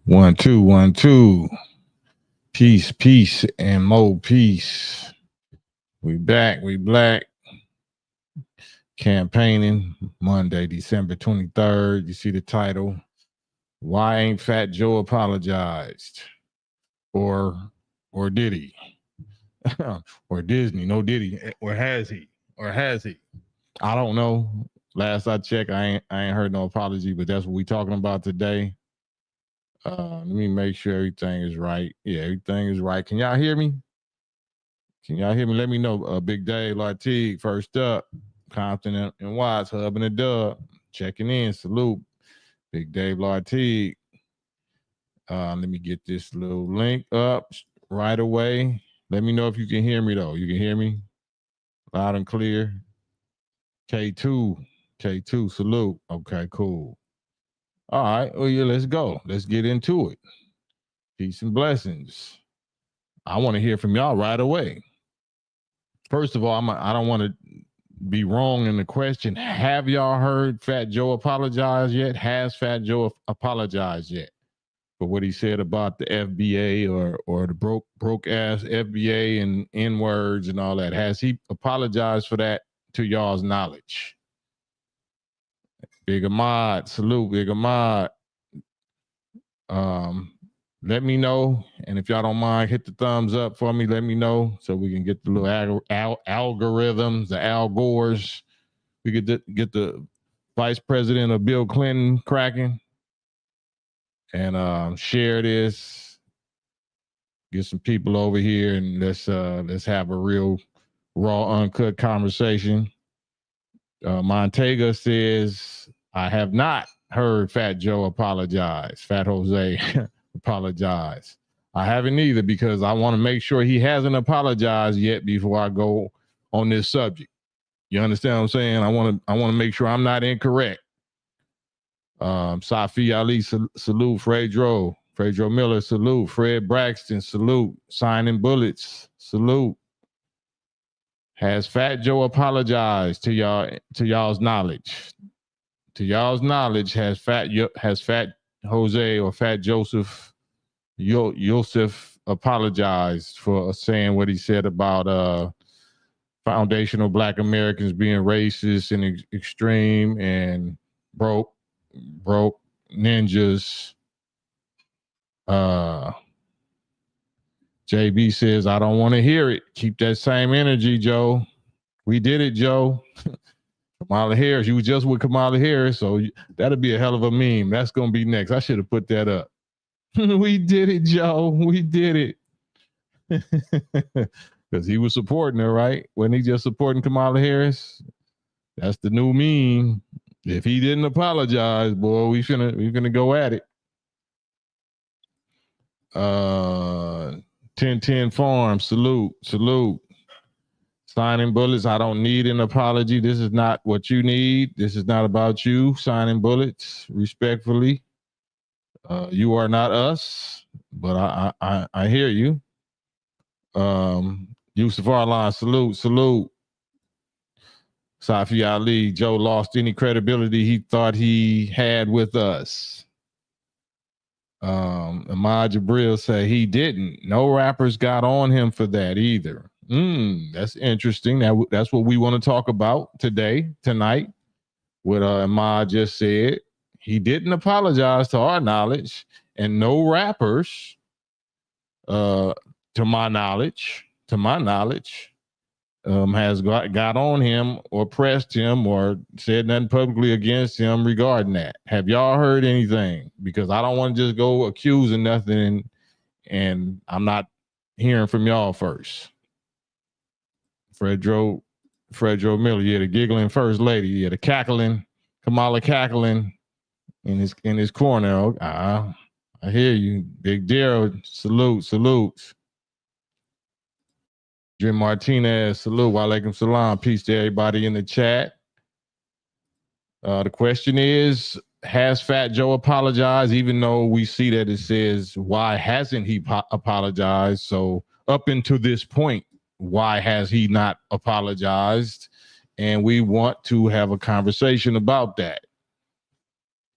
1 2 1 2. Peace, peace, and more peace. We back, we black. Campaigning Monday, December 23rd. You see the title. Why ain't Fat Joe apologized? Or did he? Or Disney? No, did he? Or has he? Or has he? I don't know. Last I checked, I ain't heard no apology, but that's what we talking about today. Let me make sure everything is right. Yeah, everything is right. Can y'all hear me? Can y'all hear me? Let me know. Big Dave Lartigue, first up. Compton and Watts, Hub and the Dub. Checking in. Salute. Big Dave Lartigue. Let me get this little link up right away. Let me know if you can hear me, though. You can hear me? Loud and clear. K2. K2, salute. Okay, cool. All right. Well, yeah, let's go. Let's get into it. Peace and blessings. I want to hear from y'all right away. First of all, I don't want to be wrong in the question. Have y'all heard Fat Joe apologize yet? Has Fat Joe apologized yet for what he said about the FBA or the broke ass FBA and N words and all that? Has he apologized for that to y'all's knowledge? Big Ahmad, salute, Big Ahmad. Let me know, and if y'all don't mind, hit the thumbs up for me. Let me know so we can get the little algorithms, the Al Gores. We could get the vice president of Bill Clinton cracking, and share this. Get some people over here, and let's have a real raw, uncut conversation. Montega says, "I have not heard Fat Joe apologize. Fat Jose apologize. I haven't either because I want to make sure he hasn't apologized yet before I go on this subject. You understand what I'm saying? I want to make sure I'm not incorrect." Safi Ali, salute. Fredro Miller, salute. Fred Braxton, salute. Signing Bullets, salute. Has Fat Joe apologized to y'all's knowledge? To y'all's knowledge, has Fat Jose or Fat Joseph apologized for saying what he said about foundational Black Americans being racist and extreme and broke ninjas? JB says, I don't want to hear it. Keep that same energy, Joe. We did it, Joe. Kamala Harris. You were just with Kamala Harris, so that'll be a hell of a meme. That's going to be next. I should have put that up. We did it, Joe. We did it. Because he was supporting her, right? Wasn't he just supporting Kamala Harris? That's the new meme. If he didn't apologize, boy, we finna go at it. 1010 Farm, salute. Signing Bullets, I don't need an apology. This is not what you need. This is not about you. Signing Bullets, respectfully. You are not us, but I hear you. Yusuf Arlan, salute. Safi Ali, Joe lost any credibility he thought he had with us. Ahmad Jabril said he didn't. No rappers got on him for that either. That's interesting. That's what we want to talk about tonight. What Ahmad just said. He didn't apologize to our knowledge, and no rappers, to my knowledge, has got on him or pressed him or said nothing publicly against him regarding that. Have y'all heard anything? Because I don't want to just go accusing nothing and I'm not hearing from y'all first. Fredro Miller, yeah, the giggling first lady, yeah, the cackling, Kamala cackling in his corner. I hear you. Big Daryl, salute. Jim Martinez, salute. Walaikum salam. Peace to everybody in the chat. The question is, has Fat Joe apologized? Even though we see that it says, why hasn't he apologized? So up until this point, why has he not apologized? And we want to have a conversation about that.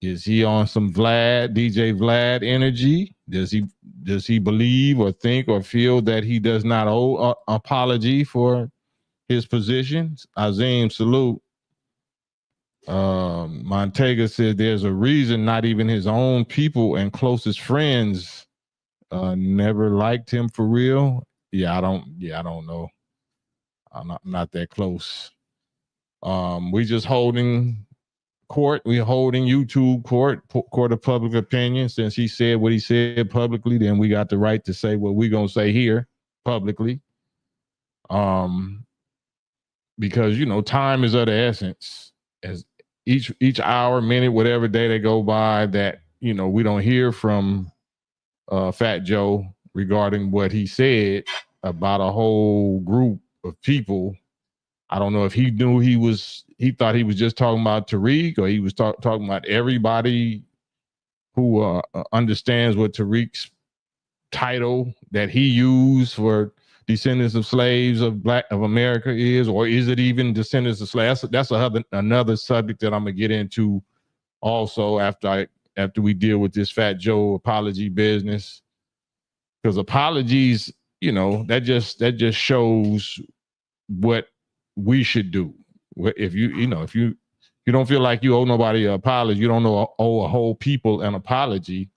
Is he on some DJ Vlad energy? Does he believe or think or feel that he does not owe apology for his positions? Azim, salute. Montega said there's a reason not even his own people and closest friends never liked him for real. I don't know. I'm not that close. We just holding court. We're holding YouTube court of public opinion. Since he said what he said publicly, then we got the right to say what we're gonna say here publicly. Because time is of the essence. As each hour, minute, whatever day they go by that we don't hear from Fat Joe regarding what he said about a whole group of people. I don't know if he knew he thought he was just talking about Tariq, or he was talking about everybody who understands what Tariq's title that he used for descendants of slaves of America is, or is it even descendants of slaves? That's another subject that I'm gonna get into also after we deal with this Fat Joe apology business, because apologies, that just shows what we should do. If you don't feel like you owe nobody an apology, you don't owe a whole people an apology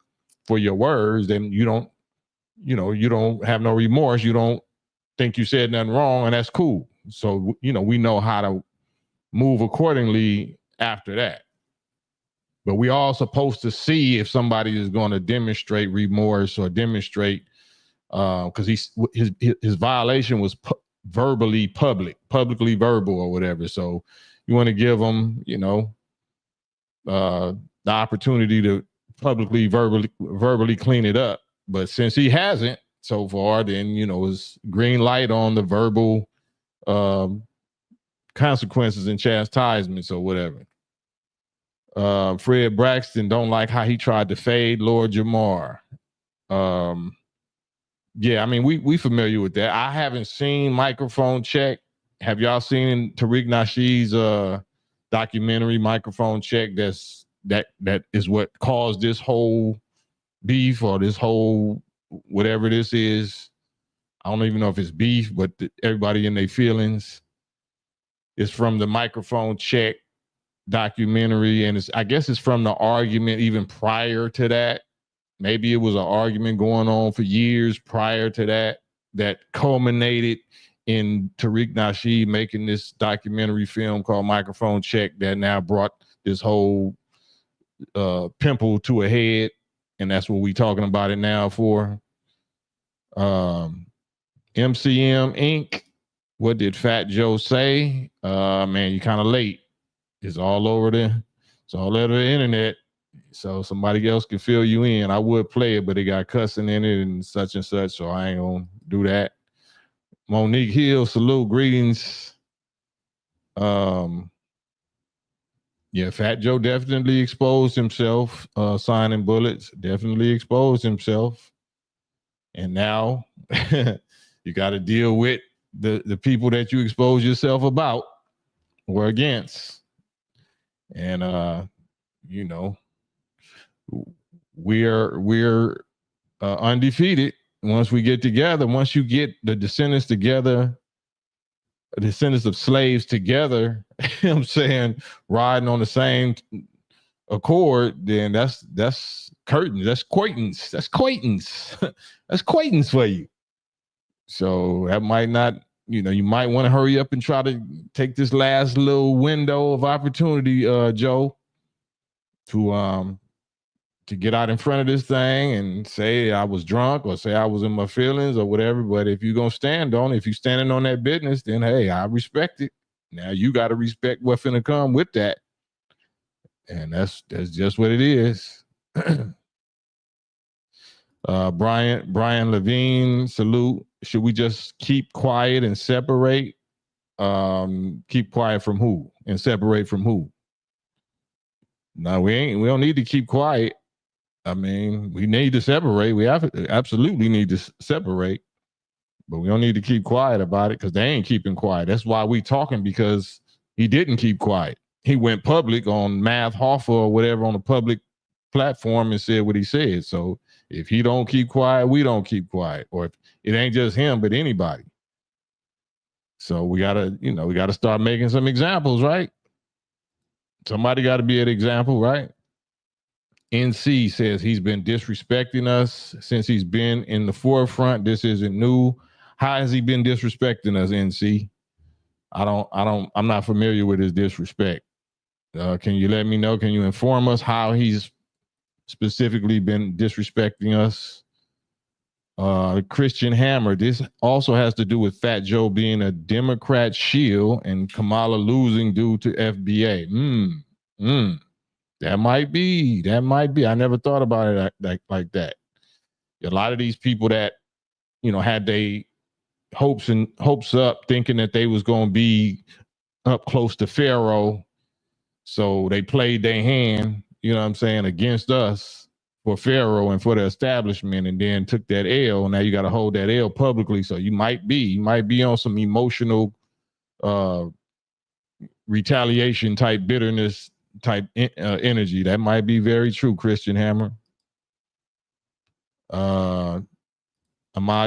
for your words, then you don't have no remorse. You don't think you said nothing wrong, and that's cool. So we know how to move accordingly after that. But we all supposed to see if somebody is going to demonstrate remorse or demonstrate because his violation was verbally publicly verbal or whatever. So you want to give them the opportunity to publicly verbally clean it up. But since he hasn't so far, then it's green light on the verbal consequences and chastisements or whatever. Fred Braxton don't like how he tried to fade Lord Jamar. Yeah, I mean, we familiar with that. I haven't seen Microphone Check. Have y'all seen Tariq Nasheed's documentary Microphone Check? That is what caused this whole beef or this whole whatever this is. I don't even know if it's beef, but everybody in their feelings. It's from the Microphone Check documentary, and I guess it's from the argument even prior to that. Maybe it was an argument going on for years prior to that culminated in Tariq Nasheed making this documentary film called Microphone Check that now brought this whole pimple to a head, and that's what we talking about it now for. MCM Inc. What did Fat Joe say? Man, you kind of late. It's all over the internet. So somebody else can fill you in. I would play it, but it got cussing in it and such, so I ain't gonna do that. Monique Hill, salute, greetings. Yeah, Fat Joe definitely exposed himself, signing bullets, definitely exposed himself. And now you got to deal with the people that you expose yourself about or against. And we're undefeated once we get together. Once you get the descendants together, the descendants of slaves together, I'm saying, riding on the same accord, then that's curtains, that's acquaintance, that's acquaintance for you. So that might not, you might want to hurry up and try to take this last little window of opportunity, Joe, to get out in front of this thing and say I was drunk or say I was in my feelings or whatever. But if you're going to stand on it, if you're standing on that business, then hey, I respect it. Now you got to respect what's finna come with that. And that's just what it is. Brian Levine, salute. Should we just keep quiet and separate? Keep quiet from who and separate from who? No, we don't need to keep quiet. I mean, we need to separate. We absolutely need to separate, but we don't need to keep quiet about it because they ain't keeping quiet. That's why we talking, because he didn't keep quiet. he went public on Math Hoffa or whatever on a public platform and said what he said. So if he don't keep quiet, we don't keep quiet. Or if it ain't just him, but anybody. So we gotta start making some examples, right? Somebody got to be an example, right? NC says he's been disrespecting us since he's been in the forefront. This isn't new. How has he been disrespecting us, NC? I'm not familiar with his disrespect. Can you let me know? Can you inform us how he's specifically been disrespecting us? Christian Hammer, this also has to do with Fat Joe being a Democrat shield and Kamala losing due to FBA. That might be. I never thought about it like that. A lot of these people that, had they hopes up thinking that they was going to be up close to Pharaoh. So they played their hand, against us for Pharaoh and for the establishment, and then took that L. Now you got to hold that L publicly. So you might be on some emotional retaliation type bitterness type energy. That might be very true, Christian Hammer. Ahmad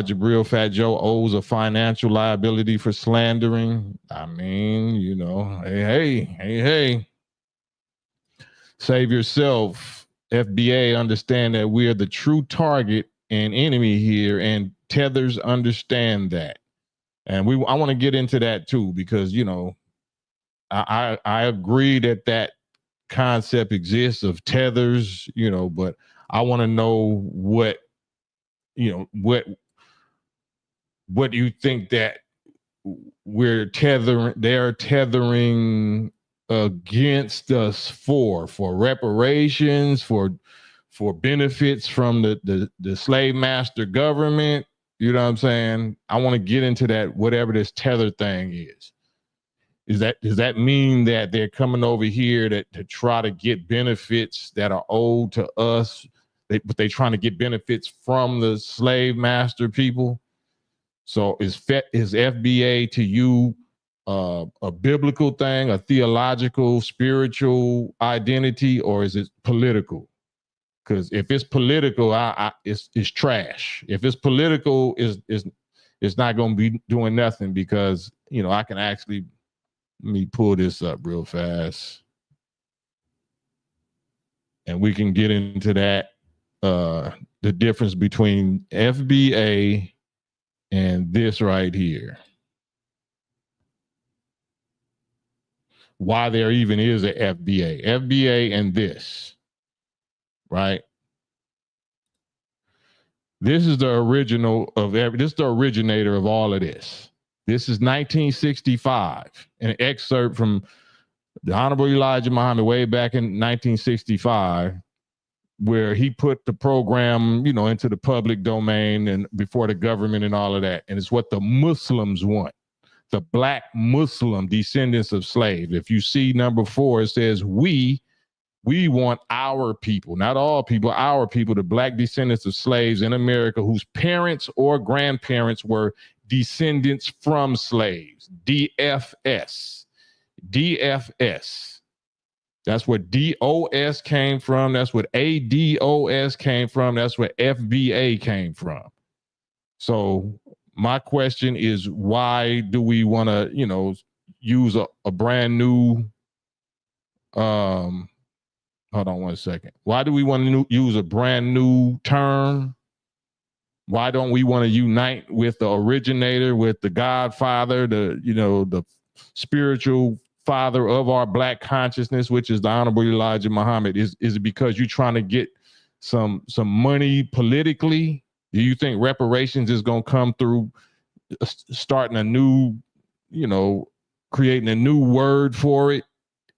Jabril, Fat Joe owes a financial liability for slandering. I mean, hey. Save yourself. FBA understand that we are the true target and enemy here, and tethers understand that. And I want to get into that too, because I agree that concept exists of tethers, but I want to know what do you think that they're tethering against us for reparations, for benefits from the slave master government? You know what I'm saying? I want to get into that, whatever this tether thing is. Does that mean that they're coming over here to try to get benefits that are owed to us? But they're trying to get benefits from the slave master people. So is FBA to you a biblical thing, a theological, spiritual identity, or is it political? Because if it's political, it's trash. If it's political, it's not going to be doing nothing, because I can actually, let me pull this up real fast, and we can get into that. The difference between FBA and this right here. Why there even is a FBA and this, right? This is the original of this is the originator of all of this. This is 1965, an excerpt from the Honorable Elijah Muhammad way back in 1965, where he put the program, into the public domain and before the government and all of that. And it's what the Muslims want. The black Muslim descendants of slaves. If you see number 4, it says we want our people, not all people, our people, the black descendants of slaves in America whose parents or grandparents were descendants from slaves. DFS. That's where DOS came from. That's what ADOS came from. That's where FBA came from. So my question is, why do we want to, use a brand new, hold on one second. Why do we want to use a brand new term? Why don't we want to unite with the originator, with the Godfather, the spiritual father of our black consciousness, which is the Honorable Elijah Muhammad? Is it because you're trying to get some money politically? Do you think reparations is going to come through starting a new, creating a new word for it?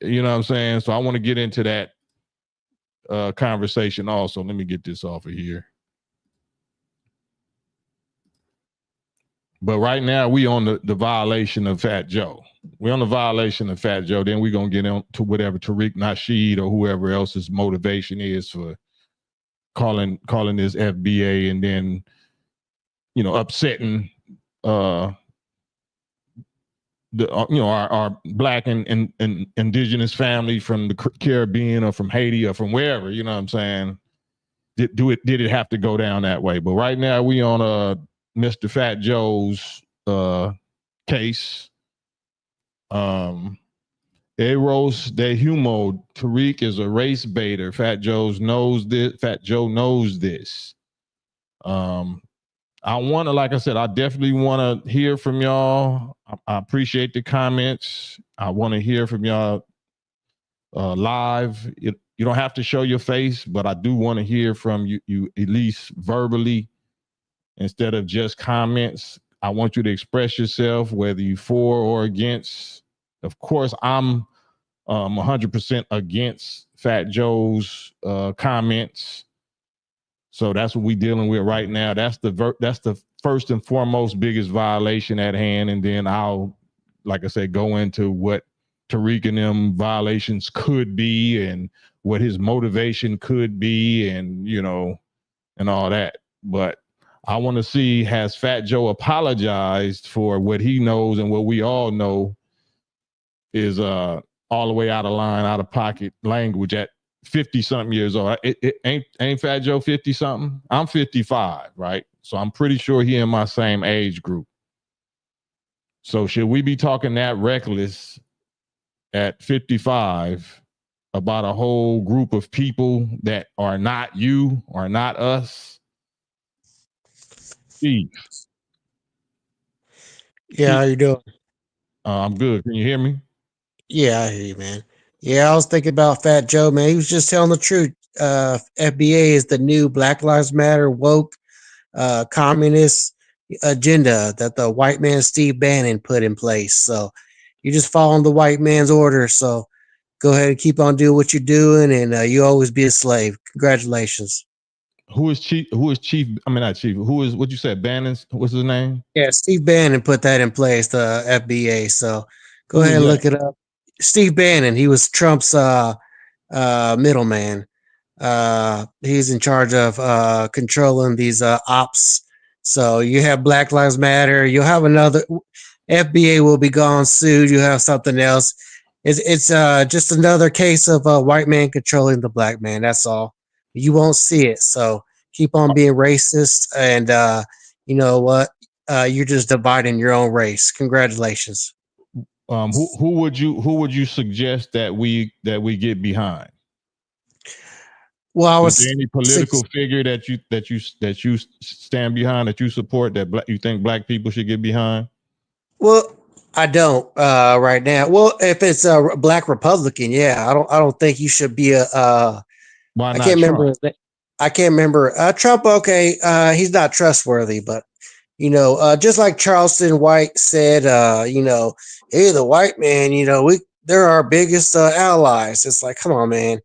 You know what I'm saying? So I want to get into that conversation also. Let me get this off of here. But right now we on the violation of Fat Joe. We're on the violation of Fat Joe. Then we're going to get into whatever Tariq Nasheed or whoever else's motivation is for calling this FBA, and then, upsetting our black and indigenous family from the Caribbean or from Haiti or from wherever, you know what I'm saying? Did it have to go down that way? But right now we on Mr. Fat Joe's case. Eros de Humo, Tariq is a race baiter. Fat Joe knows this. I want to, like I said, I definitely want to hear from y'all. I appreciate the comments. I want to hear from y'all live. You don't have to show your face, but I do want to hear from you at least verbally instead of just comments. I want you to express yourself, whether you for or against. Of course, I'm 100% against Fat Joe's comments. So that's what we're dealing with right now. That's the first and foremost biggest violation at hand. And then I'll, like I said, go into what Tariq and them violations could be and what his motivation could be and, and all that. But I want to see, has Fat Joe apologized for what he knows and what we all know is all the way out of line, out of pocket language at 50 something years old. It ain't Fat Joe 50 something? I'm 55, right? So I'm pretty sure he in my same age group. So should we be talking that reckless at 55 about a whole group of people that are not you, or not us? Steve. Yeah, how you doing? I'm good. Can you hear me? Yeah, I hear you, man. Yeah, I was thinking about Fat Joe, man. He was just telling the truth. FBA is the new Black Lives Matter woke communist agenda that the white man Steve Bannon put in place. So you're just following the white man's order. So go ahead and keep on doing what you're doing, and you always be a slave. Congratulations. Who is chief? I mean, not chief. Who is what you said? Bannon's. What's his name? Yeah, Steve Bannon put that in place, the FBA. So go Who ahead is and that? look it up. Steve Bannon, he was Trump's middleman. He's in charge of controlling these ops. So you have Black Lives Matter. You'll have another FBA will be gone soon. You have something else. It's just another case of a white man controlling the black man. That's all. You won't see it. So keep on being racist, and you know what? You're just dividing your own race. Congratulations. Who would you suggest that we get behind? Well, I Is was there any political figure that you stand behind, that you support, that you think black people should get behind? Well, I don't right now. Well, if it's a black Republican, yeah, I don't think you should be a. Why I not can't remember Trump? his name. I can't remember Trump. Okay, he's not trustworthy, but just like Charleston White said, hey, the white man, they're our biggest allies. It's like, come on, man.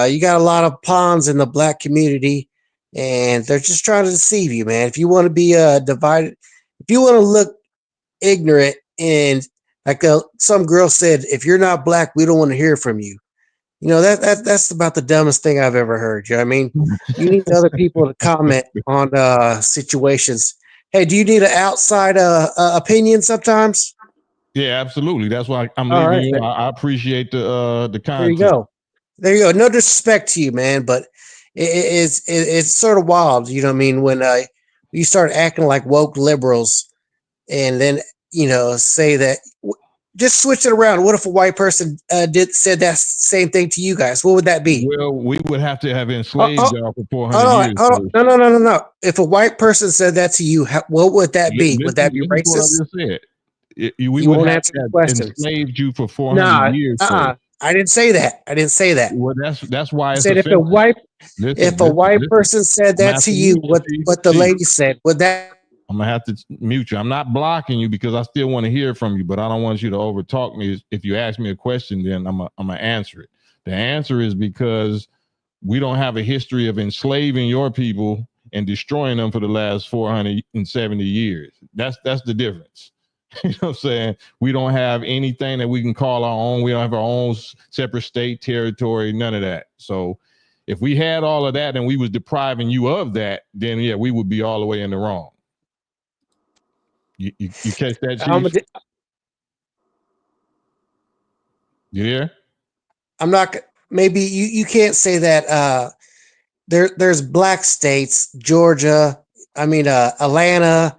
You got a lot of pawns in the black community, and they're just trying to deceive you, man. If you want to be divided, if you want to look ignorant, and like some girl said, if you're not black, we don't want to hear from you. That's about the dumbest thing I've ever heard. You know what I mean? You need other people to comment on situations. Hey, do you need an outside opinion sometimes? Yeah, absolutely. That's why I'm All leaving right, you. I appreciate the there you content. go. There you go. No disrespect to you, man, but it's sort of wild. You know what I mean? When you start acting like woke liberals, and then say that. Just switch it around. What if a white person said that same thing to you guys? What would that be? Well, we would have to have Oh, enslaved oh, y'all for 400 hold on, years. hold on. So No, no, no, no, no. If a white person said that to you, what would that be? Would that be listen to what I racist? just said. We You would won't have answer to the have questions. enslaved you for 400 Nah, years, sir. I didn't say that. I didn't say that. Well, that's why I it's said offensive. if a white Listen. person said I'm gonna that have to to you, mute you, what the Chief. lady said, would that? I'm gonna have to mute you. I'm not blocking you because I still want to hear from you, but I don't want you to overtalk me. If you ask me a question, then I'm gonna answer it. The answer is because we don't have a history of enslaving your people and destroying them for the last 470 years. That's the difference. You know what I'm saying? We don't have anything that we can call our own. We don't have our own separate state, territory, none of that. So if we had all of that and we was depriving you of that, then yeah, we would be all the way in the wrong. You catch that, I'm Chief? You there? I'm not. Maybe you can't say that. There's black states, Georgia. I mean, Atlanta.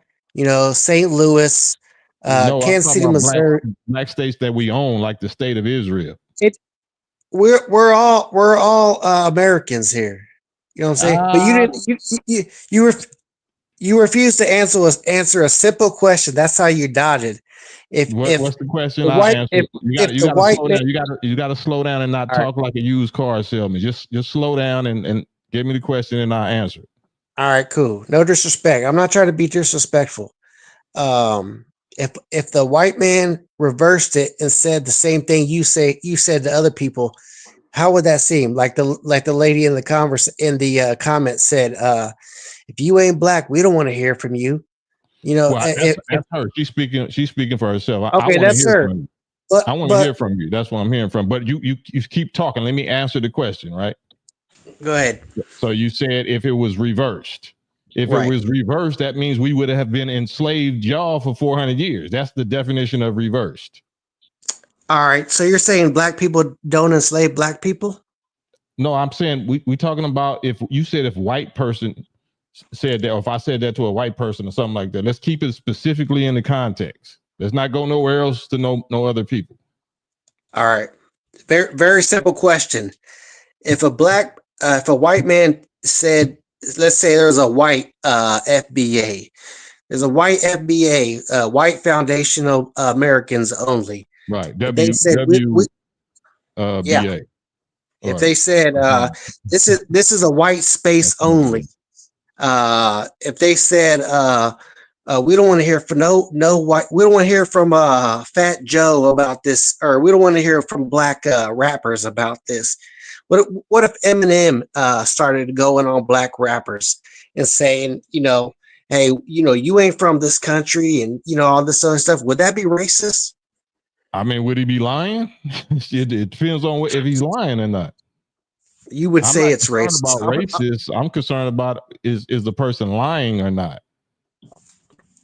St. Louis, No, I'm Kansas talking City, about Missouri. black states that we own, like the state of Israel. We're all Americans here. You know what I'm saying? But you didn't. You refused to answer a simple question. That's how you dodged. What's the question? The I white answer. You got if the to white slow man, down. You got to slow down and not all right, talk like a used car salesman. Just slow down and give me the question and I answer it. all right, cool. No disrespect. I'm not trying to be disrespectful. Um, if the white man reversed it and said the same thing you said to other people, how would that seem? Like the lady in the comment said, if you ain't black, we don't want to hear from you. Well, that's her. She's speaking for herself. I Okay, want to that's hear her. from you. But I want to hear from you. That's what I'm hearing from. But you keep talking. Let me answer the question, right? Go ahead. So you said if it was reversed. If it was reversed, that means we would have been enslaved y'all for 400 years. That's the definition of reversed. All right. So you're saying black people don't enslave black people? No, I'm saying we talking about if you said if white person said that, or if I said that to a white person or something like that. Let's keep it specifically in the context. Let's not go nowhere else to no other people. All right. Very very simple question. If a white man said, let's say there's a white FBA, there's a white FBA, White Foundational Americans Only. Right. If they said yeah, BA. if they said this is a white space only. If they said we don't want to hear from no white, we don't want to hear from Fat Joe about this, or we don't want to hear from black rappers about this. What if Eminem started going on black rappers and saying, hey, you ain't from this country, and all this other stuff? Would that be racist? I mean, would he be lying? It depends on if he's lying or not. You would say it's racist. About racist. I'm concerned about is the person lying or not.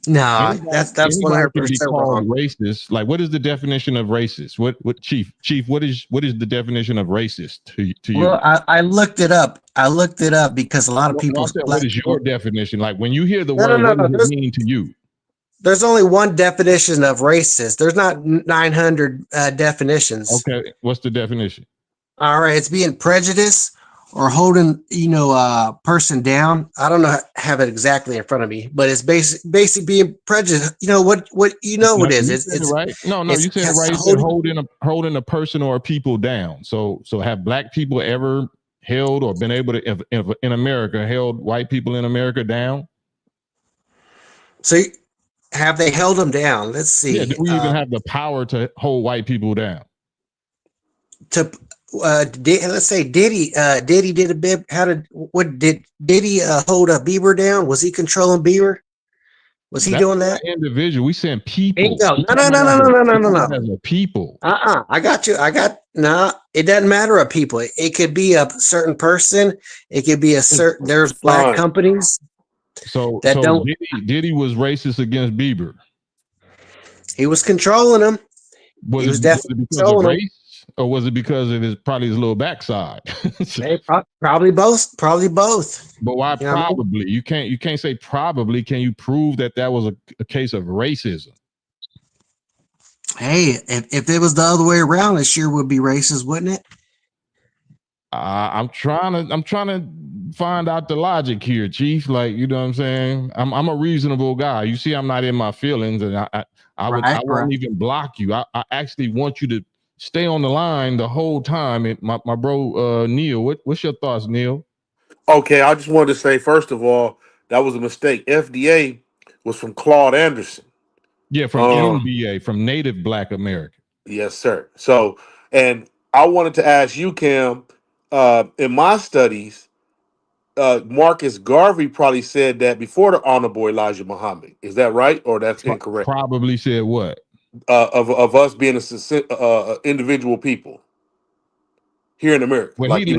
No, that's 100% can be called wrong. Racist. Like, what is the definition of racist? What Chief? What is the definition of racist to you? Well, I looked it up. Because a lot of people. What is your definition? Like, when you hear the word, what does it mean to you? There's only one definition of racist. There's not 900 definitions. Okay, what's the definition? All right, it's being prejudiced or holding, a person down. I don't know, have it exactly in front of me, but it's basically being prejudiced. What it is. It's right. No, you said it right. Holding a person or a people down. So have black people ever held or been able to in America held white people in America down? So have they held them down? Let's see. Yeah, do we even have the power to hold white people down? Let's say Diddy did a bit. Did he hold a Bieber down? Was he controlling Bieber? Was he doing that? Individual. We saying people. No. As a people. I got you. It doesn't matter a people. It could be a certain person. It could be there's black companies. So Diddy was racist against Bieber. He was controlling him. Was it definitely because of race? Or was it because of his little backside? Probably both. But why probably? You can't say probably. Can you prove that was a case of racism? Hey, if it was the other way around, it sure would be racist, wouldn't it? I'm trying to find out the logic here, Chief. Like, you know what I'm saying? I'm a reasonable guy. You see, I'm not in my feelings, and I won't even block you. I actually want you to stay on the line the whole time. And my bro Neil, what's your thoughts, Neil? Okay, I just wanted to say, first of all, that was a mistake. FDA was from Claude Anderson. Yeah, from NBA, from Native Black America. Yes, sir. So, and I wanted to ask you, Cam, in my studies, Marcus Garvey probably said that before the Honorable Elijah Muhammad. Is that right, or that's incorrect? Probably said what? Of us being a individual people here in America. Well, he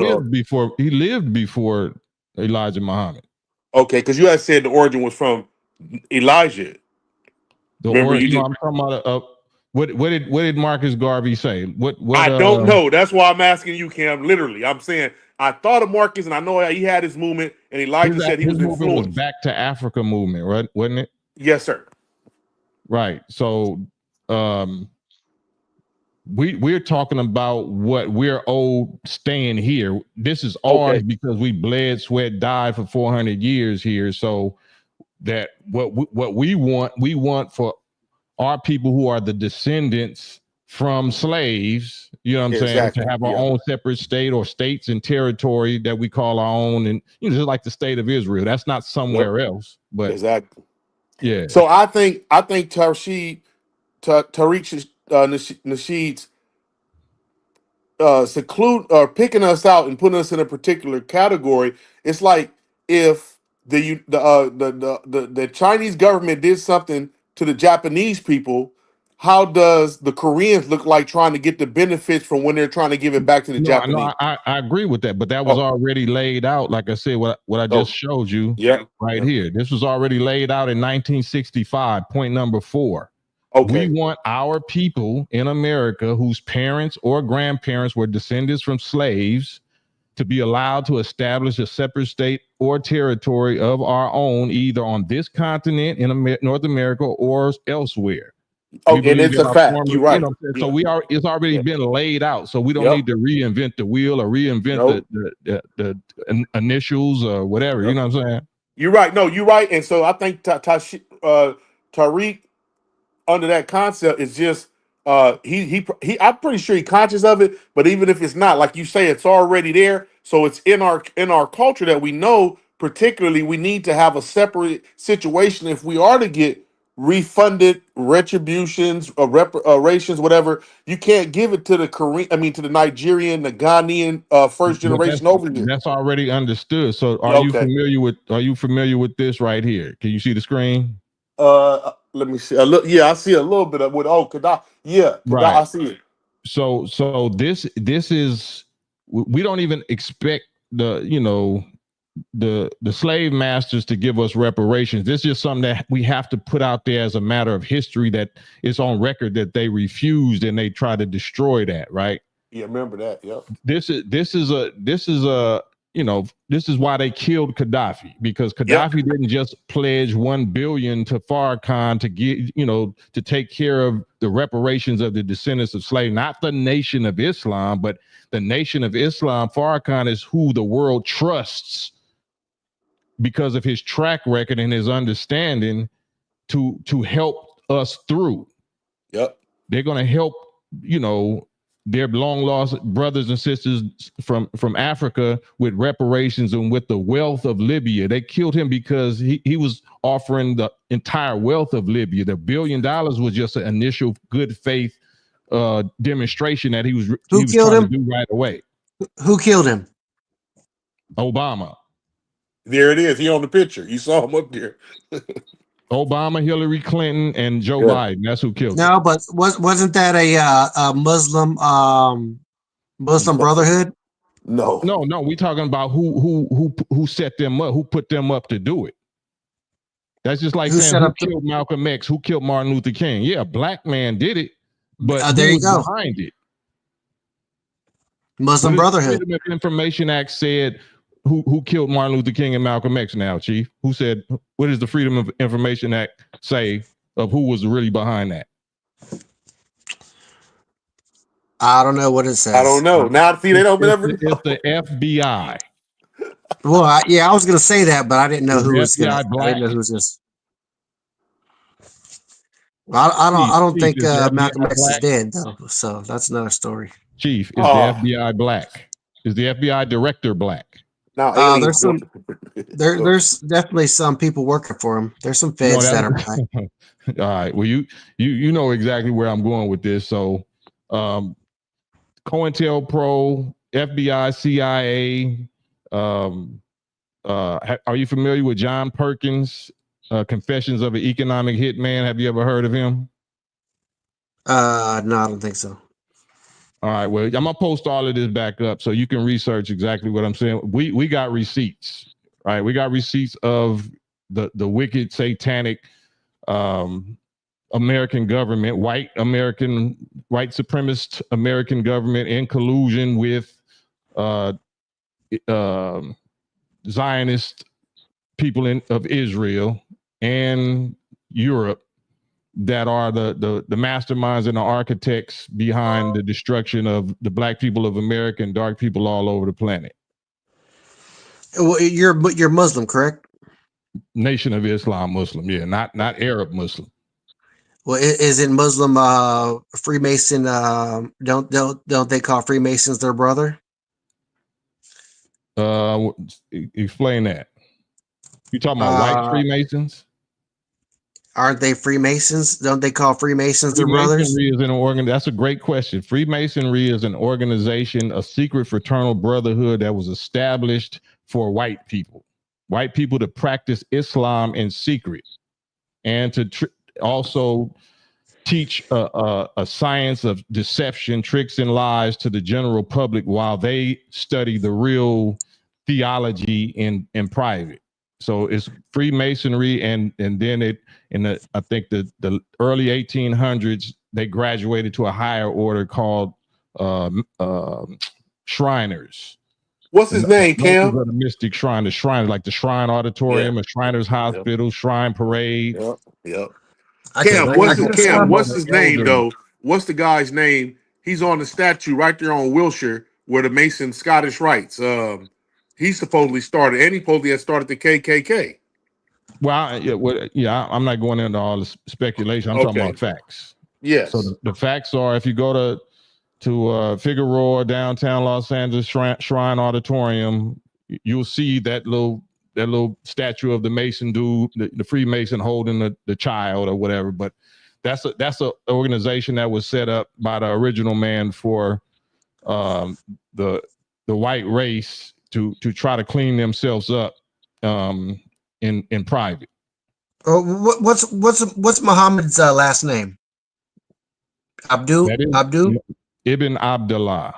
lived before Elijah Muhammad. Okay, because you had said the origin was from Elijah. I'm talking about What did Marcus Garvey say? What I don't know. That's why I'm asking you, Cam. Literally, I'm saying I thought of Marcus, and I know he had his movement, and Elijah said he his was movement was influenced. Back to Africa movement, right? Wasn't it? Yes, sir. Right. So we're talking about what we're owed staying here. This is ours because we bled, sweat, died for 400 years here. So that what we want for our people who are the descendants from slaves, you know what I'm saying, to have our own separate state or states and territory that we call our own, and just like the state of Israel. That's not somewhere else, but exactly. Yeah. So I think Tariq Nasheed's seclude or picking us out and putting us in a particular category. It's like if the Chinese government did something to the Japanese people. How does the Koreans look like trying to get the benefits from when they're trying to give it back to the Japanese? I agree with that, but that was already laid out. Like I said, what I just showed you here. This was already laid out in 1965. Point number 4. We want our people in America whose parents or grandparents were descendants from slaves to be allowed to establish a separate state or territory of our own, either on this continent in North America or elsewhere. And it's a fact. You're right. So it's already been laid out. So we don't need to reinvent the wheel or reinvent the initials or whatever. You know what I'm saying? You're right. No, you're right. And so I think Tariq, under that concept, is just he I'm pretty sure he's conscious of it. But even if it's not, like you say, it's already there. So it's in our culture that we know. Particularly, we need to have a separate situation if we are to get refunded retributions or reparations, whatever. You can't give it to the to the Nigerian, the Ghanaian first generation over here. That's already understood. So are you familiar with this right here? Can you see the screen? Let me see. I see a little bit of what. I see it. So this is, we don't even expect the slave masters to give us reparations. This is something that we have to put out there as a matter of history, that it's on record that they refused and they tried to destroy that, right? Yeah, remember that. Yep. This is why they killed Gaddafi, because Gaddafi didn't just pledge 1 billion to Farrakhan to get, to take care of the reparations of the descendants of slaves, not the Nation of Islam, but the Nation of Islam. Farrakhan is who the world trusts because of his track record and his understanding to help us through. Yep. They're going to help, their long lost brothers and sisters from Africa with reparations and with the wealth of Libya. They killed him because he was offering the entire wealth of Libya. The $1 billion was just an initial good faith demonstration that he was trying to do right away. Who killed him? Obama. There it is. He on the picture. You saw him up there. Obama, Hillary Clinton, and Joe Biden. That's who killed him. No, but wasn't that a Muslim Brotherhood? No. We talking about who set them up, who put them up to do it. That's just like saying who killed Malcolm X, who killed Martin Luther King. Yeah, a black man did it, but there who you go. was behind it? Muslim Brotherhood. The Freedom of Information Act said who killed Martin Luther King and Malcolm X now, Chief? Who said, what does the Freedom of Information Act say of who was really behind that? I don't know what it says. I don't know. Now, see, they don't ever know. It's the FBI. Well, I was going to say that, but I didn't know who was going to. I didn't know who was this. Well, I don't think Malcolm X is dead, though. So that's another story. Chief, is the FBI black? Is the FBI director black? No, there's definitely some people working for him. There's some feds that are black. All right. Well, you know exactly where I'm going with this. So, COINTELPRO, FBI, CIA. Are you familiar with John Perkins, Confessions of an Economic Hitman? Have you ever heard of him? No, I don't think so. All right. Well, I'm gonna post all of this back up so you can research exactly what I'm saying. We got receipts, right? We got receipts of the wicked satanic American government, white supremacist American government in collusion with Zionist people of Israel and Europe that are the masterminds and the architects behind the destruction of the black people of America and dark people all over the planet. Well, you're Muslim, correct? Nation of Islam Muslim, yeah, not Arab Muslim. Well, isn't Muslim Freemason? Don't they call Freemasons their brother? Explain that. You talking about white Freemasons? Aren't they Freemasons? Don't they call Freemasons their brothers? Freemasonry is an That's a great question. Freemasonry is an organization, a secret fraternal brotherhood that was established for white people to practice Islam in secret, and to also teach a science of deception, tricks, and lies to the general public while they study the real theology in private. So it's Freemasonry, and then I think the early 1800s they graduated to a higher order called Shriners. What's his name, Cam? The mystic shrine, the shrine, like the Shrine Auditorium, a Shriners Hospital, Shrine Parade. Yep. Cam, what's his name though? What's the guy's name? He's on the statue right there on Wilshire where the Mason Scottish Rites. He supposedly started, and he supposedly had started the KKK. Well, I'm not going into all the speculation. I'm talking about facts. Yes. So the facts are, if you go to Figueroa, downtown Los Angeles Shrine Auditorium, you'll see that little statue of the Mason dude, the Freemason holding the child or whatever. But that's a organization that was set up by the original man for the white race to try to clean themselves up in private. What's Muhammad's last name? Abdul Ibn Abdullah.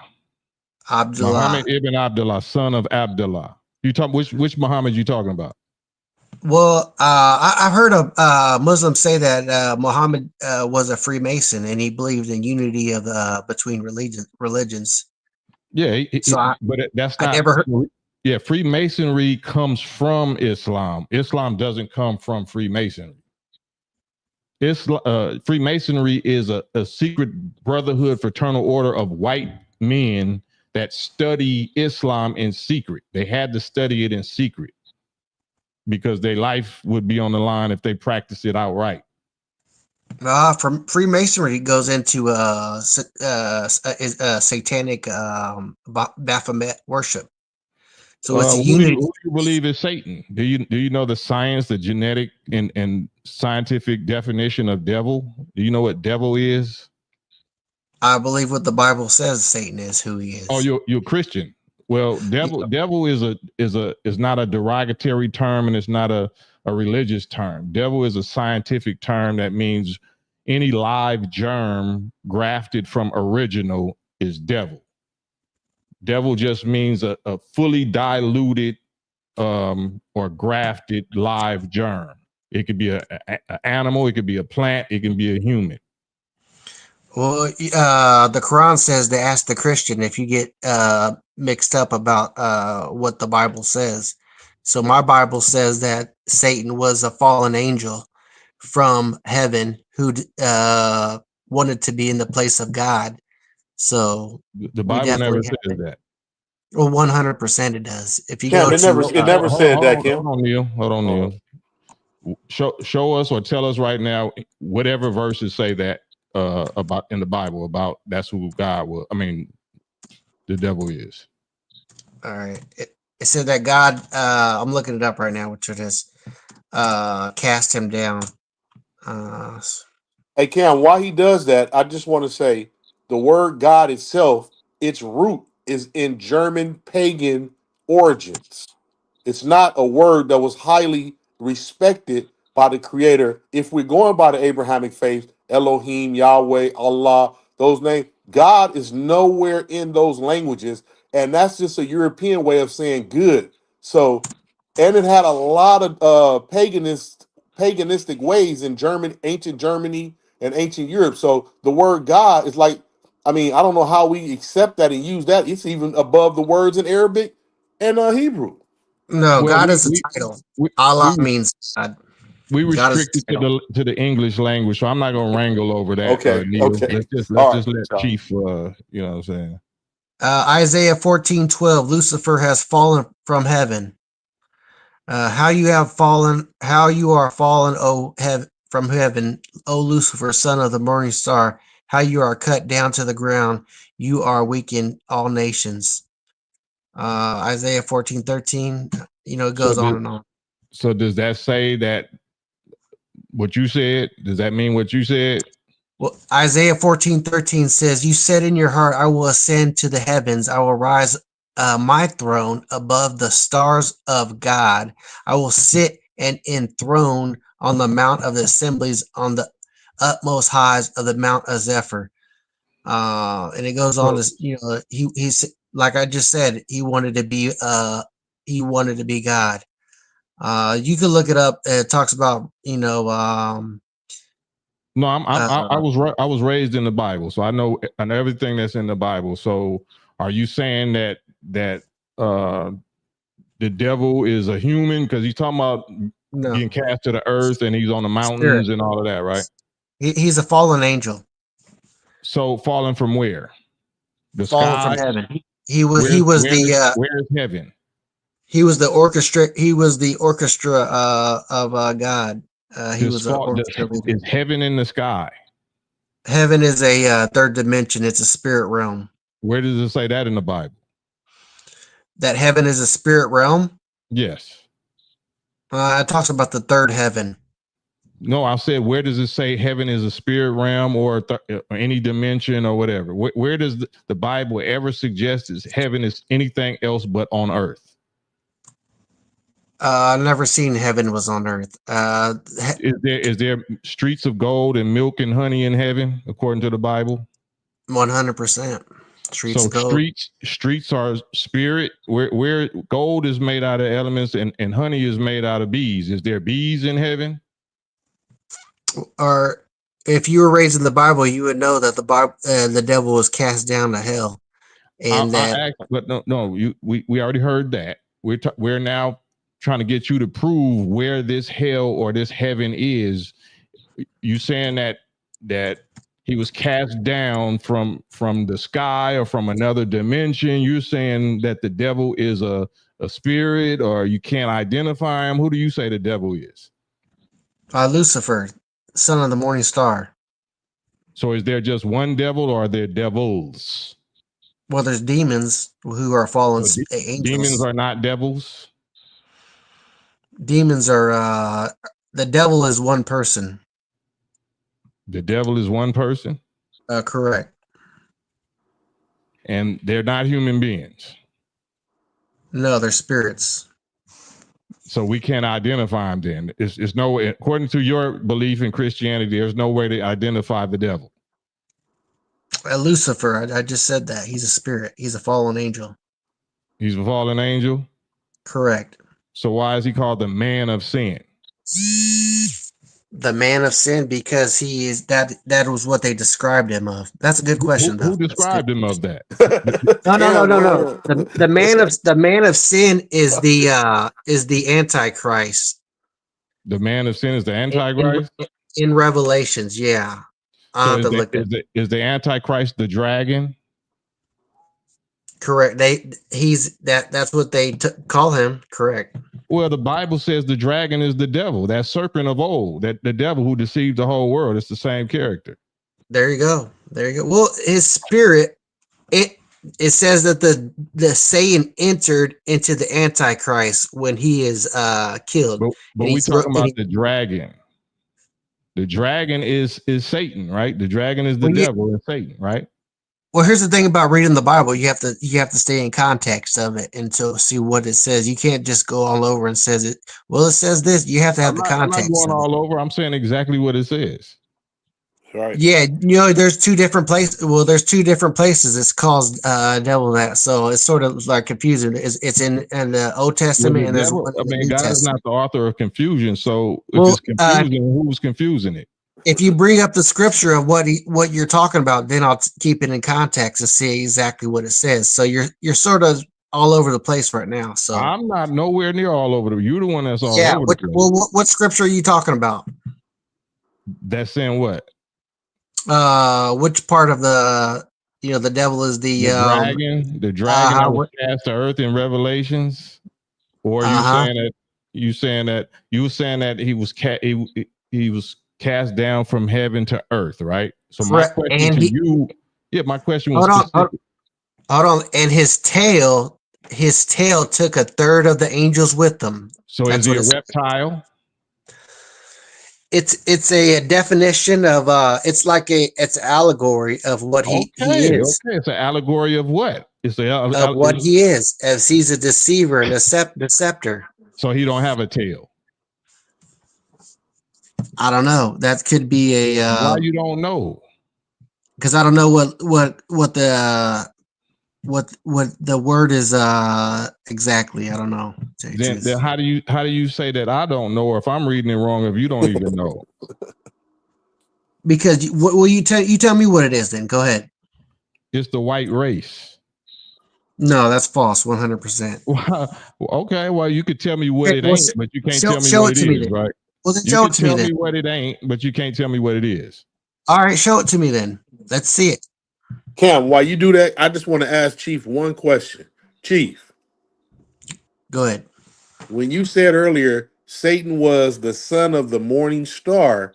Muhammad Ibn Abdullah, son of Abdullah. You talk which Muhammad you talking about? Well, I've heard of Muslims say that Muhammad was a Freemason and he believed in unity of between religions. Yeah, but that's not. I never heard. Yeah, Freemasonry comes from Islam. Islam doesn't come from Freemasonry. Freemasonry is a secret brotherhood, fraternal order of white men that study Islam in secret. They had to study it in secret because their life would be on the line if they practiced it outright. From Freemasonry goes into satanic Baphomet worship. So it's a unity. Who do you believe is Satan? Do you know the science, the genetic and scientific definition of devil? Do you know what devil is? I believe what the Bible says Satan is who he is. Oh, you're Christian. Well, devil is not a derogatory term, and it's not a religious term. Devil is a scientific term that means any live germ grafted from original is devil. Devil just means a fully diluted or grafted live germ. It could be an animal, it could be a plant, it can be a human. Well, the Quran says to ask the Christian if you get mixed up about what the Bible says. So my Bible says that Satan was a fallen angel from heaven who wanted to be in the place of God. So the Bible never says that. Well, 100% it does. If you Cam, go it never said that, Kim. Hold on, Neil. Show us or tell us right now whatever verses say that about in the Bible about that's who God was. I mean, the devil is. All right. It said that God. I'm looking it up right now. Which it is. Cast him down. Hey Cam, while he does that, I just want to say the word God itself, its root is in German pagan origins. It's not a word that was highly respected by the Creator. If we're going by the Abrahamic faith, Elohim, Yahweh, Allah, those names, God is nowhere in those languages, and that's just a European way of saying good. So, and it had a lot of paganistic ways in ancient Germany in ancient Europe. So the word God is like, I mean, I don't know how we accept that and use that. It's even above the words in Arabic and Hebrew. No, Well, God is a title. we Allah we means God. we God is restricted a title. to the English language, so I'm not gonna wrangle over that, Okay, Neil. okay, Let's all right. just let Chief, you know what I'm saying. Isaiah 14:12. Lucifer has fallen from heaven. How you have fallen, how you are fallen, from heaven, O Lucifer, son of the morning star, how you are cut down to the ground, you are weakened all nations. Isaiah 14:13, it So goes on and on. so does that say that what you said? Does that mean what you said? Well, Isaiah 14:13 says, you said in your heart, I will ascend to the heavens. I will rise my throne above the stars of God. I will sit and enthroned on the mount of the assemblies on the utmost highs of the Mount of Zephyr. And it goes on to, he's like I just said, he wanted to be God. You can look it up. It talks about, No, I was raised in the Bible, so I know everything that's in the Bible. So, are you saying that the devil is a human because he's talking about no getting cast to the earth and he's on the mountains spirit. and all of that, right? He's a fallen angel. So, falling from where? The Fallen sky. from heaven. He was Where is heaven? he was the orchestra of God. He was an orchestra leader. Is heaven in the sky? Heaven is a third dimension. It's a spirit realm. Where does it say that in the Bible? That heaven is a spirit realm. Yes. It talks about the third heaven. No, I said, where does it say heaven is a spirit realm or any dimension or whatever? Where does the Bible ever suggest is heaven is anything else but on earth? I've never seen heaven was on earth. Is there streets of gold and milk and honey in heaven according to the Bible? 100%. Streets So of gold. streets are spirit. Where gold is made out of elements and honey is made out of bees. Is there bees in heaven? Or if you were raised in the Bible, you would know that the devil was cast down to hell, and but we already heard that. We're now trying to get you to prove where this hell or this heaven is. You saying that he was cast down from the sky or from another dimension? You're saying that the devil is a spirit, or you can't identify him? Who do you say the devil is? Lucifer, son of the morning star. So is there just one devil, or are there devils? Well, there's demons who are fallen angels. Demons are not devils. Demons are the devil is one person. The devil is one person. Correct. And they're not human beings. No, they're spirits. So we can't identify them then. It's no way, according to your belief in Christianity, there's no way to identify the devil. Lucifer, I just said that. He's a spirit. He's a fallen angel. He's a fallen angel? Correct. So why is he called the man of sin? The man of sin, because he is that was what they described him of. That's a good question, though. Who described him of that? No. The man of sin is the Antichrist. The man of sin is the Antichrist? In Revelations, yeah. So is the Antichrist the dragon? Correct. That's what they call him. Correct. Well, the Bible says the dragon is the devil, that serpent of old, that the devil who deceived the whole world. It's the same character. There you go. Well, his spirit, it says that the Satan entered into the Antichrist when he is killed. But we're talking about the dragon. The dragon is Satan, right? The dragon is the devil and Satan, right? Well, here's the thing about reading the Bible. You have to stay in context of it and to see what it says. You can't just go all over and says it. Well, it says this. You have to have the context. I'm not going all over. I'm saying exactly what it says. Right. Yeah, there's two different places. Well, there's two different places. It's called devil that. So it's sort of like confusing. It's in the Old Testament, and there's one in the New God Testament. is not the author of confusion. So if it's confusing, who's confusing it? if you bring up the scripture of what you're talking about, then I'll keep it in context and see exactly what it says. So you're sort of all over the place right now. So I'm not nowhere near all over the. You're the one that's all yeah. over the place. What scripture are you talking about? That's saying what? Which part of the devil is the dragon? The dragon that was what, cast to earth in Revelations, or are you saying that he was he was cast down from heaven to earth, right? So my question to you, my question was hold on, and his tail took a third of the angels with them. So is he a reptile? It's a definition of it's allegory of what he is. Okay, it's an allegory of what? It's of what he is, as he's a deceiver and a deceptor. So he don't have a tail. I don't know. That could be a. Why you don't know? Because I don't know what the word is exactly. I don't know. Then how do you say that I don't know, or if I'm reading it wrong, if you don't even know? Because you tell me what it is? Then go ahead. It's the white race. No, that's false. 100%. Okay, well you could tell me what it ain't, but you can't tell me what it is, right? Well, then show it to me. You can tell me what it ain't, but you can't tell me what it is. All right, show it to me then. Let's see it. Cam, while you do that, I just want to ask Chief one question. Chief, go ahead. When you said earlier Satan was the son of the morning star,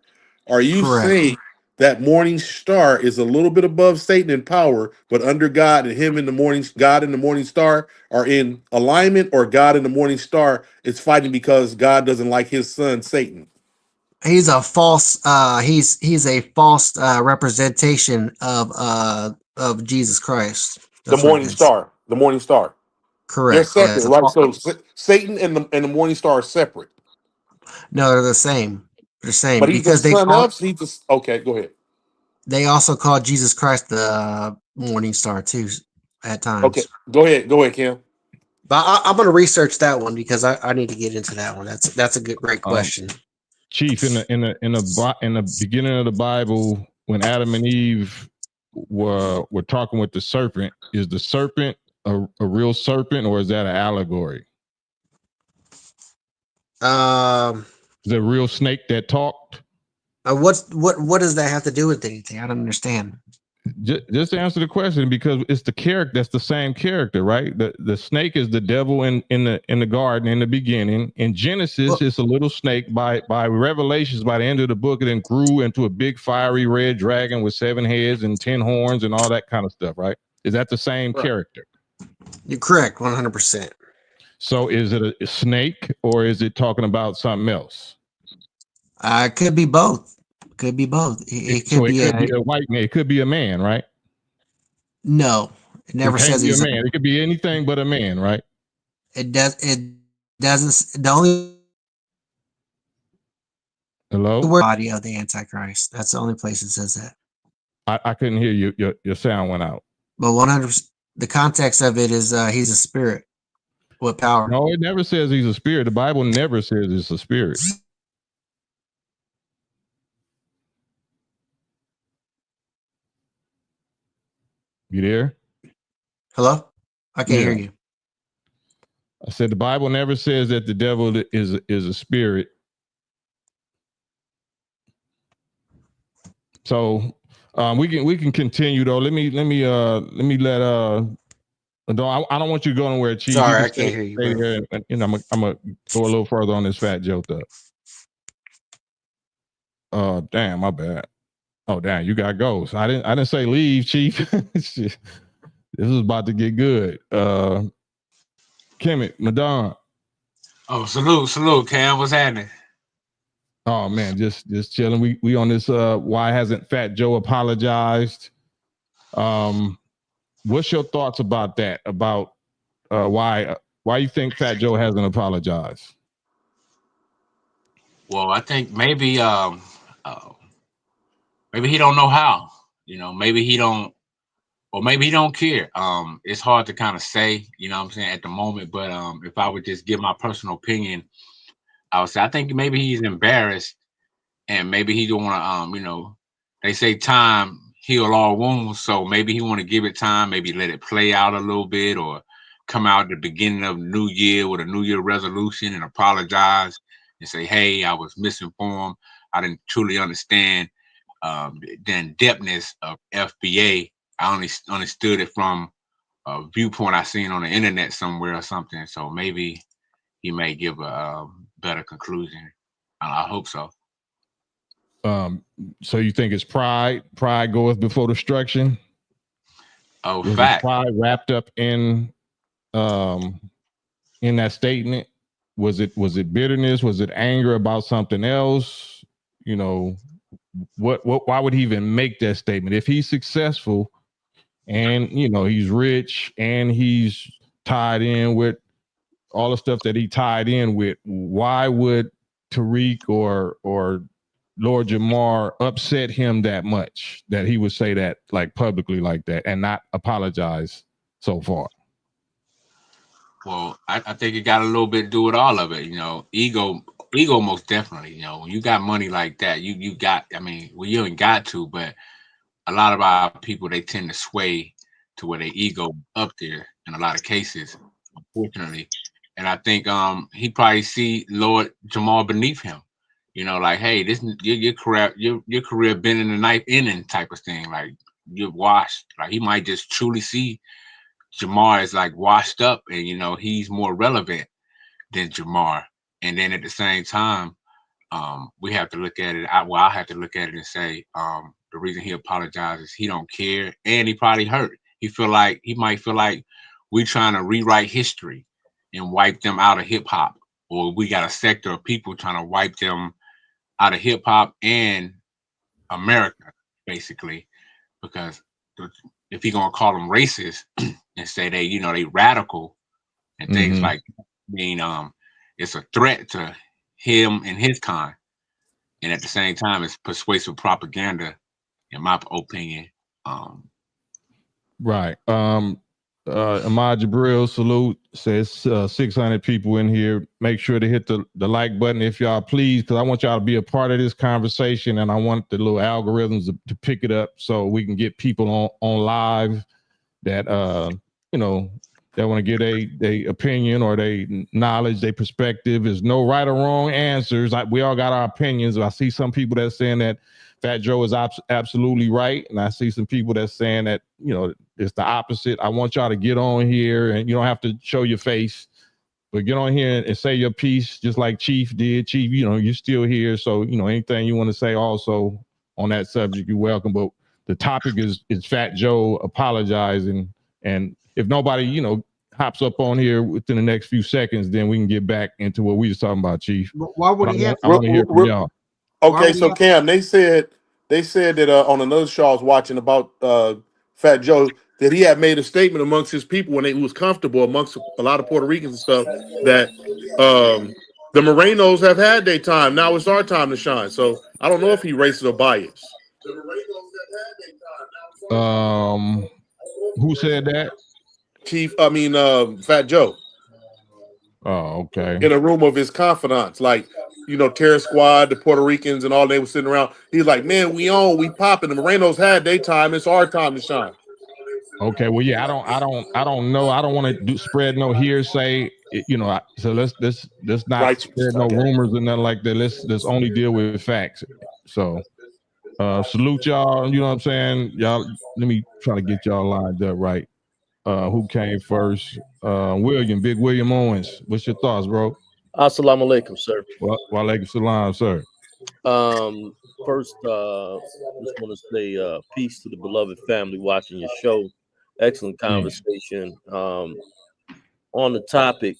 are you saying that morning star is a little bit above Satan in power, but under God and him in the morning, God and the morning star are in alignment, or God and the morning star is fighting because God doesn't like his son Satan? He's a false he's a false representation of Jesus Christ. That's the morning star. Correct. They're separate, right? So Satan and the morning star are separate. No, they're the same. They're the same. But he's because the son of. Okay, go ahead. They also call Jesus Christ the morning star too at times. Okay, go ahead, Kim. But I'm going to research that one because I need to get into that one. That's a great question. Chief, in the beginning of the Bible, when Adam and Eve were talking with the serpent, is the serpent a real serpent, or is that an allegory? Is it a real snake that talked? What does that have to do with anything? I don't understand. Just answer the question, because it's the character. That's the same character, right? The snake is the devil in the garden in the beginning. In Genesis, it's a little snake. By Revelations, by the end of the book, it then grew into a big fiery red dragon with 7 heads and 10 horns and all that kind of stuff, right? Is that the same character? You're correct, 100%. So is it a snake, or is it talking about something else? It could be both. Could be both. It could be a white man. It could be a man, right? No, it never says he's a man. It could be anything but a man, right? It doesn't. The only the word body of the Antichrist. That's the only place it says that. I couldn't hear you. Your sound went out. But 100%. The context of it is he's a spirit with power. No, it never says he's a spirit. The Bible never says it's a spirit. You there? Hello? I can't hear you. I said the Bible never says that the devil is a spirit. So we can continue though. Let me let I don't want you to go anywhere, Chief. Sorry, I can't hear you. Here and I'm gonna go a little further on this Fat Joe stuff. Damn, my bad. Oh damn, you got goals. I didn't say leave, Chief. This is about to get good. Kemet, Madon. Oh, salute, Cam. What's happening? Oh man, just chilling. We on this. Why hasn't Fat Joe apologized? What's your thoughts about that? About why you think Fat Joe hasn't apologized? Well, I think maybe he don't know how. Maybe he don't, or maybe he don't care. It's hard to kind of say, what I'm saying, at the moment. But if I would just give my personal opinion, I would say I think maybe he's embarrassed and maybe he don't want to, they say time heal all wounds, so maybe he want to give it time, maybe let it play out a little bit, or come out at the beginning of the new year with a new year resolution and apologize and say, hey, I was misinformed. I didn't truly understand the in-depthness of FBA. I only understood it from a viewpoint I seen on the internet somewhere or something. So maybe he may give a better conclusion. I hope so. So you think it's pride? Pride goeth before destruction? Oh, Was fact. pride wrapped up in that statement? Was it bitterness? Was it anger about something else? What why would he even make that statement? If he's successful and he's rich and he's tied in with all the stuff that he tied in with, why would Tariq or Lord Jamar upset him that much that he would say that like publicly like that and not apologize so far? Well, I think it got a little bit to do with all of it. Ego most definitely. When you got money like that, you got, you ain't got to, but a lot of our people, they tend to sway to where their ego up there in a lot of cases, unfortunately. And I think he probably see Lord Jamal beneath him. Like, hey, this your career been in the knife inning type of thing. Like, you're washed. Like, he might just truly see Jamar is like washed up, and he's more relevant than Jamar. And then at the same time, we have to look at it. I have to look at it and say, the reason he apologizes, he don't care, and he probably hurt. He might feel like we trying to rewrite history and wipe them out of hip hop, or we got a sector of people trying to wipe them out of hip hop and America, basically, because if he gonna call them racist and say they radical and things like, it's a threat to him and his kind, and at the same time, it's persuasive propaganda, in my opinion. Right. Ahmad Jabril, salute, says 600 people in here. Make sure to hit the like button if y'all please, because I want y'all to be a part of this conversation, and I want the little algorithms to pick it up so we can get people on live that that want to give their opinion or their knowledge, their perspective. There's no right or wrong answers. We all got our opinions. I see some people that's saying that Fat Joe is absolutely right, and I see some people that's saying that it's the opposite. I want y'all to get on here, and you don't have to show your face, but get on here and say your piece, just like Chief did. Chief, you're still here, so anything you want to say also on that subject, you're welcome. But the topic is Fat Joe apologizing, and if nobody hops up on here within the next few seconds, then we can get back into what we was talking about, Chief. Why would he have? I want to hear from y'all. Okay, so Cam, they said that on another show I was watching about Fat Joe, that he had made a statement amongst his people when he was comfortable amongst a lot of Puerto Ricans and stuff, that the Morenos have had their time. Now it's our time to shine. So I don't know if he racist or biased. Who said that? Fat Joe. Oh, okay. In a room of his confidants, like Terror Squad, the Puerto Ricans, and all, they were sitting around. He's like, "Man, we popping. The Morenos had their time. It's our time to shine." Okay, well, yeah, I don't know. I don't want to spread no hearsay, so let's not Right. spread no rumors and nothing like that. Let's only deal with facts. So, salute y'all. You know what I'm saying, y'all. Let me try to get y'all lined up right. Who came first? Big William Owens. What's your thoughts, bro? Assalamu alaikum, sir. Wa alaikum salam, sir. First, just want to say peace to the beloved family watching your show. Excellent conversation. On the topic,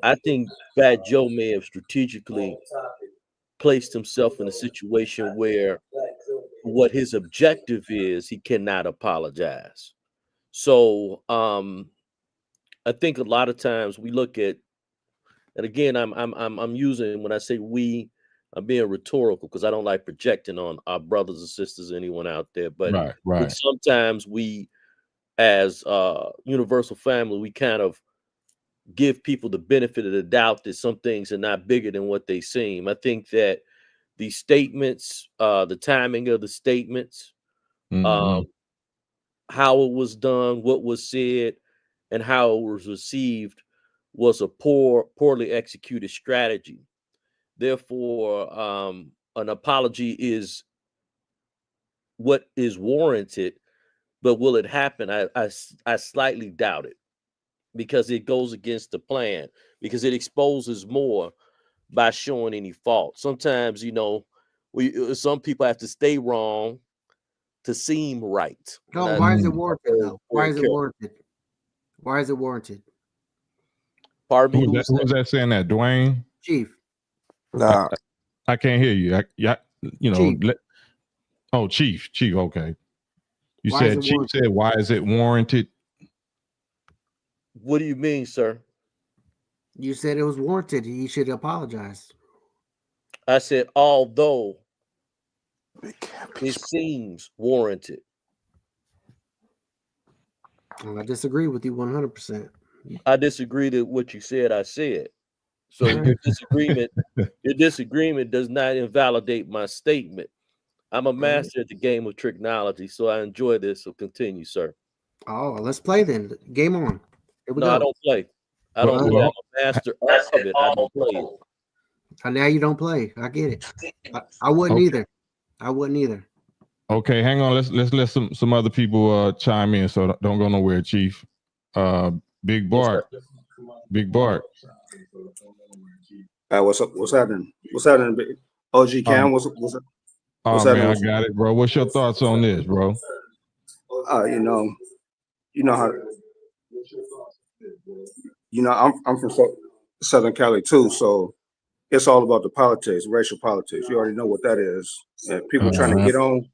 I think Fat Joe may have strategically placed himself in a situation where what his objective is, he cannot apologize. So I think a lot of times we look at, and again, I'm using, when I say we, I'm being rhetorical because I don't like projecting on our brothers and sisters, anyone out there. But right. Sometimes we, as universal family, we kind of give people the benefit of the doubt that some things are not bigger than what they seem. I think that the statements, the timing of the statements, how it was done, what was said, and how it was received was a poorly executed strategy. Therefore, an apology is what is warranted, but will it happen? I slightly doubt it, because it goes against the plan, because it exposes more by showing any fault. Sometimes, some people have to stay wrong to seem right. No, why is it warranted though? Why is it warranted? Why is it warranted? Pardon me. Who was that saying that? Dwayne? Chief. Nah. I can't hear you. Chief. Chief. Okay. You Why said is it Chief warranted? said, why is it warranted? What do you mean, sir? You said it was warranted. He should apologize. I said, although it seems warranted. Well, I disagree with you 100%. I disagree with what you said. I said. So your disagreement does not invalidate my statement. I'm a master at the game of tricknology, so I enjoy this. So continue, sir. Oh, let's play then. Game on. Here we No, go. I don't play. I don't play. I'm a master of it. I don't play it. Now you don't play. I get it. I wouldn't either. I wouldn't either. Okay, hang on. Let's let some other people chime in. So don't go nowhere, Chief. Big Bart. Big Bart. What's up? What's happening? What's happening? OG Cam, what's Oh man, I got it, bro. What's your thoughts on this, bro? You know how. I'm from Southern Cali too, so it's all about the politics, racial politics. You already know what that is, and people trying to get on,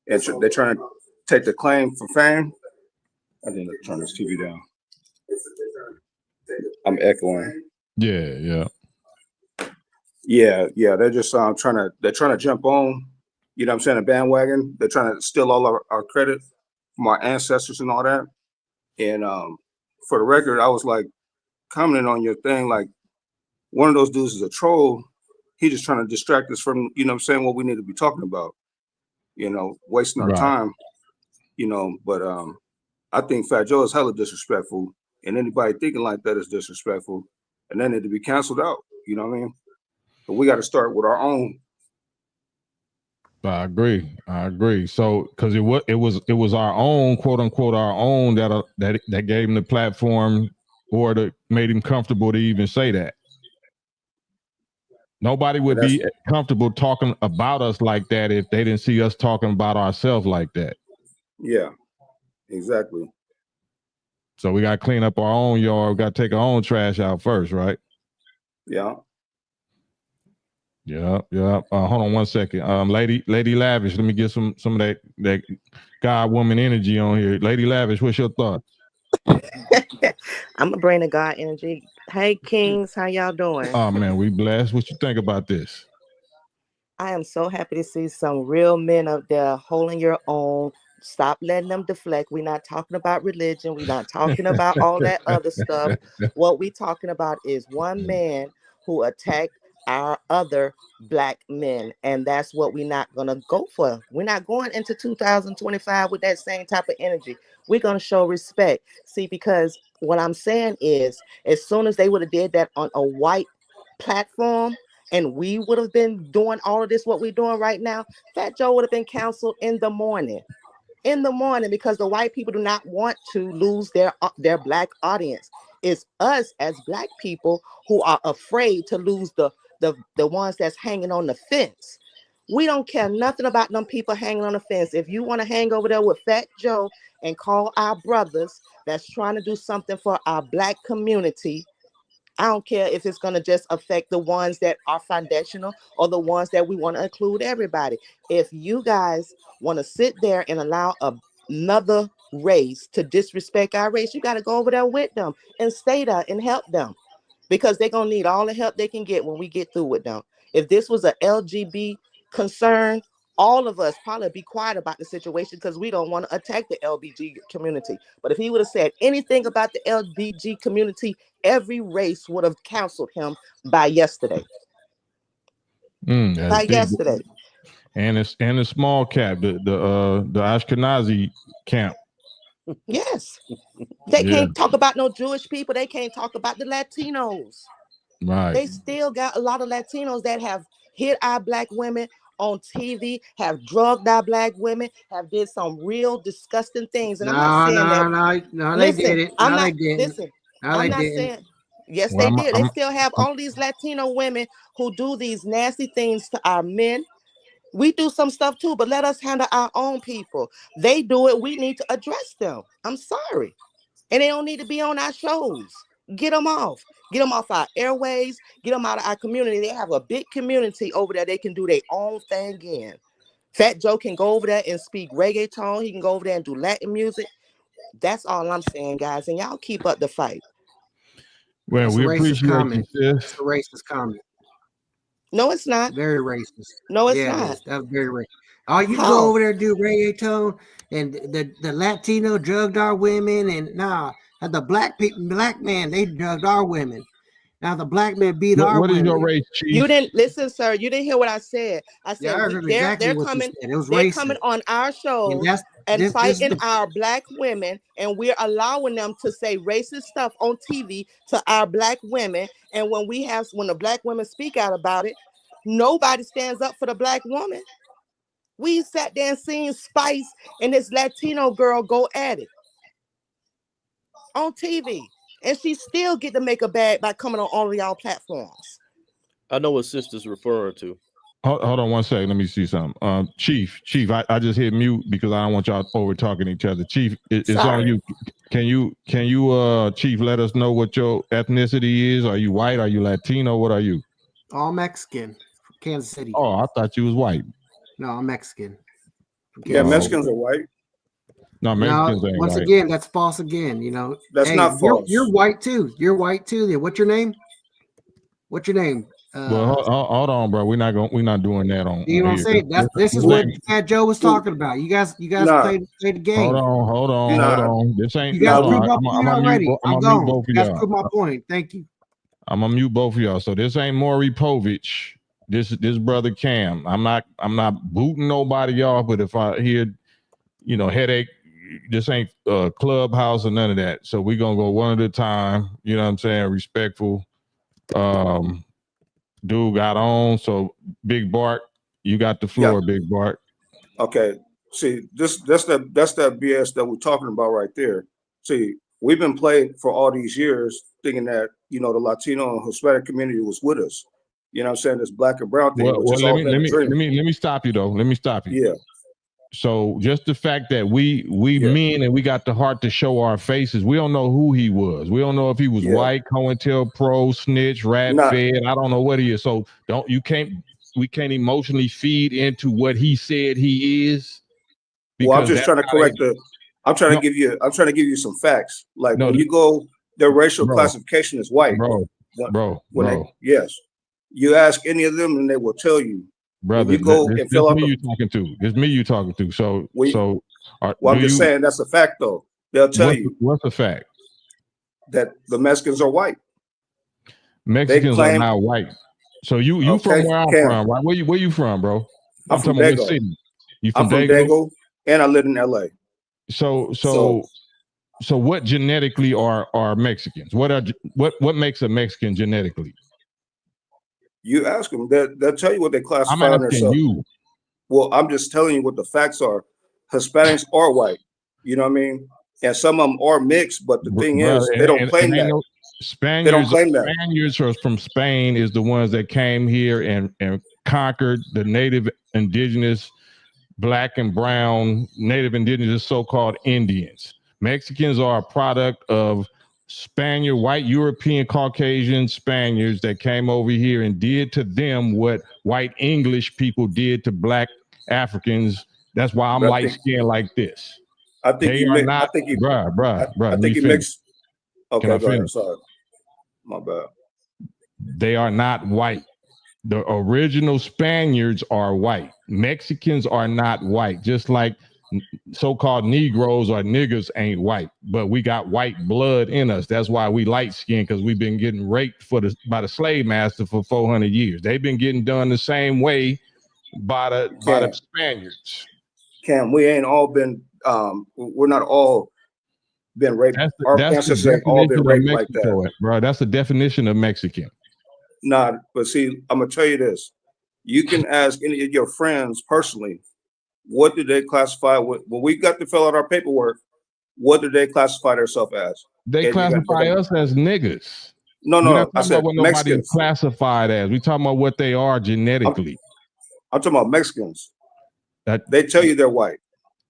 and they're trying to take the claim for fame. I need to turn this TV down. I'm echoing. Yeah. They're just trying to jump on. You know what I'm saying? A bandwagon. They're trying to steal all our credit from our ancestors and all that. And for the record, I was like commenting on your thing, like one of those dudes is a troll. He just trying to distract us from, you know what I'm saying, what we need to be talking about. Wasting our time. But I think Fat Joe is hella disrespectful, and anybody thinking like that is disrespectful, and they need to be canceled out. You know what I mean? But we got to start with our own. I agree. So, because it was our own, quote unquote, our own that gave him the platform or made him comfortable to even say that. Nobody would be comfortable talking about us like that if they didn't see us talking about ourselves like that. Yeah, exactly. So we got to clean up our own yard. We got to take our own trash out first, right? Yeah. Yeah. Hold on one second. Lady Lavish, let me get some of that God woman energy on here. Lady Lavish, what's your thoughts? I'm gonna bring the God energy. Hey Kings, how y'all doing? Oh man, we blessed. What you think about this? I am so happy to see some real men up there holding your own. Stop letting them deflect. We're not talking about religion. We're not talking about all that other stuff. What we're talking about is one man who attacked our other Black men, and that's what we're not gonna go for. We're not going into 2025 with that same type of energy. We're gonna show respect. See, because what I'm saying is, as soon as they would have did that on a white platform, and we would have been doing all of this, what we're doing right now, Fat Joe would have been canceled in the morning, because the white people do not want to lose their Black audience. It's us as Black people who are afraid to lose the ones that's hanging on the fence. We don't care nothing about them people hanging on the fence. If you want to hang over there with Fat Joe and call our brothers that's trying to do something for our Black community, I don't care if it's going to just affect the ones that are foundational or the ones that we want to include everybody. If you guys want to sit there and allow another race to disrespect our race, you got to go over there with them and stay there and help them, because they're going to need all the help they can get when we get through with them. If this was an LGBT concern, all of us probably be quiet about the situation because we don't want to attack the LBG community. But if he would have said anything about the LBG community, every race would have counseled him by yesterday. That's By big. yesterday. And it's a small cap, the Ashkenazi camp. Yes. They Yeah. can't talk about no Jewish people. They can't talk about the Latinos. Right. They still got a lot of Latinos that have hit our black women on TV, have drugged our black women, have did some real disgusting things. And I'm not saying that. No, Listen, they didn't. I'm No, not. they didn't. Listen, No, I'm they not didn't. saying. Yes, Well, they did. They still have all these Latino women who do these nasty things to our men. We do some stuff too, but let us handle our own people. They do it. We need to address them. I'm sorry. And they don't need to be on our shows. Get them off. Get them off our airways. Get them out of our community. They have a big community over there. They can do their own thing in. Fat Joe can go over there and speak reggaeton. He can go over there and do Latin music. That's all I'm saying, guys. And y'all keep up the fight. Well, That's we a racist appreciate comment. you, It's sis. a racist comment. No, it's not. Very racist. No, it's Yeah, it not. is. That's very racist. Oh, you How? go over there and do reggaeton, and the Latino drugged our women, and the black man, they drugged our women. Now the black man beat our What is women. your race, Chief? You didn't listen, sir. You didn't hear what I said. I said Yeah, I heard exactly they're what you coming. said. It was They're racist. coming on our shows And and this is fighting the- our black women, and we're allowing them to say racist stuff on TV to our black women. And when the black women speak out about it, nobody stands up for the black woman. We sat there and seen Spice and this Latino girl go at it on TV, and she still get to make a bag by coming on all of y'all platforms. I know what sister's referring to. Hold on one second. Let me see something. Chief, I just hit mute because I don't want y'all over talking each other. Chief, it's on you. Can you, Chief, let us know what your ethnicity is? Are you white? Are you Latino? What are you? all Mexican from Kansas City. Oh, I thought you was white. No, I'm Mexican. From Yeah, Kansas Mexicans City. are white. No, Mexicans ain't Once white. again, that's false again. You know, That's not false. You're white too. You're white too. Then what's your name? What's your name? Well, hold on, bro. We're not doing that on. You know what I'm saying? This is what Fat Joe was talking about. You guys play the game. Hold on. This ain't. You guys hold proved on. my point already. I'm gonna gone. mute both of You guys y'all. proved my point. Thank you. I'm gonna mute both of y'all. So this ain't Maury Povich. This brother Cam. I'm not booting nobody off, but if I hear, headache, this ain't Clubhouse or none of that. So we're gonna go one at a time. You know what I'm saying? Respectful. Dude got on. So Big Bart, you got the floor, yeah. Big Bart. Okay. See, that's that BS that we're talking about right there. See, we've been playing for all these years thinking that, the Latino and Hispanic community was with us. You know what I'm saying? This black and brown thing. Well, let me stop you though. Let me stop you. Yeah. So just the fact that we men and we got the heart to show our faces, we don't know who he was. We don't know if he was white, COINTELPRO, snitch, rat fed. I don't know what he is. So we can't emotionally feed into what he said he is. Well, I'm just trying to correct I'm trying to give you some facts. Like when you go, their racial classification is white. Yes. You ask any of them and they will tell you. Brother, you go and fill out. It's me you talking to. So I'm just saying that's a fact though. They'll tell you. What's the fact? That the Mexicans are white. Mexicans are not white. So you from where I'm from, right? Where you from, bro? I'm from Dago. City? I'm from Dago, and I live in LA. So what genetically are Mexicans? What makes a Mexican genetically? You ask them, they'll tell you what they classify I'm asking you. Well, I'm just telling you what the facts are. Hispanics are white. You know what I mean? And some of them are mixed, but the thing is, they don't claim that. Spaniards, they don't claim that. Spaniards from Spain is the ones that came here and conquered the native indigenous, black and brown, native indigenous so-called Indians. Mexicans are a product of Spaniard, white European, Caucasian Spaniards that came over here and did to them what white English people did to black Africans. That's why I'm light skinned like this. I think they are not, bruh. I think you mix. Okay, go ahead. Sorry, my bad. They are not white. The original Spaniards are white. Mexicans are not white. Just like so-called Negroes or niggers ain't white, but we got white blood in us. That's why we light skinned, because we've been getting raped by the slave master for 400 years. They've been getting done the same way by the Spaniards. Cam, we ain't all been. We're not all been raped. Our ancestors ain't all been raped like that, bro. That's the definition of Mexican. Nah, but see, I'm gonna tell you this. You can ask any of your friends personally, what do they classify when we got to fill out our paperwork? What do they classify themselves as? They classify us as niggas. No, We're not I talking said about what nobody's Mexicans. classified as. We talking about what they are genetically. I'm talking about Mexicans. They tell you they're white.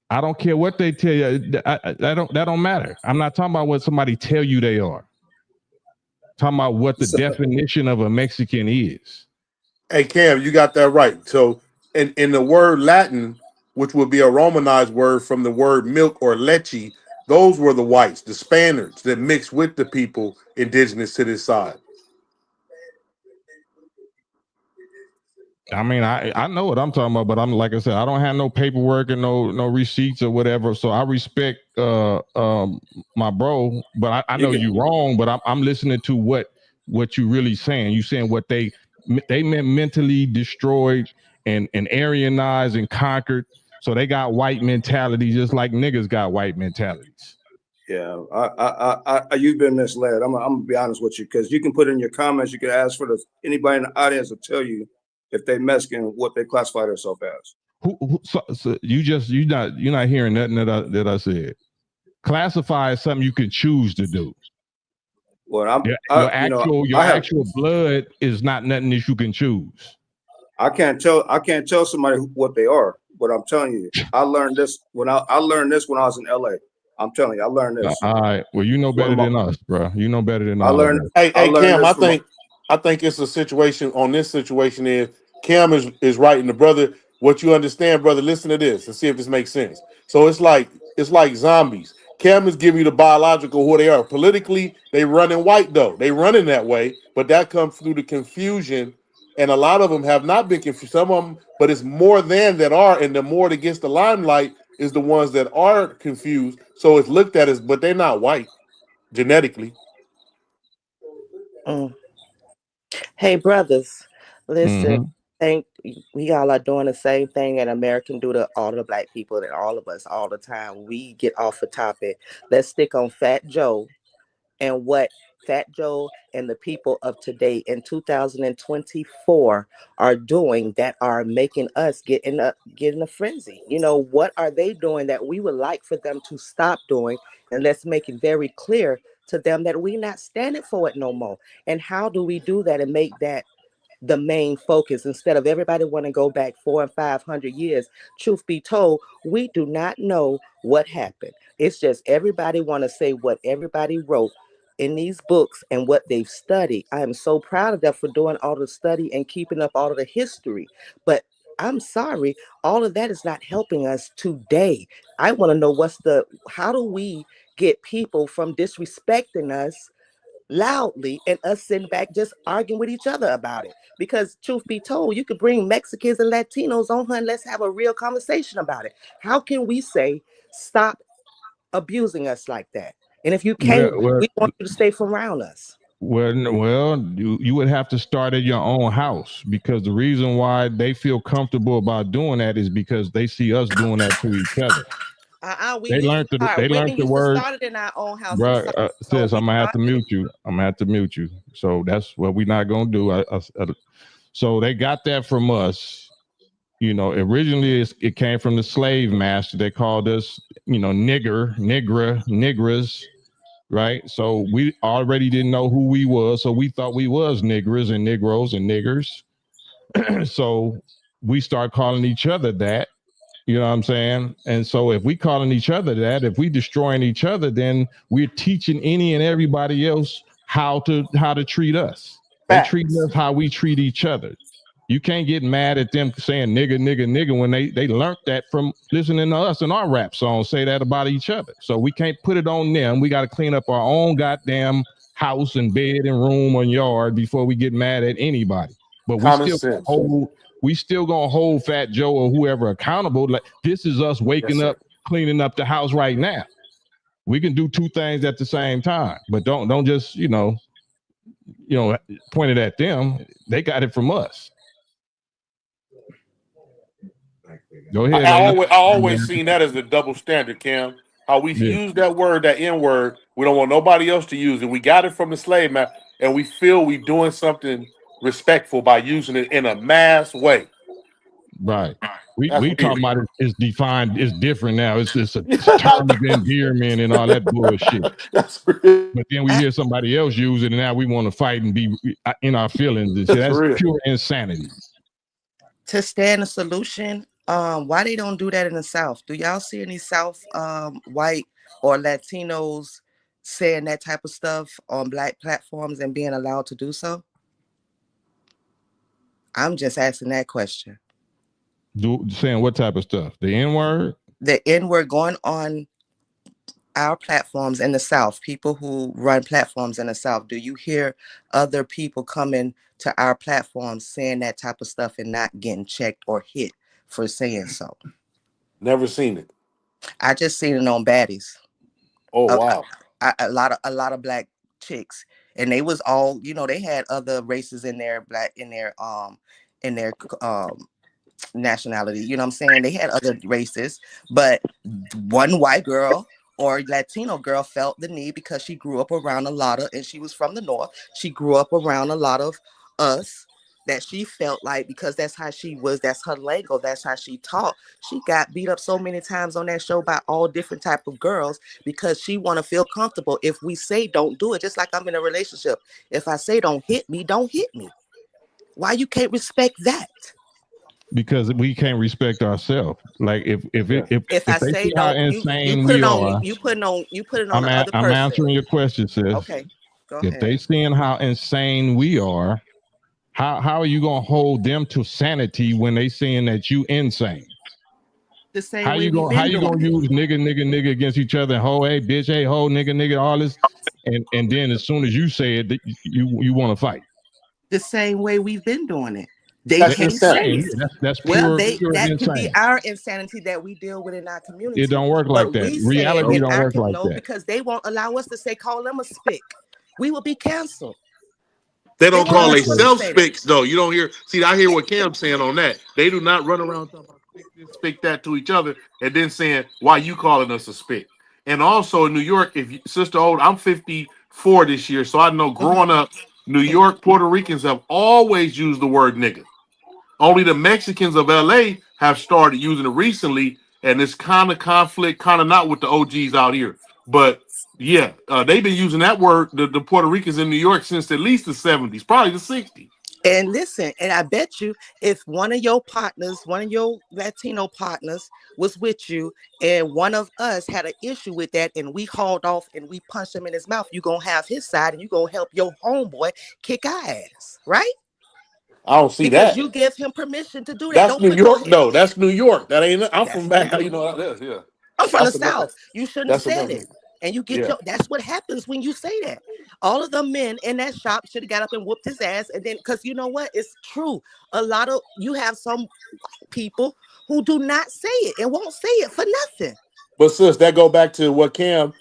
I don't care what they tell you. That don't matter. I'm not talking about what somebody tell you they are. I'm talking about what the definition of a Mexican is. Hey, Cam, you got that right. So in the word Latin, which would be a Romanized word from the word milk or leche, those were the whites, the Spaniards that mixed with the people indigenous to this side. I mean, I know what I'm talking about, but I'm like I said, I don't have no paperwork and no receipts or whatever. So I respect my bro, but I know you're wrong. But I'm listening to what you really saying. You saying what they mentally destroyed and Aryanized and conquered. So they got white mentality, just like niggas got white mentalities. Yeah, you've been misled. I'm gonna be honest with you, because you can put in your comments. You can ask for anybody in the audience to tell you if they Mexican, what they classify themselves as. So you're not hearing nothing that I said. Classify is something you can choose to do. Well, your actual blood is not nothing that you can choose. I can't tell somebody what they are, but I'm telling you, I learned this when I was in LA. I'm telling you, I learned this. All right. Well, you know better than us, bro. You know better than all of us. Hey, Cam, I think it's a situation on this situation is Cam is right, and the brother, what you understand, brother, listen to this and see if this makes sense. So it's like zombies. Cam is giving you the biological who they are. Politically, they running white though. They running that way, but that comes through the confusion. And a lot of them have not been confused. Some of them, but it's more than that are, and the more that gets the limelight is the ones that are confused. So it's looked at as, but they're not white genetically. Hey, brothers, listen. Think we all are doing the same thing that American do to all the black people and all of us all the time. We get off the topic. Let's stick on Fat Joe and what Fat Joe and the people of today in 2024 are doing that are making us get in a frenzy. You know, what are they doing that we would like for them to stop doing? And let's make it very clear to them that we're not standing for it no more. And how do we do that and make that the main focus instead of everybody want to go back 400 and 500 years? Truth be told, we do not know what happened. It's just everybody want to say what everybody wrote in these books and what they've studied. I am so proud of them for doing all the study and keeping up all of the history. But I'm sorry, all of that is not helping us today. I want to know how do we get people from disrespecting us loudly and us sitting back just arguing with each other about it? Because truth be told, you could bring Mexicans and Latinos on here and let's have a real conversation about it. How can we say stop abusing us like that? And if you can't, we want you to stay from around us. Well, you would have to start at your own house, because the reason why they feel comfortable about doing that is because they see us doing that to each other. They learned the word. Started in our own house. Bro, sis, I'm gonna have to mute you. So that's what we're not gonna do. So they got that from us. You know, originally it came from the slave master. They called us, nigras, right? So we already didn't know who we was. So we thought we was niggers and negroes and niggers. So we start calling each other that. You know what I'm saying? And so if we calling each other that, if we destroying each other, then we're teaching any and everybody else how to treat us. They treat us how we treat each other. You can't get mad at them saying nigga when they learned that from listening to us and our rap songs say that about each other. So we can't put it on them. We got to clean up our own goddamn house and bed and room and yard before we get mad at anybody. but Common sense. we still gonna hold Fat Joe or whoever accountable. Like this is us waking Yes, up, cleaning up the house right now. We can do two things at the same time, but don't just point it at them. They got it from us. Go ahead. I always seen that as the double standard, Cam. How we use that word, that N word, we don't want nobody else to use it. We got it from the slave master, and we feel we doing something respectful by using it in a mass way. Right. We That's talking about it's defined, it's different now. It's a term of endearment and all that bullshit. That's real. But then we hear somebody else use it, and now we want to fight and be in our feelings. That's pure insanity. To stand a solution, why they don't do that in the South? Do y'all see any South white or Latinos saying that type of stuff on Black platforms and being allowed to do so? I'm just asking that question. Saying what type of stuff? The N-word? The N-word going on our platforms in the South, people who run platforms in the South. Do you hear other people coming to our platforms saying that type of stuff and not getting checked or hit for saying so? Never seen it. I just seen it on Baddies. Oh wow. A lot of Black chicks, and they was all, they had other races in their nationality, you know what I'm saying? They had other races, but one white girl or Latino girl felt the need, because she grew up around and she was from the North, she grew up around a lot of us, that she felt like, because that's how she was, that's her lingo, that's how she talked. She got beat up so many times on that show by all different type of girls, because she want to feel comfortable. If we say don't do it, just like I'm in a relationship, if I say don't hit me, don't hit me. Why you can't respect that? Because we can't respect ourselves. Like if I they say see how don't, insane you put we it on, are, you put it on the other person. I'm answering your question, sis. Okay, go ahead. If they seeing how insane we are, how are you gonna hold them to sanity when they seeing that you insane? The same how way you gonna use nigga against each other? And ho, hey bitch, hey ho, nigga, all this, and then as soon as you say it, you want to fight. The same way we've been doing it. They That's can't insane. say it. That's pure. That insane. could be our insanity that we deal with in our community. It don't work like that. Reality don't work like that. Because they won't allow us to call them a spick. We will be canceled. They don't call themselves spicks though. You don't hear. See, I hear what Cam's saying on that. They do not run around talking about spick this, spick that to each other, and then saying, "Why you calling us a spick?" And also in New York, Sister Old, I'm 54 this year, so I know growing up, New York Puerto Ricans have always used the word nigga. Only the Mexicans of LA have started using it recently, and it's kind of conflict, kind of not with the OGs out here. But yeah, they've been using that word, the Puerto Ricans in New York, since at least the 70s, probably the 60s. And listen, and I bet you if one of your Latino partners was with you and one of us had an issue with that and we hauled off and we punched him in his mouth, you're going to have his side and you're going to help your homeboy kick our ass, right? I don't see because that. You give him permission to do that. That's New York, though. That's New York. That ain't. I'm from back. You know that is. Yeah. I'm from the South. You shouldn't have said it. And you get that's what happens when you say that. All of the men in that shop should have got up and whooped his ass. And then, because you know what? It's true. You have some people who do not say it and won't say it for nothing. But sis, that go back to what Cam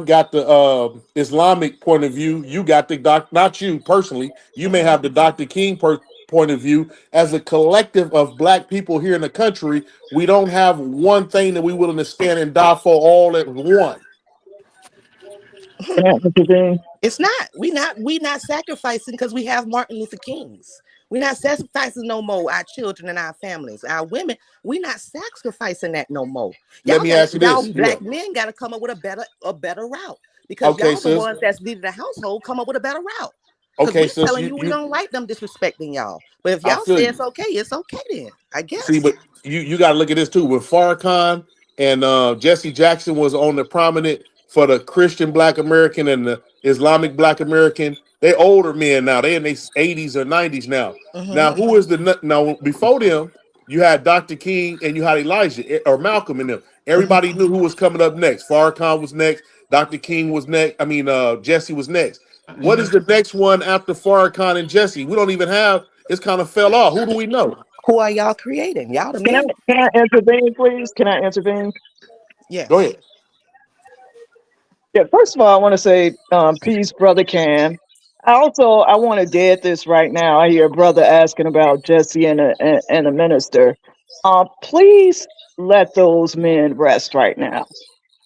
got the Islamic point of view. You got the not you personally. You may have the Dr. King point of view. As a collective of Black people here in the country, we don't have one thing that we willing to stand and die for all at one. It's not. We not sacrificing because we have Martin Luther Kings. We're not sacrificing no more our children and our families, our women. We're not sacrificing that no more. Let me ask you this: y'all Black men got to come up with a better route, because y'all the ones that's leading the household. Come up with a better route. Okay, so telling you we don't like them disrespecting y'all. But if y'all say it's okay then. I guess. See, but you got to look at this too. When Farrakhan and Jesse Jackson was on the prominent for the Christian Black American and the Islamic Black American, they older men now. They in their 80s or 90s now. Now, who is now before them? You had Dr. King and you had Elijah or Malcolm in them. Everybody knew who was coming up next. Farrakhan was next. Dr. King was next. Jesse was next. What is the next one after Farrakhan and Jesse? We don't even have It's kind of fell off. Who do we know? Who are y'all creating? Y'all the Can I, men. can I intervene, please? Can I intervene? Yes. Go ahead. Yeah, first of all, I want to say peace, Brother Cam. I want to dead this right now. I hear a brother asking about Jesse and a minister. Please let those men rest right now.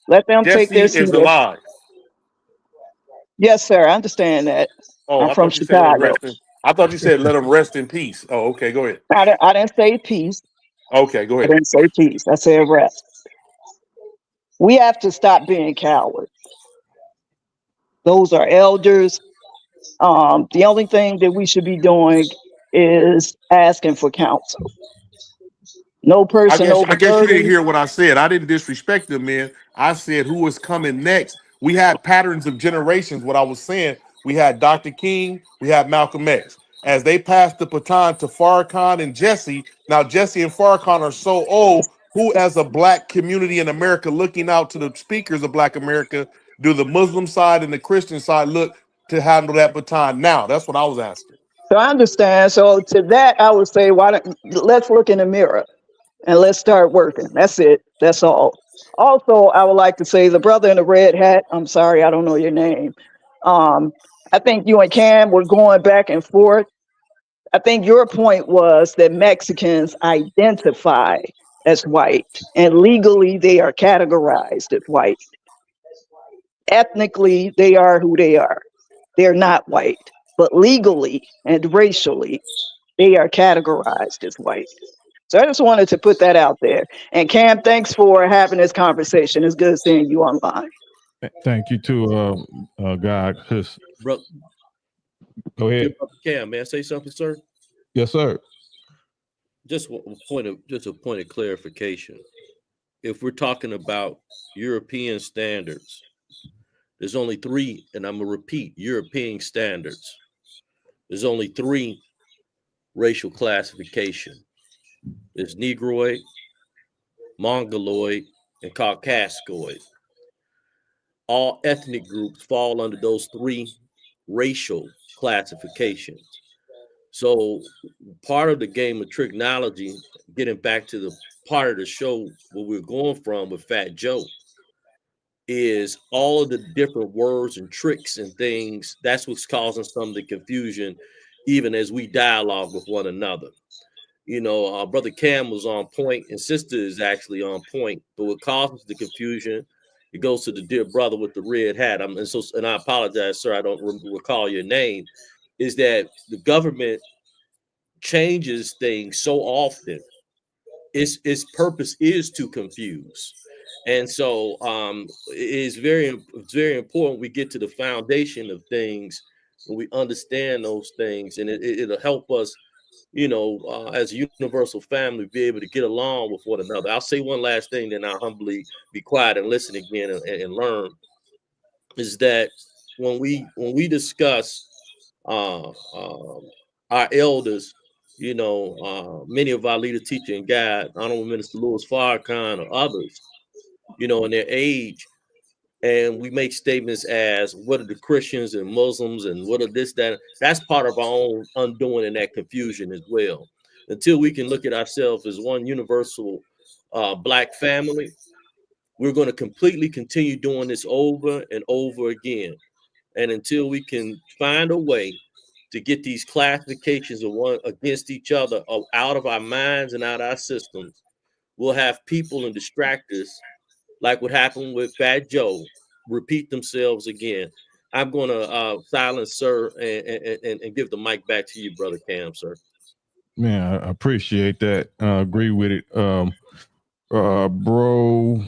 Let them take Jesse their is seat. alive. Yes, sir. I understand that. Oh, I'm I from thought you said let him Chicago. rest in. I thought you said let him rest in peace. Oh, okay. Go ahead. I didn't say peace. Okay, go I ahead. didn't say peace. I said rest. We have to stop being cowards. Those are elders. The only thing that we should be doing is asking for counsel. No I person guess over you didn't 30. hear what I said. I didn't disrespect them, man. I said who was coming next. We had patterns of generations. What I was saying, we had Dr. King, we had Malcolm X. As they passed the baton to Farrakhan and Jesse, now Jesse and Farrakhan are so old. Who, as a black community in America, looking out to the speakers of Black America, do the Muslim side and the Christian side look to handle that baton now? That's what I was asking. So I understand. So to that, I would say, let's look in the mirror and let's start working. That's it. That's all. Also, I would like to say the brother in the red hat, I'm sorry, I don't know your name. I think you and Cam were going back and forth. I think your point was that Mexicans identify as white and legally they are categorized as white. Ethnically, they are who they are. They're not white, but legally and racially, they are categorized as white. So I just wanted to put that out there. And Cam, thanks for having this conversation. It's good seeing you online. Thank you too, God. Bro, Go ahead. Cam, may I say something, sir? Yes, sir. Just a point of clarification. If we're talking about European standards, there's only three, and I'm gonna repeat, European standards. There's only three racial classification. There's Negroid, Mongoloid, and Caucasoid. All ethnic groups fall under those three racial classifications. So part of the game of tricknology, getting back to the part of the show where we're going from with Fat Joe, is all of the different words and tricks and things. That's what's causing some of the confusion, even as we dialogue with one another. You know, Brother Cam was on point, and Sister is actually on point. But what causes the confusion, it goes to the dear brother with the red hat. And I apologize, sir, I don't recall your name. Is that the government changes things so often? Its purpose is to confuse. And so it's very important we get to the foundation of things and we understand those things, and it'll help us, you know, as a universal family, be able to get along with one another. I'll say one last thing, then I'll humbly be quiet and listen again and learn. Is that when we discuss our elders, you know, many of our leaders, teacher, and guide, Honorable Minister Louis Farrakhan or others, you know, in their age, and we make statements as what are the Christians and Muslims and what are this, that. That's part of our own undoing and that confusion as well. Until we can look at ourselves as one universal Black family, we're going to completely continue doing this over and over again. And until we can find a way to get these classifications of one against each other out of our minds and out of our systems, we'll have people and distractors like what happened with Fat Joe repeat themselves again. I'm going to silence sir and give the mic back to you, Brother Cam, sir. Man, I appreciate that. Agree with it. Bro,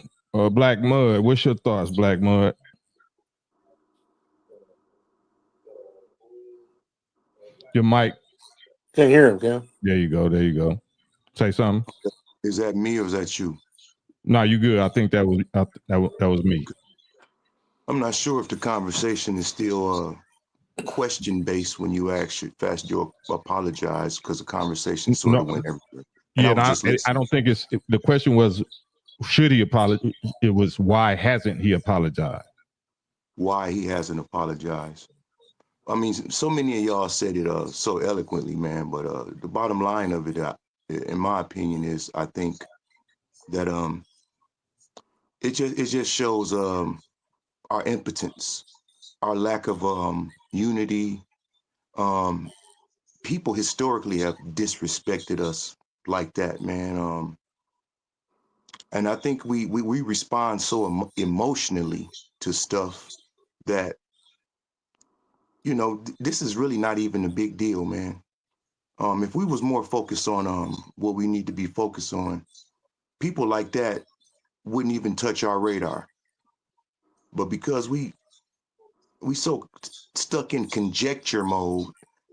Black Mud, what's your thoughts, Black Mud? Your mic. Can't hear him, Cam. There you go. There you go. Say something. Is that me or is that you? No, you good. I think that was me. I'm not sure if the conversation is still question based when you ask should Fast Joe apologize, because the conversation sort of went everywhere. And Yeah, I don't think the question was should he apologize. It was why hasn't he apologized? Why he hasn't apologized. I mean, so many of y'all said it so eloquently, man. But the bottom line of it, in my opinion, is I think that it just shows our impotence, our lack of unity. People historically have disrespected us like that, man. And I think we respond so emotionally to stuff that, you know, this is really not even a big deal, man. If we was more focused on what we need to be focused on, people like that wouldn't even touch our radar. But because we so stuck in conjecture mode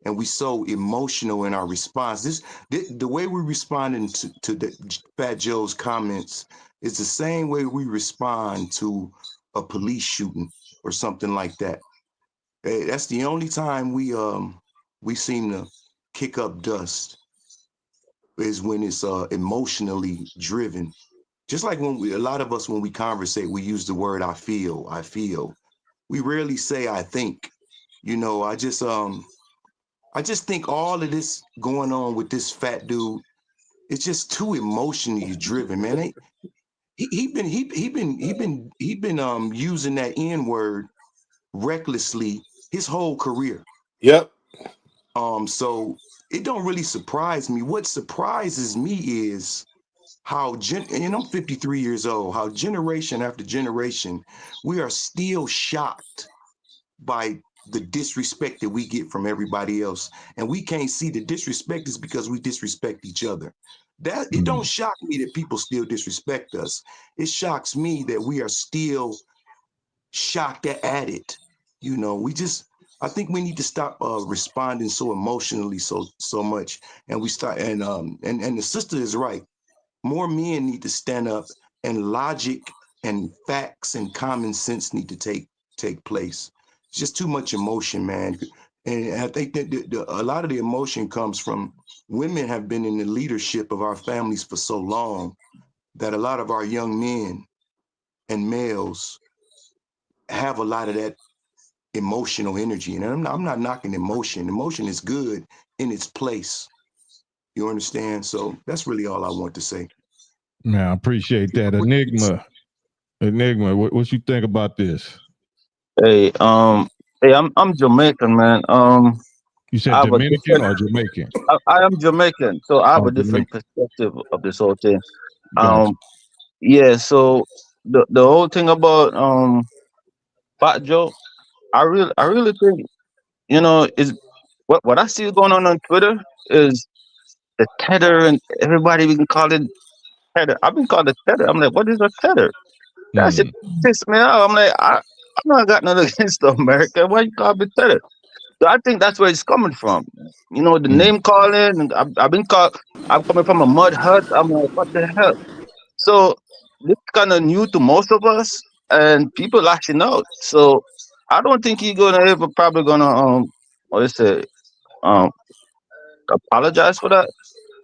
and we so emotional in our response, the way we responding to the Fat Joe's comments is the same way we respond to a police shooting or something like that. That's the only time we seem to kick up dust, is when it's emotionally driven. Just like when a lot of us, when we conversate, we use the word I feel. We rarely say I think. You know, I just think all of this going on with this fat dude, it's just too emotionally driven, man. He been using that N-word recklessly his whole career. Yep. So it don't really surprise me. What surprises me is how and I'm 53 years old, how generation after generation, we are still shocked by the disrespect that we get from everybody else. And we can't see the disrespect is because we disrespect each other. That it don't shock me that people still disrespect us. It shocks me that we are still shocked at it. You know, I think we need to stop responding so emotionally so much. And we start and the sister is right. More men need to stand up, and logic and facts and common sense need to take place. It's just too much emotion, man. And I think that a lot of the emotion comes from women have been in the leadership of our families for so long that a lot of our young men and males have a lot of that emotional energy. And I'm not knocking emotion. Emotion is good in its place. You understand? So that's really all I want to say. Man, I appreciate that. Enigma, what you think about this? Hey, I'm Jamaican, man. You said I have a Dominican different. or Jamaican? I am Jamaican, so I have Oh, a different Jamaican. perspective of this whole thing. Gotcha. Yeah. So the whole thing about Fat Joe, I really think, is what I see going on Twitter is the tether, and everybody we can call it tether. I've been called a tether. I'm like, what is a tether? That shit Hmm. pissed me off. I'm like, I'm not got nothing against America. Why you call me tether? So I think that's where it's coming from. The name calling. And I've been called. I'm coming from a mud hut. I'm like, what the hell? So this kind of new to most of us, and people lashing out. So I don't think he's gonna ever probably gonna what is it apologize for that.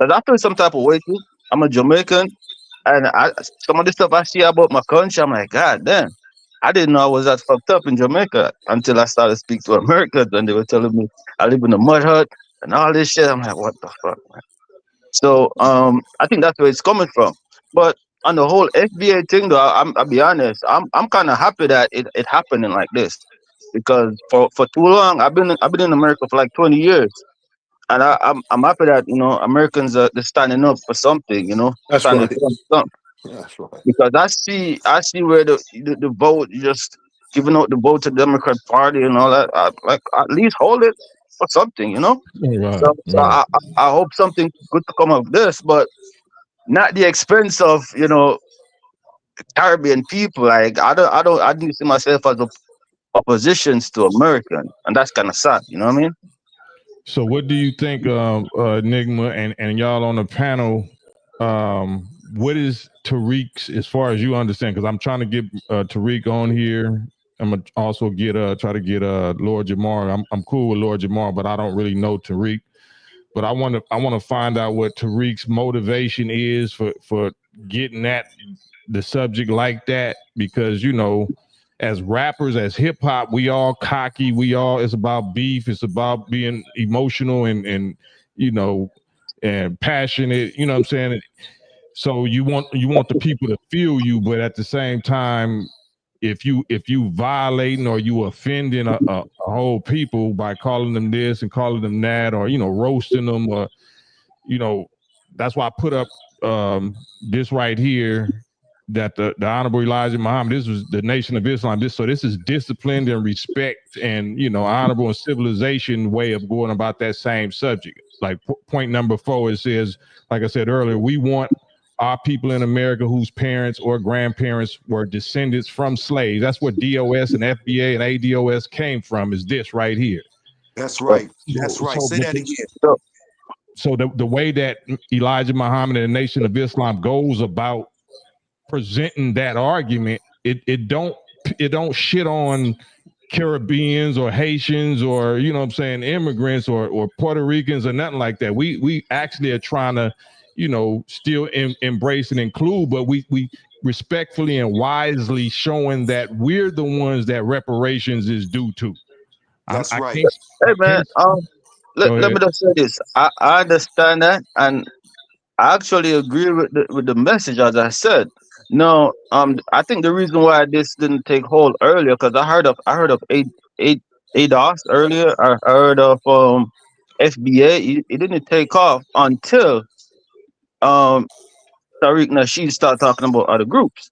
Cause I feel some type of way too. I'm a Jamaican, and some of the stuff I see about my country, I'm like, God damn. I didn't know I was that fucked up in Jamaica until I started speaking to Americans, and they were telling me I live in a mud hut and all this shit. I'm like, what the fuck, man? So I think that's where it's coming from. But on the whole FBA thing, though, I'll be honest. I'm kind of happy that it happening like this, because for too long I've been in America for like 20 years, and I'm happy that Americans are they're standing up for something, That's standing right. for something. That's right. Because I see where the vote, just giving out the vote to the Democrat Party and all that. Like, at least hold it for something. Right, So I hope something good to come of this, but not the expense of Caribbean people. Like, I didn't see myself as oppositions to American, and that's kind of sad. You know what I mean? So what do you think, Enigma, and y'all on the panel, what is Tariq's, as far as you understand, because I'm trying to get Tariq on here. I'm gonna also try to get Lord Jamar. I'm cool with Lord Jamar, but I don't really know Tariq. But I want to find out what Tariq's motivation is for getting at the subject like that, because as rappers, as hip hop, we all cocky. It's about beef. It's about being emotional and you know, and passionate. You know what I'm saying? So you want the people to feel you, but at the same time, if you violating or you offending a whole people by calling them this and calling them that, or roasting them, or that's why I put up this right here, that the Honorable Elijah Muhammad, this was the Nation of Islam. This is disciplined and respect and honorable and civilization way of going about that same subject. Like point number 4, it says, like I said earlier, we want our people in America whose parents or grandparents were descendants from slaves. That's what DOS and FBA and ADOS came from, is this right here. That's right. That's right. Say that again. So the way that Elijah Muhammad and the Nation of Islam goes about presenting that argument, it don't shit on Caribbeans or Haitians or immigrants or Puerto Ricans or nothing like that. We actually are trying to still embrace and include, but we respectfully and wisely showing that we're the ones that reparations is due to. That's right. Hey man, let me just say this. I understand that, and I actually agree with the message, as I said. No, I think the reason why this didn't take hold earlier, because I heard of ADOS earlier. I heard of FBA. It didn't take off until Tariq Nasheed started talking about other groups.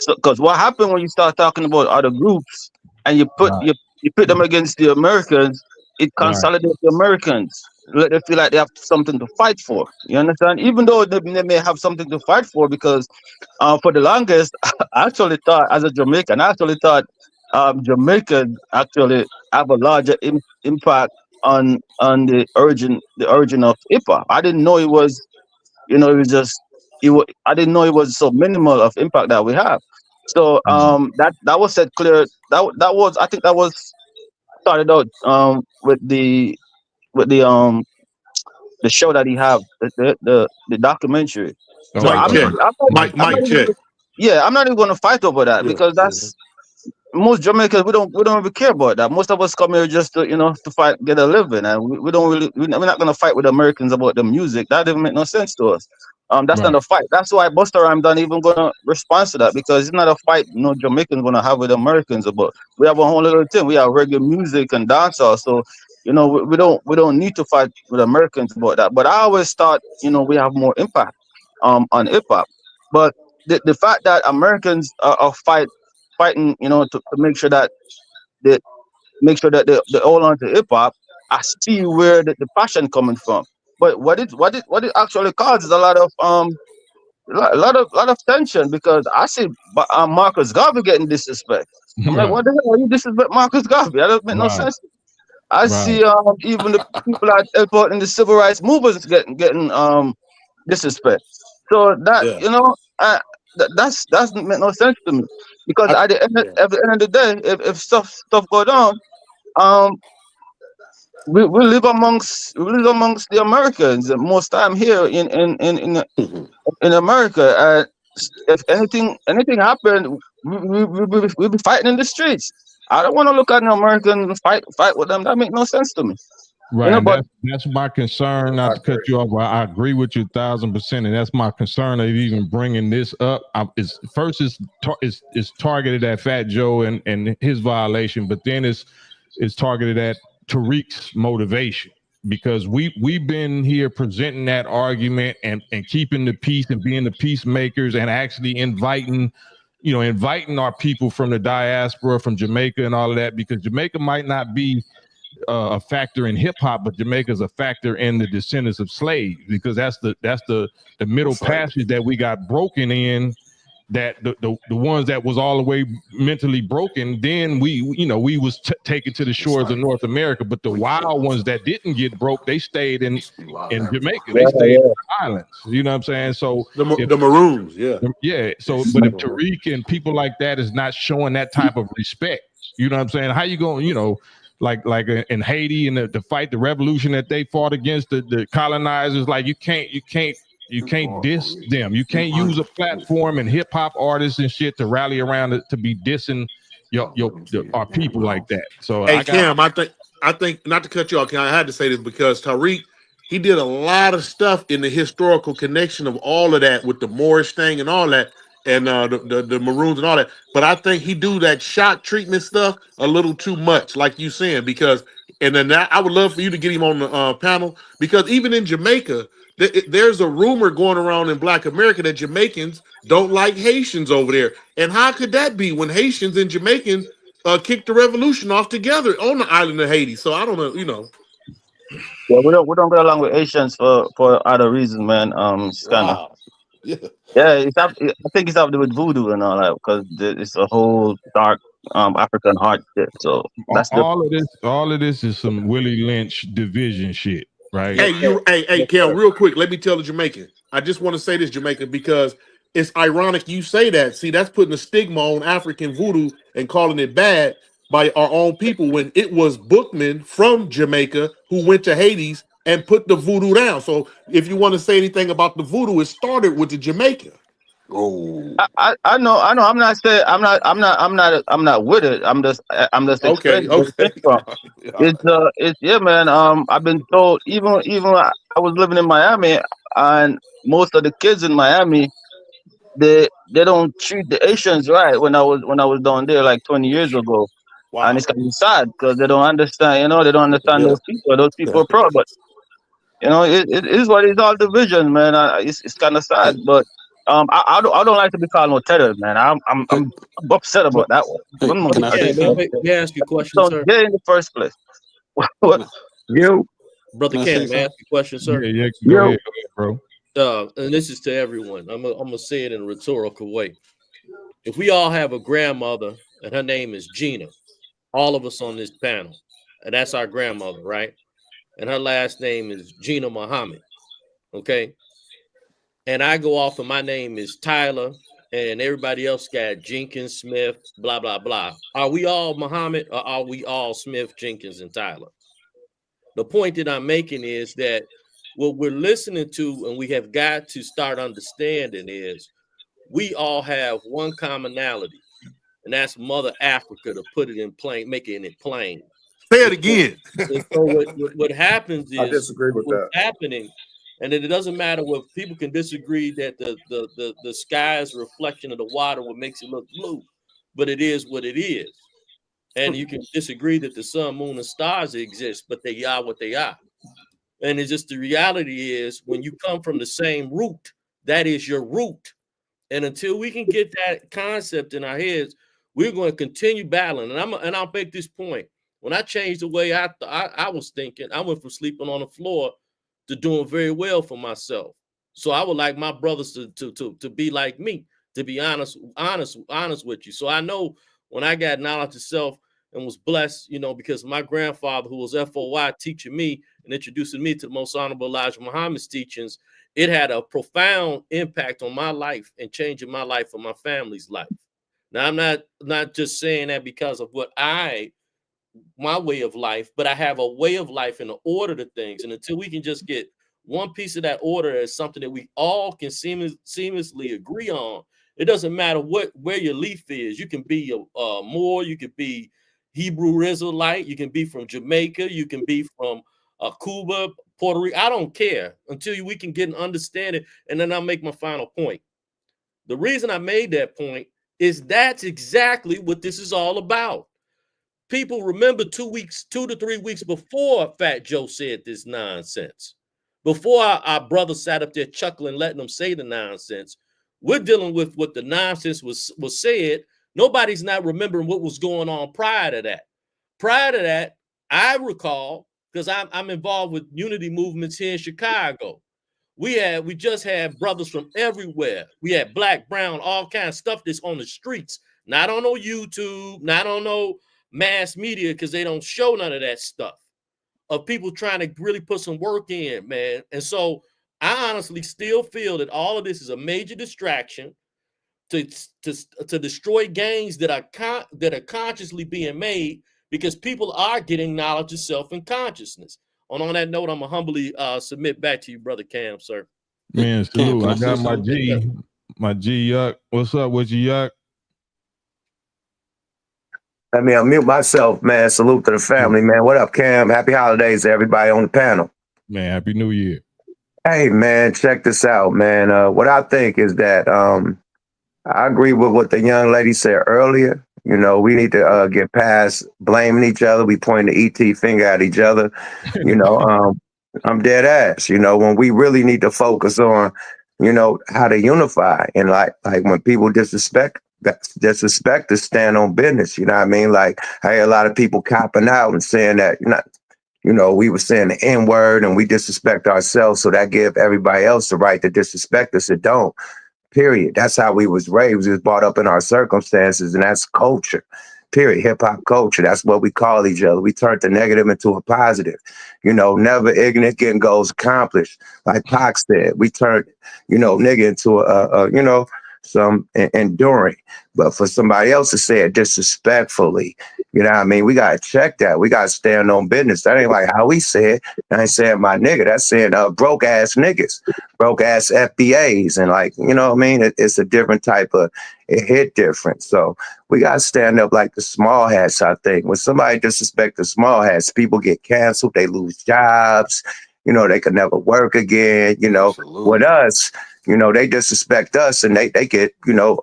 Because what happened when you start talking about other groups and you put them against the Americans, it consolidates the Americans. Let them feel like they have something to fight for. You understand? Even though they may have something to fight for, because for the longest, I actually thought, as a Jamaican, Jamaicans actually have a larger impact on the origin of hip hop. I didn't know it was, I didn't know it was so minimal of impact that we have. So that was said clear. I think that was started out with the show that he have, the documentary. So Mike check. Mike check. I'm not even going to fight over that, because that's most Jamaicans, we don't even care about that. Most of us come here just to to fight, get a living, and we don't really, we're not going to fight with Americans about the music. That doesn't make no sense to us. That's not a fight. That's why Busta Rhymes don't even going to respond to that, because it's not a fight no Jamaicans going to have with Americans about. We have a whole little thing. We have reggae music and dancehall, so we don't need to fight with Americans about that. But I always thought we have more impact on hip hop. But the fact that Americans are fighting, to make sure that they hold on to hip hop, I see where the passion coming from. But what it actually causes a lot of tension, because I see Marcus Garvey getting disrespect. I'm like, what the hell are you disrespect Marcus Garvey? That doesn't make no sense. I see even the people that help out in the civil rights movement getting disrespect. So that that doesn't make no sense to me, because at the end of the day, if stuff go down, we live amongst the Americans most time here in America. If anything happened, we'll be fighting in the streets. I don't want to look at an American fight with them. That makes no sense to me. Right, that's my concern. Not to cut you off, I agree with you 1,000%, and that's my concern of even bringing this up. It's targeted at Fat Joe and his violation, but then it's targeted at Tariq's motivation, because we've been here presenting that argument and keeping the peace and being the peacemakers and actually inviting our people from the diaspora, from Jamaica and all of that, because Jamaica might not be a factor in hip hop, but Jamaica is a factor in the descendants of slaves, because that's the middle passage that we got broken in, that the ones that was all the way mentally broken, then we was taken to the shores of North America, but the wild ones that didn't get broke, they stayed in Jamaica. They stayed in the islands. You know what I'm saying? So the Maroons, So but if Tariq and people like that is not showing that type of respect, you know what I'm saying? How you going, like in Haiti and the fight, the revolution that they fought against the colonizers, like you can't diss them. You can't use a platform and hip hop artists and shit to rally around to be dissing our people like that. So Hey I got Cam, I think not to cut you off, Cam, I had to say this because Tariq, he did a lot of stuff in the historical connection of all of that with the Moorish thing and all that, and the Maroons and all that. But I think he do that shock treatment stuff a little too much, like you saying, because and then I would love for you to get him on the panel because even in Jamaica, there's a rumor going around in Black America that Jamaicans don't like Haitians over there, and how could that be when Haitians and Jamaicans kicked the revolution off together on the island of Haiti? So I don't know, you know. Yeah, we don't get along with Asians for other reasons, man. It's kind of Wow. Yeah. yeah. I think it's have to do with voodoo and all that because it's a whole dark African heart shit. So that's the all of this is some Willie Lynch division shit, right? Hey, hey, yes, Kel, sir. real quick, let me tell the Jamaican. I just want to say this, Jamaican, because it's ironic you say that. See, that's putting a stigma on African voodoo and calling it bad by our own people when it was Bookman from Jamaica who went to Hades and put the voodoo down. So if you want to say anything about the voodoo, it started with the Jamaica. Oh, I know. I'm not saying I'm not with it. I'm just Okay, explaining where it okay. came from. All right. It's yeah, man. I've been told even I was living in Miami, and most of the kids in Miami they don't treat the Asians right. When I was down there like 20 years ago, and it's Wow. kind of sad because they don't understand. They don't understand Yeah. those people. Those people are proud, but it is what it is. All division, man. It's kind of sad, but I don't like to be called no tether, man. hey, I'm upset about that one. hey, One more can I I say just May I, something? make, may I ask you a question, don't sir? get in the first place. What? Yo, Brother Can I Cam, say may I something? ask you a question, sir? Yeah, go yo. ahead, bro. And this is to everyone. I'm gonna say it in a rhetorical way. If we all have a grandmother and her name is Gina, all of us on this panel, and that's our grandmother, right? And her last name is Gina Muhammad, okay? And I go off and my name is Tyler, and everybody else got Jenkins, Smith, blah, blah, blah. Are we all Muhammad or are we all Smith, Jenkins, and Tyler? The point that I'm making is that what we're listening to and we have got to start understanding is we all have one commonality, and that's Mother Africa, to put it in plain, making it plain. Say And it so, again. and so what happens I is disagree with what's that. happening, and it doesn't matter what people can disagree that the sky is a reflection of the water, what makes it look blue, but it is what it is. And you can disagree that the sun, moon, and stars exist, but they are what they are. And it's just the reality is when you come from the same root, that is your root. And until we can get that concept in our heads, we're going to continue battling. And I'll make this point. When I changed the way I was thinking, I went from sleeping on the floor to doing very well for myself. So I would like my brothers to be like me, to be honest with you. So I know when I got knowledge of self and was blessed, because my grandfather, who was FOI, teaching me and introducing me to the most honorable Elijah Muhammad's teachings, it had a profound impact on my life and changing my life and my family's life. Now, I'm not just saying that because of my way of life, but I have a way of life and an order to things. And until we can just get one piece of that order as something that we all can seamlessly agree on, it doesn't matter where your leaf is. You can be a Moor, you could be Hebrew Israelite, you can be from Jamaica, you can be from Cuba, Puerto Rico. I don't care until we can get an understanding. And then I'll make my final point. The reason I made that point is that's exactly what this is all about. People remember 2 to 3 weeks before Fat Joe said this nonsense. Before our brother sat up there chuckling, letting them say the nonsense. We're dealing with what the nonsense was said. Nobody's not remembering what was going on prior to that. Prior to that, I recall, because I'm involved with unity movements here in Chicago. We just had brothers from everywhere. We had black, brown, all kinds of stuff that's on the streets, not on no YouTube, not on no mass media, because they don't show none of that stuff, of people trying to really put some work in, man. And so I honestly still feel that all of this is a major distraction to destroy gains that are consciously being made, because people are getting knowledge of self and consciousness. On that note, I'm gonna humbly submit back to you, Brother Cam, sir. Man, Cam, salute. can I I say got something? my G Yuck. What's up with you, Yuck? Let me unmute myself, man. Salute to the family, man. What up, Cam? Happy holidays to everybody on the panel. Man, Happy New Year. Hey, man, check this out, man. What I think is that I agree with what the young lady said earlier. You know, we need to get past blaming each other. We point the ET finger at each other. You know, I'm dead ass. You know, when we really need to focus on, you know, how to unify, and like when people disrespect to stand on business. You know what I mean? Like I hear a lot of people copping out and saying that you know, we were saying the N word and we disrespect ourselves, so that give everybody else the right to disrespect us. It don't. Period. That's how we was raised. We was brought up in our circumstances, and that's culture. Period. Hip hop culture. That's what we call each other. We turned the negative into a positive. You know, never ignorant, getting goals accomplished. Like Pac said, we turned, you know, nigga into you know, some enduring. But for somebody else to say it disrespectfully, you know what I mean? We gotta check that. We gotta stand on business. That ain't like how we say it. I ain't saying my nigga. That's saying broke ass niggas, broke ass FBAs, and like, you know what I mean? It's a different type of, it hit different. So we gotta stand up like the small hats. I think when somebody disrespect the small hats, people get canceled. They lose jobs. You know, they could never work again. You know, Absolutely. with us, you know, they disrespect us and they get, you know,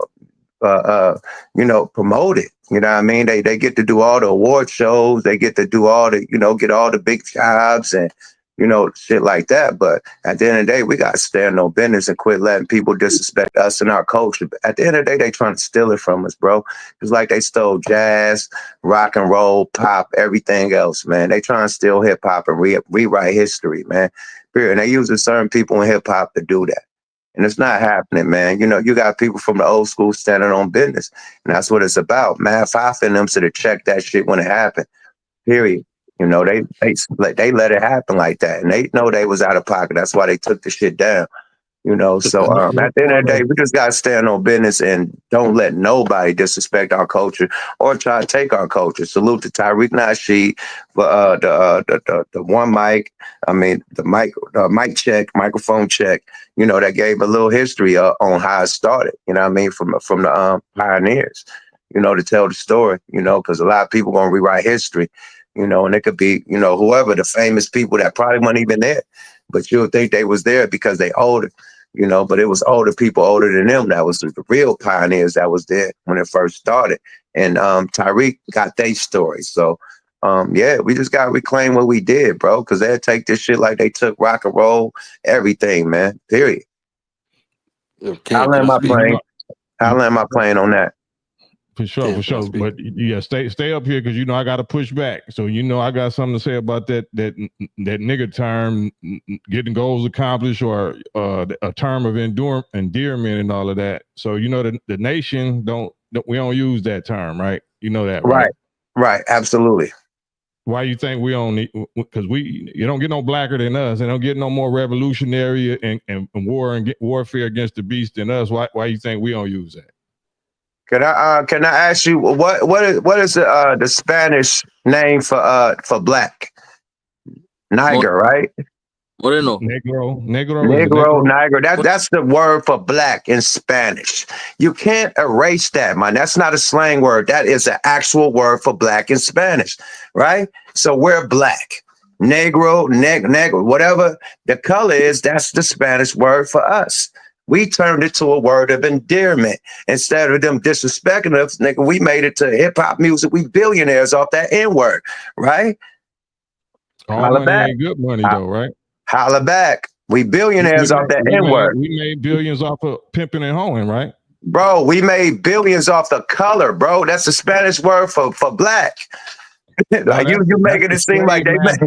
promoted. You know what I mean? They get to do all the award shows. They get to do all the, you know, get all the big jobs and, you know, shit like that. But at the end of the day, we got to stand on business and quit letting people disrespect us and our culture. But at the end of the day, they trying to steal it from us, bro. It's like they stole jazz, rock and roll, pop, everything else, man. They trying to steal hip hop and rewrite history, man. Period. And they using certain people in hip hop to do that. And it's not happening, man. You know, you got people from the old school standing on business. And that's what it's about. Man, Fife and them should have checked that shit when it happened. Period. You know, they let it happen like that. And they know they was out of pocket. That's why they took the shit down. You know, so at the end of the day, we just got to stand on business and don't let nobody disrespect our culture or try to take our culture. Salute to Tariq Nasheed for the one mic. I mean, the mic check, microphone check. You know, that gave a little history on how it started. You know what I mean, from the pioneers. You know, to tell the story. You know, because a lot of people gonna rewrite history. You know, and it could be, you know, whoever, the famous people that probably weren't even there, but you'll think they was there because they older. You know, but it was older people older than them that was the real pioneers that was there when it first started. And Tariq got their story. So, yeah, we just got to reclaim what we did, bro, because they'll take this shit like they took rock and roll, everything, man, period. I'll land my plane. I'll land my plane on that. For sure, for sure. But yeah, stay up here because you know I got to push back. So you know I got something to say about that nigga term, getting goals accomplished, or a term of endearment and all of that. So you know the nation we don't use that term, right? You know that, right? Right, absolutely. Why you think we don't need? Because you don't get no blacker than us, and don't get no more revolutionary and warfare against the beast than us. Why you think we don't use that? Can I ask you what is the Spanish name for black? Niger, right? Moreno. Negro. That's the word for black in Spanish. You can't erase that, man. That's not a slang word. That is an actual word for black in Spanish, right? So we're black. Negro, whatever the color is, that's the Spanish word for us. We turned it to a word of endearment. Instead of them disrespecting us, nigga, we made it to hip hop music. We billionaires off that N-word, right? All money ain't good money though, right? Holla back. We billionaires off that N-word. We made billions off of pimping and hoeing, right? Bro, we made billions off the color, bro. That's the Spanish word for black. Like you making it seem like they made.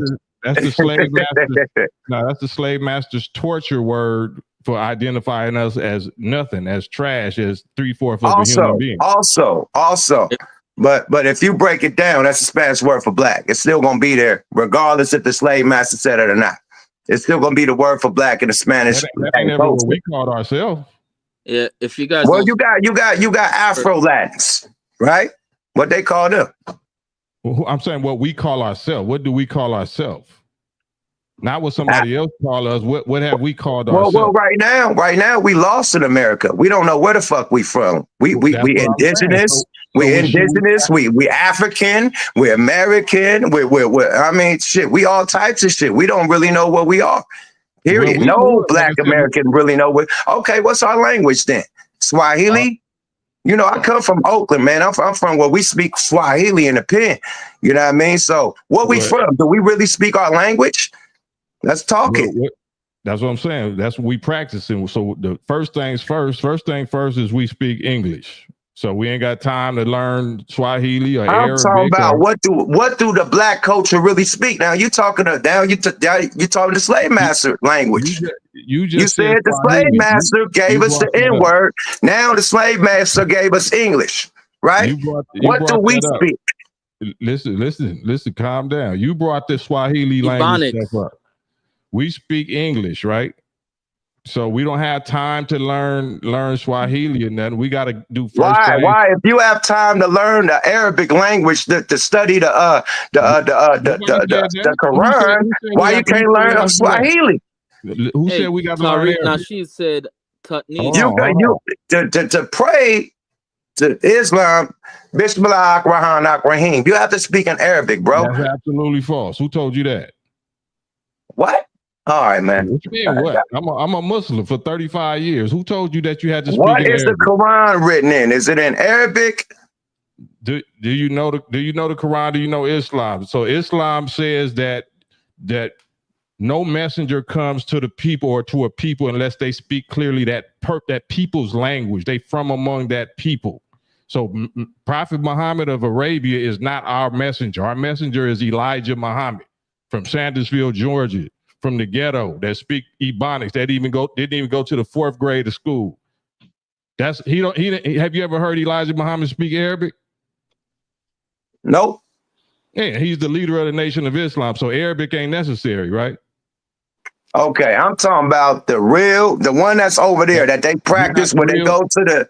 That's the slave master. No, that's the slave master's torture word for identifying us as nothing, as trash, as 3/4 of a human being. Also. But if you break it down, that's the Spanish word for black. It's still gonna be there, regardless if the slave master said it or not. It's still gonna be the word for black in the Spanish. That ain't never what we called ourselves. Yeah, if you guys. Well, you got Afro Latins, right? What they call them? Well, I'm saying what we call ourselves. What do we call ourselves? Not what somebody else call us. What have we called ourselves? Well, right now, we lost in America. We don't know where the fuck we from. We indigenous. We're indigenous. We African. We're American. We're I mean, shit. We all types of shit. We don't really know what we are. Period. Well, no Black American really know what. Okay, what's our language then? Swahili. You know, I come from Oakland, man. I'm from where we speak Swahili in the pen. You know what I mean? So, where we from? Do we really speak our language? Let's talk it. That's what I'm saying. That's what we practicing. So the first thing first is we speak English. So we ain't got time to learn Swahili or I'm Arabic. talking about what do the Black culture really speak? Now you talking the slave master language. You said the slave master gave us the N-word. Now the slave master gave us English, right? What do we speak? Listen, calm down. You brought the Swahili language stuff up. We speak English, right? So we don't have time to learn Swahili and nothing. We got to do first. Why? If you have time to learn the Arabic language, to study the Quran, why you can't learn Swahili? Who said we got to learn Arabic? Nasheed said, to pray to Islam, Bismillah Rahman Rahim. You have to speak in Arabic, bro. That's absolutely false. Who told you that? What? All right, man. What you mean, what? I'm a Muslim for 35 years. Who told you that you had to speak What in is Arabic? the Quran written in? Is it in Arabic? Do you know the Quran? Do you know Islam? So Islam says that no messenger comes to the people or to a people unless they speak clearly that people's language. They from among that people. So Prophet Muhammad of Arabia is not our messenger. Our messenger is Elijah Muhammad from Sandersville, Georgia, from the ghetto that speak Ebonics. That didn't even go to the 4th grade of school. Have you ever heard Elijah Muhammad speak Arabic? Nope. Yeah, he's the leader of the Nation of Islam, so Arabic ain't necessary, right? Okay, I'm talking about the one that's over there that they practice when they go to the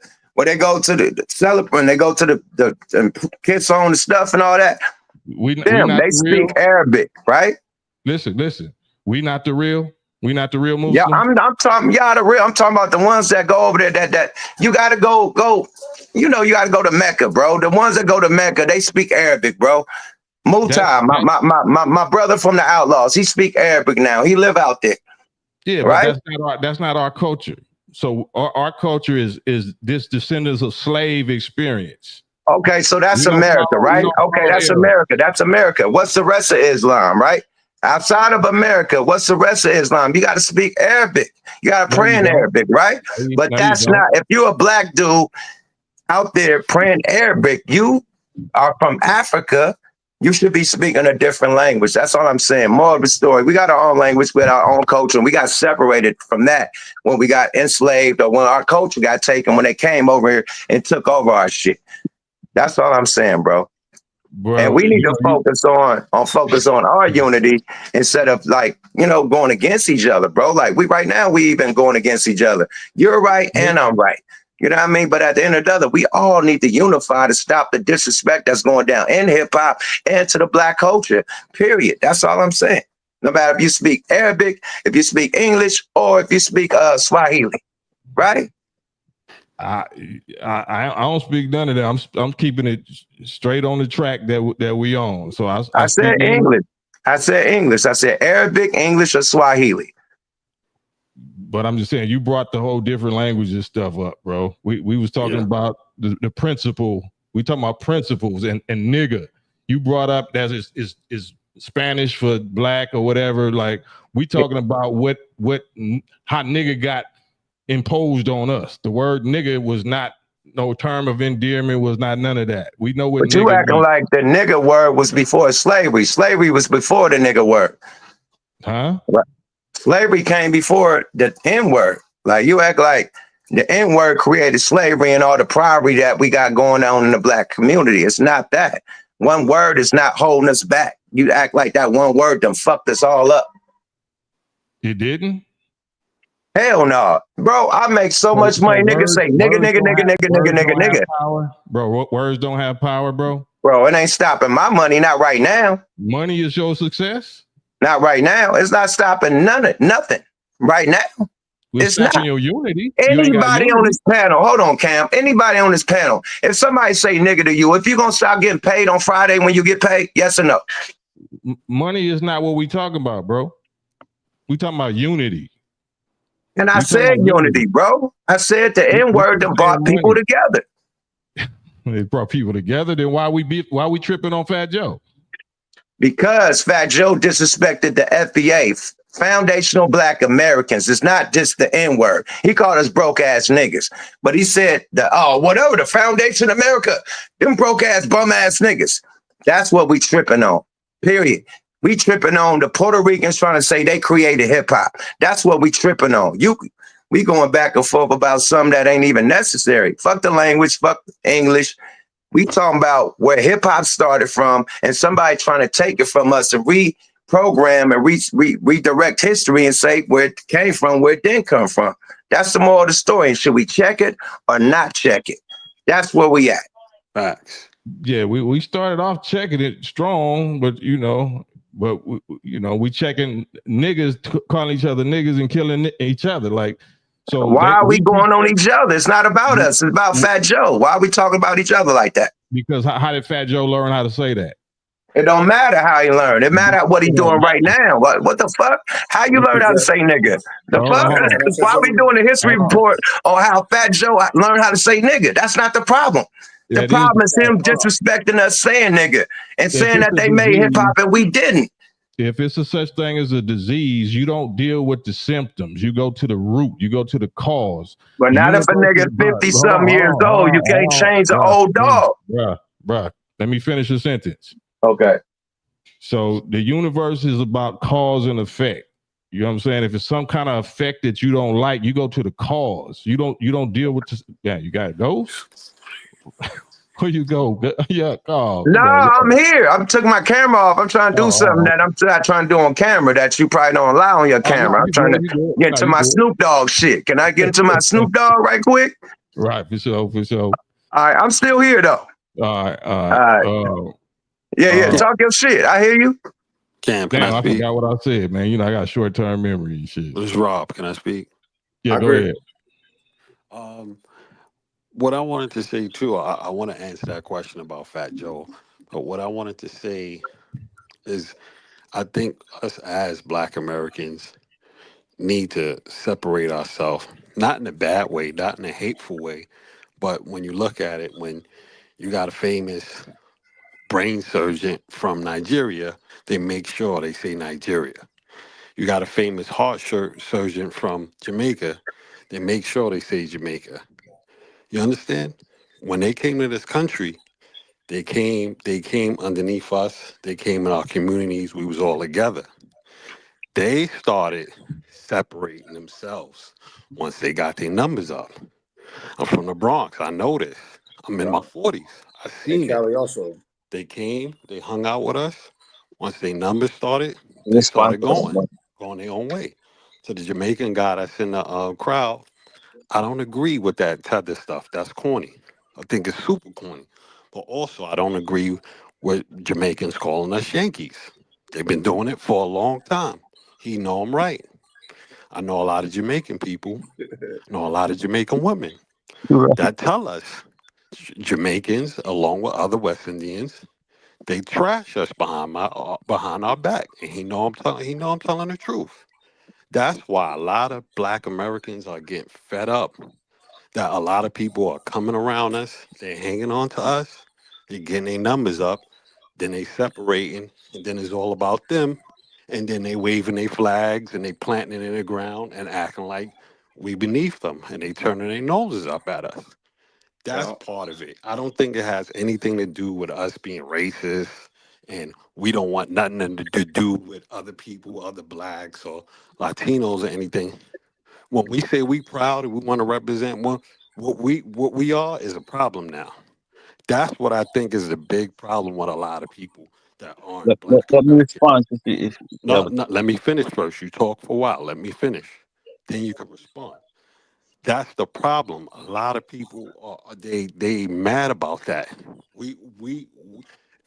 celebrate, they go to the kiss on the stuff and all that. They speak Arabic, right? Listen. We not the real Muslims. Yeah, I'm talking y'all the real. I'm talking about the ones that go over there that you gotta go. You know, you gotta go to Mecca, bro. The ones that go to Mecca, they speak Arabic, bro. Mutai, my brother from the Outlaws, he speak Arabic now. He live out there. Yeah, right? But that's not our culture. So our culture is this descendants of slave experience. Okay, so that's America, right? Okay, that's America. That's America. What's the rest of Islam, right? Outside of America, what's the rest of Islam? You got to speak Arabic. You got to pray in Arabic, right? But that's not, if you're a Black dude out there praying Arabic, you are from Africa, you should be speaking a different language. That's all I'm saying. More of the story. We got our own language with our own culture, and we got separated from that when we got enslaved or when our culture got taken, when they came over here and took over our shit. That's all I'm saying, bro. And we need to focus on our unity instead of going against each other, bro. Like right now, we even going against each other. You're right and I'm right. You know what I mean? But at the end of the day, we all need to unify to stop the disrespect that's going down in hip hop and to the Black culture, period. That's all I'm saying. No matter if you speak Arabic, if you speak English, or if you speak Swahili, right? I don't speak none of that. I'm keeping it straight on the track that we on. So I said English. I said English. I said Arabic, English, or Swahili. But I'm just saying, you brought the whole different languages stuff up, bro. We was talking about the principle. We talking about principles and nigga. You brought up that is Spanish for Black or whatever. Like we talking about how nigga got imposed on us. The word nigga was not no term of endearment, was not none of that. We know what. But you acting like the nigga word was before slavery. Slavery was before the nigga word. Huh? Slavery came before the N-word. Like you act like the N-word created slavery and all the poverty that we got going on in the Black community. It's not that. One word is not holding us back. You act like that one word done fucked us all up. It didn't? Hell no. Bro, I make so much money. Niggas say nigga. Bro, words don't have power, bro. Bro, it ain't stopping my money. Not right now. Money is your success? Not right now. It's not stopping nothing right now. We're It's not. sapping your unity. You ain't got Anybody on unity. this panel, hold on, Cam. Anybody on this panel, if somebody say nigga to you, if you gonna stop getting paid on Friday when you get paid, yes or no? Money is not what we talking about, bro. We talking about unity. And I We talking said about unity, bro. I said the N word that brought people together. It brought people together. Then why we tripping on Fat Joe? Because Fat Joe disrespected the FBA, Foundational Black Americans. It's not just the N word. He called us broke ass niggas, but he said whatever the Foundation America, them broke ass bum ass niggas. That's what we tripping on. Period. We tripping on the Puerto Ricans trying to say they created hip hop. That's what we tripping on. We going back and forth about something that ain't even necessary. Fuck the language. Fuck English. We talking about where hip hop started from, and somebody trying to take it from us and reprogram and redirect history and say where it came from, where it didn't come from. That's the moral of the story. And should we check it or not check it? That's where we at. Facts. Yeah, we started off checking it strong, but we checking niggas, calling each other niggas and killing each other. Like, so why are we going on each other? It's not about us. It's about Fat Joe. Why are we talking about each other like that? Because how did Fat Joe learn how to say that? It don't matter how he learned. It matter what he doing right now. What the fuck? How you learn how to say nigga? The fuck? Why are we doing a history report on how Fat Joe learned how to say nigga? That's not the problem. The problem is him disrespecting us saying nigga and saying that they made hip hop and we didn't. If it's a such thing as a disease, you don't deal with the symptoms. You go to the root. You go to the cause. But not if a nigga 50-something years old. You can't change an old dog. Bruh. Let me finish the sentence. Okay. So the universe is about cause and effect. You know what I'm saying? If it's some kind of effect that you don't like, you go to the cause. You don't deal with this. Yeah, you gotta go. Where you go? Yeah, no, I'm here. I took my camera off. I'm trying to do something that I'm not trying to do on camera that you probably don't allow on your camera. I'm trying to get into my Snoop Dogg shit. Can I get into my Snoop Dogg right quick? Right, for sure. All right, I'm still here though. All right. Yeah. Talk your shit. I hear you. Damn, I forgot what I said, man. You know, I got short-term memory and shit. This is Rob. Can I speak? Yeah, go ahead. What I wanted to say too, I want to answer that question about Fat Joe, but what I wanted to say is I think us as Black Americans need to separate ourselves, not in a bad way, not in a hateful way, but when you look at it, when you got a famous brain surgeon from Nigeria, they make sure they say Nigeria. You got a famous heart surgeon from Jamaica, they make sure they say Jamaica. You understand? When they came to this country, they came underneath us. They came in our communities. We was all together. They started separating themselves once they got their numbers up. I'm from the Bronx. I know this. I'm in my 40s. I seen it. Also. They came. They hung out with us. Once their numbers started, they started going their own way. So the Jamaican guy that's in the crowd, I don't agree with that tether stuff. That's corny. I think it's super corny. But also, I don't agree with Jamaicans calling us Yankees. They've been doing it for a long time. He know I'm right. I know a lot of Jamaican people. I know a lot of Jamaican women that tell us Jamaicans, along with other West Indians, they trash us behind our back. And he know I'm telling the truth. That's why a lot of Black Americans are getting fed up. That a lot of people are coming around us, they're hanging on to us, they're getting their numbers up, then they separating, and then it's all about them, and then they waving their flags and they planting it in the ground and acting like we beneath them, and they turning their noses up at us. That's part of it. I don't think it has anything to do with us being racist and we don't want nothing to do with other people, other Blacks or Latinos or anything. When we say we proud and we want to represent what we are is a problem now. That's what I think is the big problem with a lot of people that aren't Black Let me Americans. respond. If No, let me finish first. You talk for a while. Let me finish. Then you can respond. That's the problem. A lot of people are they mad about that. We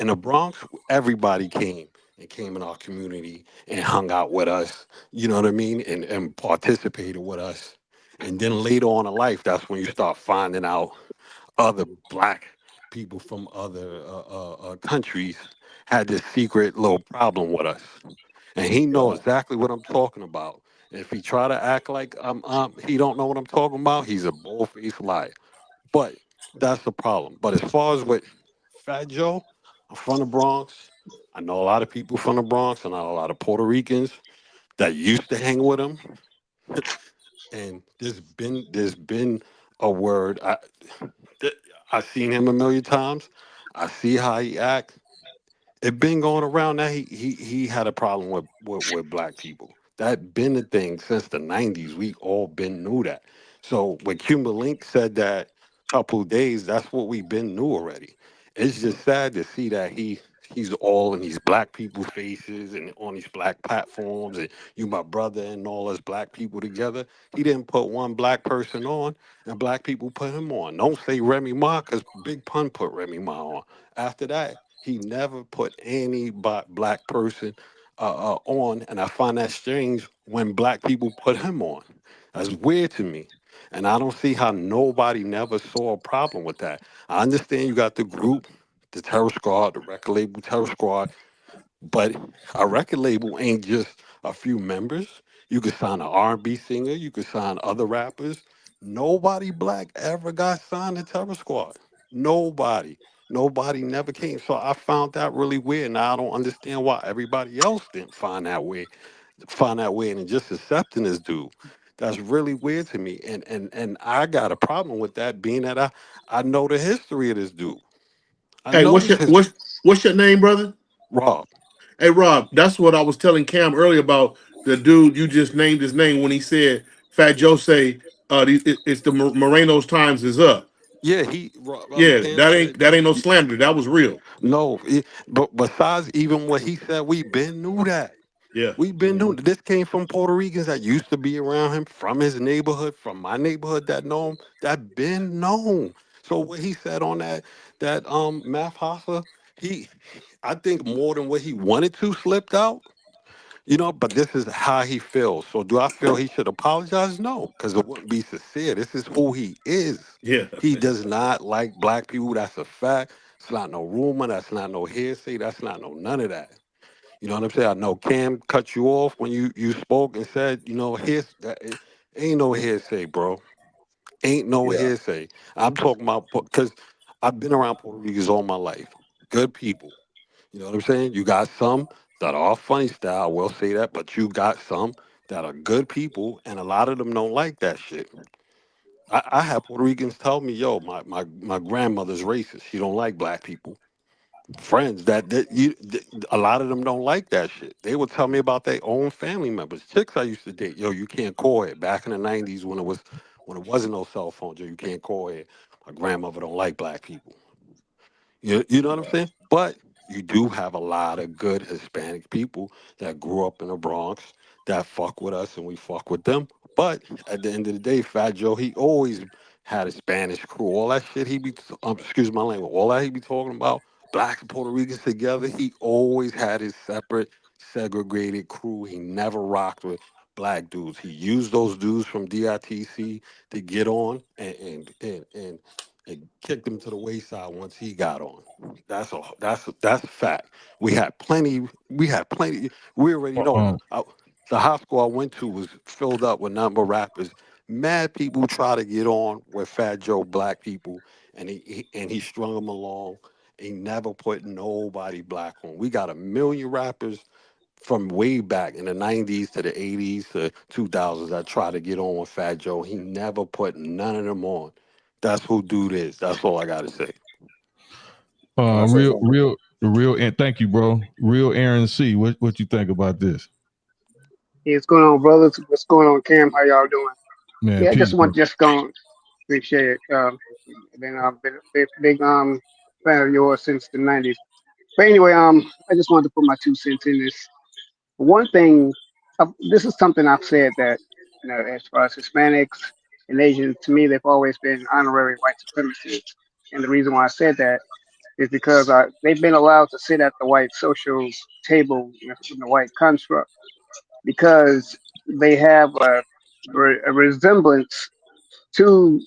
in the Bronx, everybody came in our community and hung out with us. You know what I mean? And participated with us. And then later on in life, that's when you start finding out other black people from other countries had this secret little problem with us, and he knows exactly what I'm talking about. If he try to act like he don't know what I'm talking about, he's a bold-faced liar. But that's the problem. But as far as with Fat Joe, I'm from the Bronx. I know a lot of people from the Bronx. I know a lot of Puerto Ricans that used to hang with him, and there's been a word. I seen him a million times. I see how he act. It been going around that he had a problem with black people. That been the thing since the '90s. We all been knew that. So when Cuba Link said that couple days, that's what we been knew already. It's just sad to see that he's all in these black people faces and on these black platforms and you my brother and all us black people together. He didn't put one black person on and black people put him on. Don't say Remy Ma because Big Pun put Remy Ma on. After that, he never put any black person on, and I find that strange when black people put him on. That's weird to me, and I don't see how nobody never saw a problem with that. I understand you got the group, the Terror Squad, the record label Terror Squad, but a record label ain't just a few members. You could sign an R&B singer. You could sign other rappers. Nobody black ever got signed to Terror Squad. Nobody. Nobody never came. So I found that really weird. Now I don't understand why everybody else didn't find that way, and just accepting this dude. That's really weird to me. And I got a problem with that being that I know the history of this dude. I Hey, know his history. what's your name, brother? Rob. Hey, Rob, that's what I was telling Cam earlier about the dude you just named his name when he said Fat Joe say it's the Moreno's times is up. Yeah, Yeah, Cam that said, ain't that ain't no slander. That was real. no, but besides even what he said, we been knew that. Yeah. We been knew this came from Puerto Ricans that used to be around him, from his neighborhood, from my neighborhood that know him, that been known. So what he said on that math hoffa, he I think more than what he wanted to slipped out. But this is how he feels. So do I feel he should apologize? No, because it wouldn't be sincere. This is who he is. Yeah. He does not like black people. That's a fact. It's not no rumor. That's not no hearsay. That's not no none of that. You know what I'm saying? I know Cam cut you off when you spoke and said, ain't no hearsay, bro. Ain't no Yeah. hearsay. I'm talking about because I've been around Puerto Ricans all my life. Good people. You know what I'm saying? You got some that are funny style, I will say that, but you got some that are good people, and a lot of them don't like that shit. I have Puerto Ricans tell me, yo, my grandmother's racist. She don't like black people. Friends a lot of them don't like that shit. They would tell me about their own family members. Chicks I used to date, yo, you can't call it. Back in the '90s when it wasn't no cell phones, yo, you can't call it. My grandmother don't like black people. You know what I'm saying? But you do have a lot of good Hispanic people that grew up in the Bronx that fuck with us and we fuck with them. But at the end of the day, Fat Joe, he always had a Spanish crew. All that shit excuse my language, all that he be talking about, blacks and Puerto Ricans together, he always had his separate, segregated crew. He never rocked with black dudes. He used those dudes from DITC to get on and kicked him to the wayside once he got on. That's a fact. We had plenty. We had plenty. We already know. Um, The high school I went to was filled up with number rappers. Mad people try to get on with Fat Joe black people, and he strung them along. He never put nobody black on. We got a million rappers from way back in the '90s to the '80s to 2000s that try to get on with Fat Joe. He never put none of them on. That's who dude is. That's all I gotta say. Can I say something? and thank you, bro. Real Aaron C. What you think about this? Hey, what's going on, brothers? What's going on, Cam? How y'all doing? Man, Yeah, I just peace, want bro. to just go and appreciate it. Been a big fan of yours since the '90s. But anyway, I just wanted to put my 2 cents in this. One thing, this is something I've said that as far as Hispanics and Asians, to me, they've always been honorary white supremacists. And the reason why I said that is because they've been allowed to sit at the white social table in the white construct because they have a resemblance to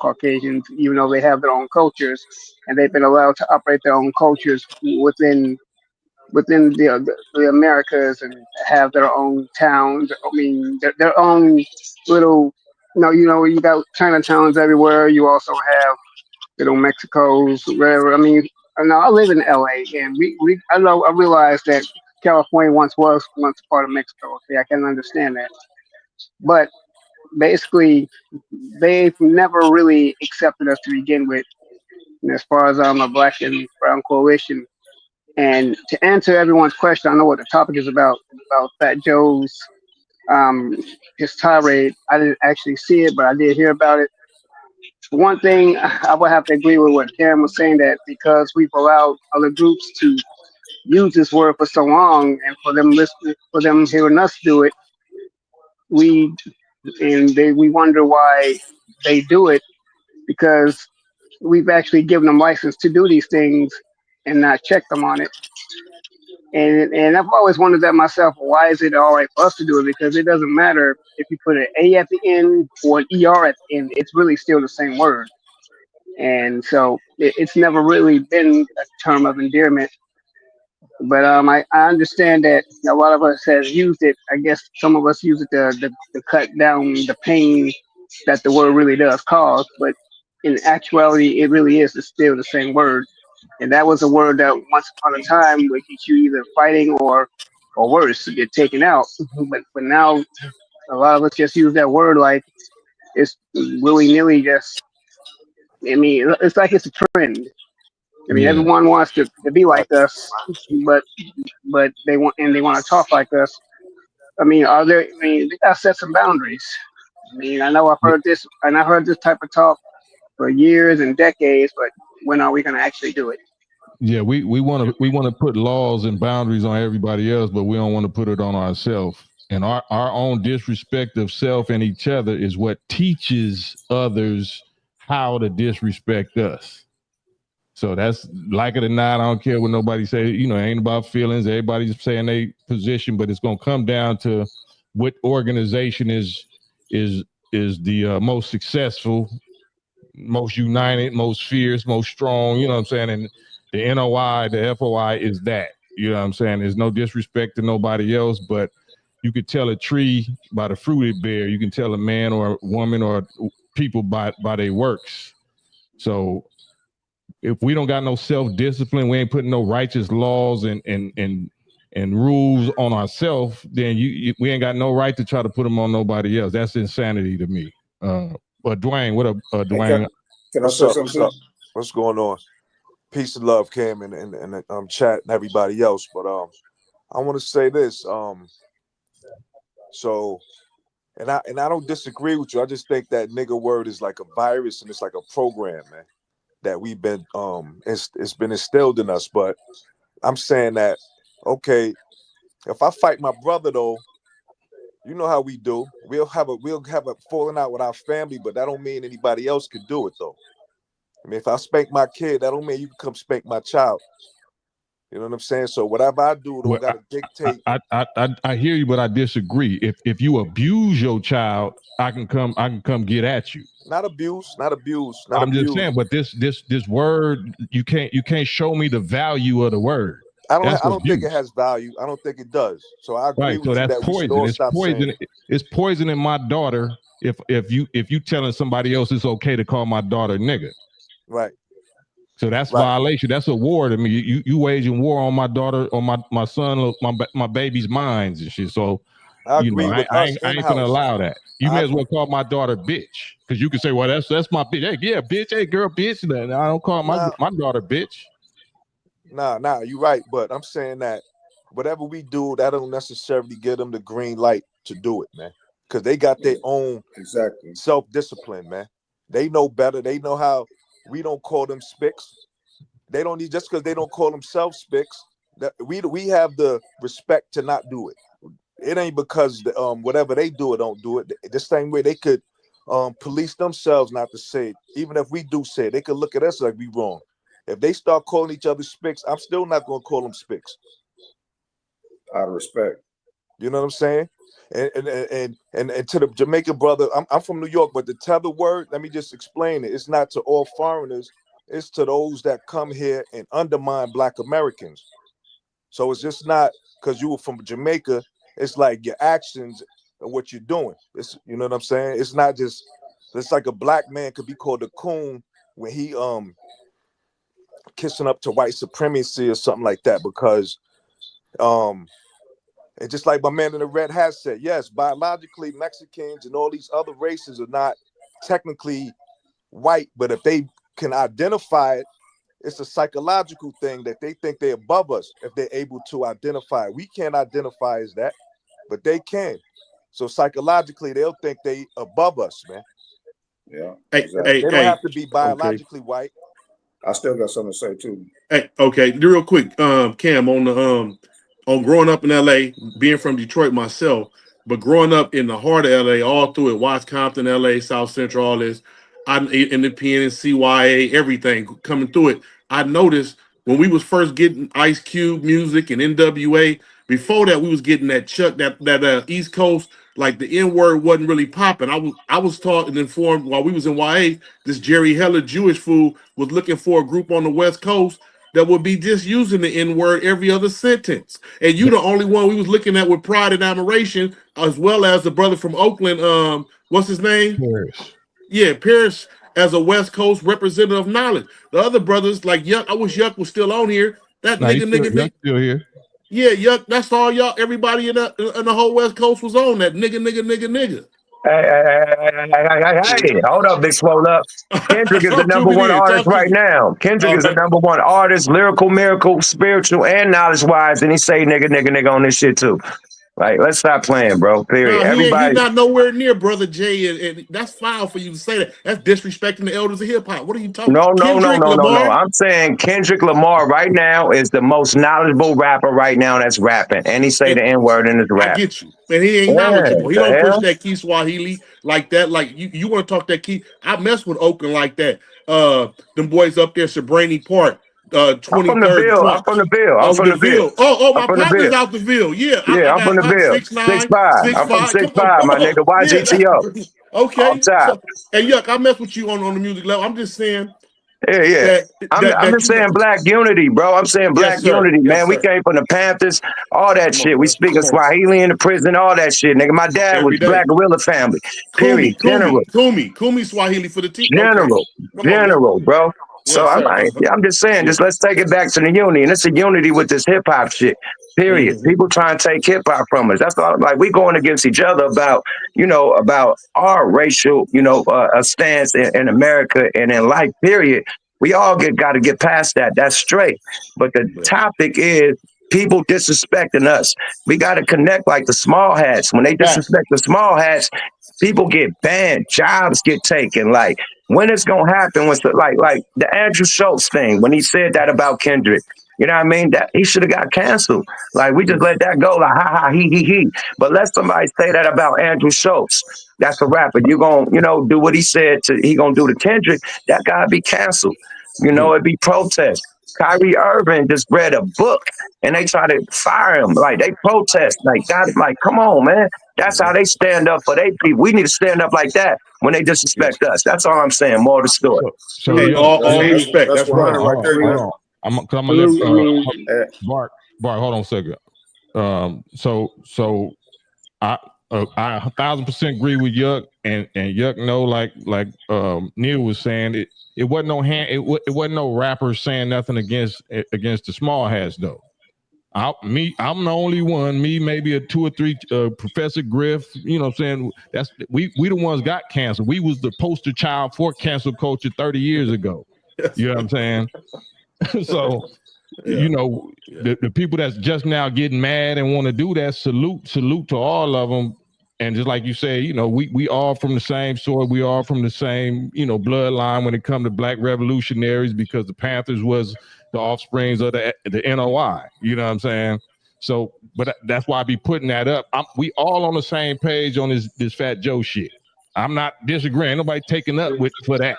Caucasians, even though they have their own cultures and they've been allowed to operate their own cultures within the Americas and have their own towns. I mean, their own little. You got Chinatowns everywhere. You also have little Mexico's, wherever. I mean, I live in LA, and I realize that California once part of Mexico. Okay, I can understand that, but basically, they've never really accepted us to begin with. And as far as I'm a Black and Brown coalition, and to answer everyone's question, I know what the topic is about Fat Joe's um, his tirade. I didn't actually see it, but I did hear about it. One thing I would have to agree with what Cam was saying, that because we've allowed other groups to use this word for so long, and for them hearing us do it, we we wonder why they do it, because we've actually given them license to do these things and not check them on it. And I've always wondered that myself. Why is it all right for us to do it? Because it doesn't matter if you put an A at the end or an ER at the end. It's really still the same word. And so it's never really been a term of endearment. But I understand that a lot of us has used it. I guess some of us use it to cut down the pain that the word really does cause. But in actuality, it really is still the same word. And that was a word that once upon a time would get you either fighting or worse, to get taken out. But now a lot of us just use that word like it's willy nilly. I mean, it's like it's a trend. I mean, Yeah. everyone wants to be like us, but they want to talk like us. I mean, we gotta set some boundaries. I mean, I know I've heard this, and I heard this type of talk for years and decades, but when are we gonna actually do it? Yeah, we want to put laws and boundaries on everybody else, but we don't want to put it on ourselves. And our own disrespect of self and each other is what teaches others how to disrespect us. So that's, like it or not, I don't care what nobody say. It ain't about feelings. Everybody's saying their position, but it's gonna come down to what organization is the most successful, most united, most fierce, most strong. You know what I'm saying? And the NOI, the FOI is that. You know what I'm saying? There's no disrespect to nobody else, but you could tell a tree by the fruit it bear. You can tell a man or a woman or people by their works. So if we don't got no self-discipline, we ain't putting no righteous laws and rules on ourselves, then we ain't got no right to try to put them on nobody else. That's insanity to me. But Dwayne, what up, Dwayne? Can I say something? What's going on? Peace and love, Cam, and chat and everybody else. But I want to say this. And I don't disagree with you. I just think that nigga word is like a virus and it's like a program, man, that we've been it's been instilled in us. But I'm saying that, okay, if I fight my brother though, you know how we do. We'll have a falling out with our family, but that don't mean anybody else could do it though. I mean, if I spank my kid, that don't mean you can come spank my child. You know what I'm saying? So whatever I do, don't gotta dictate. I hear you, but I disagree. If you abuse your child, I can come get at you. Not abuse. I'm just saying, but this word, you can't show me the value of the word. I don't think it has value. I don't think it does. So I agree with you that we should all stop saying it. It's poisoning my daughter if you telling somebody else it's okay to call my daughter nigga. Right. So that's violation. That's a war to me. You waging war on my daughter, on my son, my baby's minds and shit. So I agree with I ain't gonna allow that. You may as well call my daughter bitch, because you can say, well, that's my bitch. Hey, yeah, bitch. Hey, girl, bitch. I don't call my daughter bitch. Nah, you're right. But I'm saying that whatever we do, that don't necessarily give them the green light to do it, man. Because they got their own self-discipline, man. They know better. They know how. We don't call them spics. They don't need, just because they don't call themselves spics, that we have the respect to not do it. It ain't because whatever they do or don't do it. The same way they could police themselves not to say it. Even if we do say it, they could look at us like we wrong. If they start calling each other spics, I'm still not going to call them spics. Out of respect. You know what I'm saying? And to the Jamaican brother, I'm from New York, but the tether word, let me just explain it. It's not to all foreigners, it's to those that come here and undermine Black Americans. So it's just not because you were from Jamaica, it's like your actions and what you're doing. It's, you know what I'm saying? It's not just, it's like a Black man could be called a coon when he kissing up to white supremacy or something like that, because and just like my man in the red hat said, yes, biologically Mexicans and all these other races are not technically white, but if they can identify it, it's a psychological thing that they think they're above us if they're able to identify it. We can't identify as that, but they can. So psychologically, they'll think they above us, man. Yeah. Hey, Exactly. They don't have to be biologically white. I still got something to say too. Hey, okay, real quick, Cam, on growing up in LA, being from Detroit myself, but growing up in the heart of LA, all through it, Watts Compton, LA, South Central, all this, I'm independent, CYA, everything coming through it. I noticed when we was first getting Ice Cube music and NWA, before that we was getting that Chuck, that East Coast, like the N-word wasn't really popping. I was taught and informed while we was in YA, this Jerry Heller Jewish fool was looking for a group on the West Coast that would be just using the N-word every other sentence. And you the only one we was looking at with pride and admiration, as well as the brother from Oakland, what's his name? Paris. Yeah, Paris, as a West Coast representative of knowledge. The other brothers, like Yuck, I wish Yuck was still on here. That Nah, nigga. still here. Yeah, Yuck, that's all y'all, everybody in the whole West Coast was on that nigga. Hey, hold up, Big Swole Up. Kendrick is the Talk to number me one then. artist Talk to right me. now. Kendrick is the number one artist, lyrical, miracle, spiritual, and knowledge-wise, and he say nigga on this shit too. Like, let's stop playing, bro. Period. No, he Everybody. not nowhere near Brother Jay, and that's foul for you to say that. That's disrespecting the elders of hip hop. What are you talking? No. Kendrick Lamar? I'm saying Kendrick Lamar right now is the most knowledgeable rapper right now that's rapping, and he say the N-word in his I rap. get you, and he ain't Yeah, knowledgeable. He the don't push hell? that key Swahili like that. Like you want to talk that key? I mess with Oakland like that. Them boys up there, Sabrani Park, I'm from the 23rd Ville. I'm Bronx. from the Ville. I'm Oh, from the the Ville. Ville. Oh, I'm my from the partner's Ville. out the Ville. Yeah, Yeah, I I'm from the got Ville. 6'9", 6'5". I'm from 6'5". 6'5", my nigga. Yeah. YGTO. Okay. Off top. So, and Yuck, I mess with you on the music level. I'm just saying Yeah. I'm just you saying know. black unity, bro. I'm saying Yes, black sir. unity, Yes, man. We sir. came from the Panthers, all that Come on, shit. We bro. speaking Come on. Swahili in the prison, all that shit, nigga. My dad was Every day. Black Gorilla family. Period. Kumi Swahili for the team. Okay. Come on, man. Bro. So Yes, sir. I'm just saying, Yeah. just let's take it back to the unity, and it's a unity with this hip hop shit. Period. Mm-hmm. People trying to take hip hop from us. That's all. Like we going against each other about, about our racial, a stance in America and in life. Period. We all got to get past that. That's straight. But the topic is people disrespecting us. We got to connect like the small hats. When they disrespect the small hats, people get banned, jobs get taken. Like, when it's gonna happen? When like the Andrew Schultz thing, when he said that about Kendrick, you know what I mean? That he should have got canceled. Like, we just let that go. Like, ha ha, he. But let somebody say that about Andrew Schultz. That's a rapper. You gonna, do what he said he gonna do to Kendrick. That gotta be canceled. It'd be protest. Kyrie Irving just read a book and they try to fire him. Like, they protest. Like, God, like, come on, man. That's how they stand up for their people. We need to stand up like that when they disrespect us. That's all I'm saying. More of the story. So Hey, all respect. That's That's right. 100 right there. Hold on. I'm gonna let Bart. Hold on a second. So I 1,000% agree with Yuck, and Yuck know, like Neil was saying, it wasn't no it wasn't no rapper saying nothing against the small hats though. I'm the only one. Me, maybe a 2 or 3 Professor Griff. You know what I'm saying? That's we the ones got canceled. We was the poster child for cancel culture 30 years ago. You know what I'm saying? So, the people that's just now getting mad and want to do that, salute to all of them. And just like you say, we all from the same soil. We all from the same, bloodline when it comes to black revolutionaries, because the Panthers was the offsprings of the NOI. You know what I'm saying? So, but that's why I be putting that up. We all on the same page on this Fat Joe shit. I'm not disagreeing. Nobody taking up for that.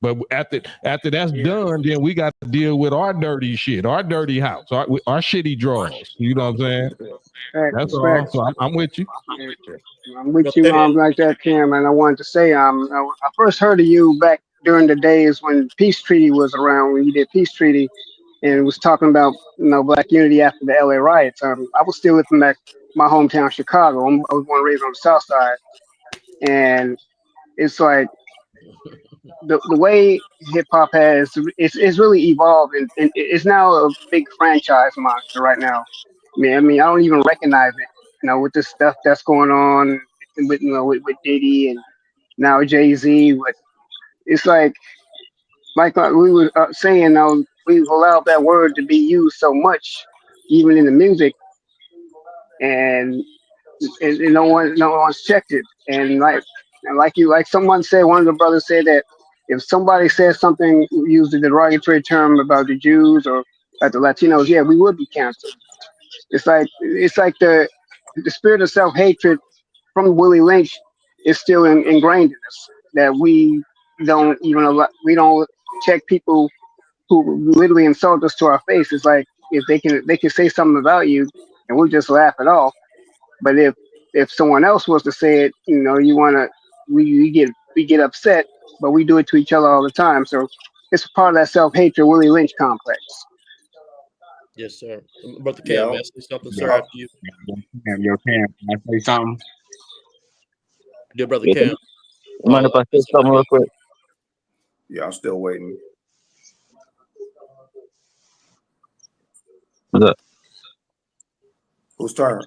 But after that's done, then we got to deal with our dirty shit, our dirty house, our shitty drawers. You know what I'm saying? That's all. So I'm with you. I'm with you, like that, Cam. And I wanted to say, I first heard of you back during the days when Peace Treaty was around, when you did Peace Treaty, and was talking about Black unity after the LA riots. I was still living back my hometown, Chicago. I was born and raised on the South Side, and it's like the way hip hop has it's really evolved, and it's now a big franchise monster right now. I mean, I don't even recognize it, with the stuff that's going on with with Diddy and now Jay-Z. But it's like we were saying, we've allowed that word to be used so much, even in the music, and no one's checked it. And like someone said, one of the brothers said that if somebody says something, used a derogatory term about the Jews or about the Latinos, yeah, we would be canceled. It's like the spirit of self-hatred from Willie Lynch is still ingrained in us, that we don't check people who literally insult us to our face. It's like if they can say something about you and we'll just laugh it off. But if someone else was to say it, we get upset, but we do it to each other all the time. So it's part of that self-hatred Willie Lynch complex. Yes, sir. Brother Cam, ask me something, sir, after you. Yo, Cam, can I say something? Dear Brother Cam. Mind if I say something real quick? Yeah, I'm still waiting. What's up? Whose turn?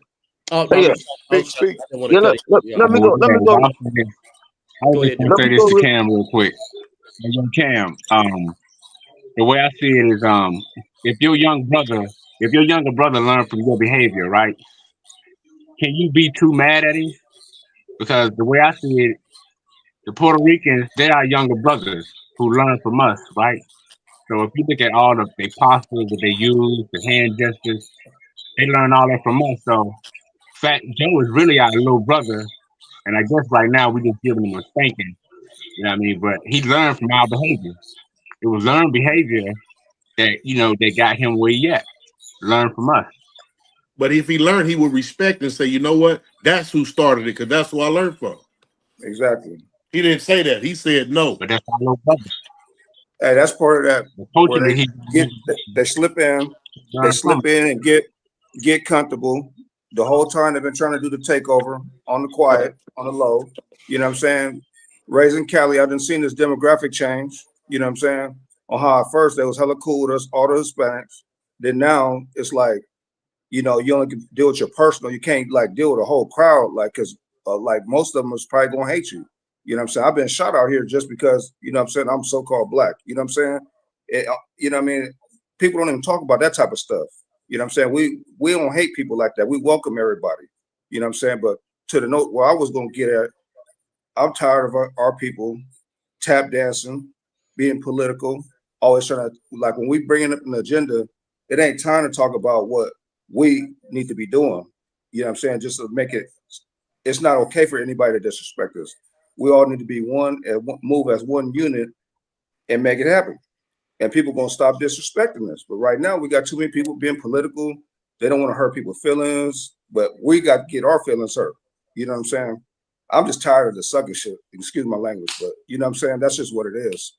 Oh, Hey, yeah. Speak. Yeah, let me go. Let me go. I was just gonna say this to Cam real quick. Yo, Cam, the way I see it is, if your younger brother learn from your behavior, right? Can you be too mad at him? Because the way I see it, the Puerto Ricans, they are younger brothers who learn from us, right? So if you look at all the postures that they use, the hand gestures, they learn all that from us. So Fat Joe is really our little brother, and I guess right now we just giving him a spanking. You know what I mean? But he learned from our behavior. It was learned behavior that that got him where he at. Learn from us. But if he learned, he would respect and say, you know what? That's who started it, because that's who I learned from. Exactly. He didn't say that. He said no. But that's our little brother. Hey, that's part of that. Where they slip in, and get comfortable. The whole time they've been trying to do the takeover on the quiet, on the low. You know what I'm saying? Raising Cali, I've been seeing this demographic change. You know what I'm saying? On how at first they was hella cool with us, all the Hispanics. Then now it's like, you only can deal with your personal. You can't like deal with a whole crowd, because most of them is probably gonna hate you. You know what I'm saying? I've been shot out here just because, I'm saying, I'm so-called black. You know what I'm saying? I mean? People don't even talk about that type of stuff. You know what I'm saying? We don't hate people like that. We welcome everybody. You know what I'm saying? But to the note where I was going to get at, I'm tired of our people tap dancing, being political, always trying to, like when we bring up an agenda, it ain't time to talk about what we need to be doing. You know what I'm saying? Just to make it's not okay for anybody to disrespect us. We all need to be one and move as one unit and make it happen. And people gonna stop disrespecting us. But right now we got too many people being political. They don't want to hurt people's feelings, but we got to get our feelings hurt. You know what I'm saying? I'm just tired of the sucker shit. Excuse my language, but you know what I'm saying? That's just what it is.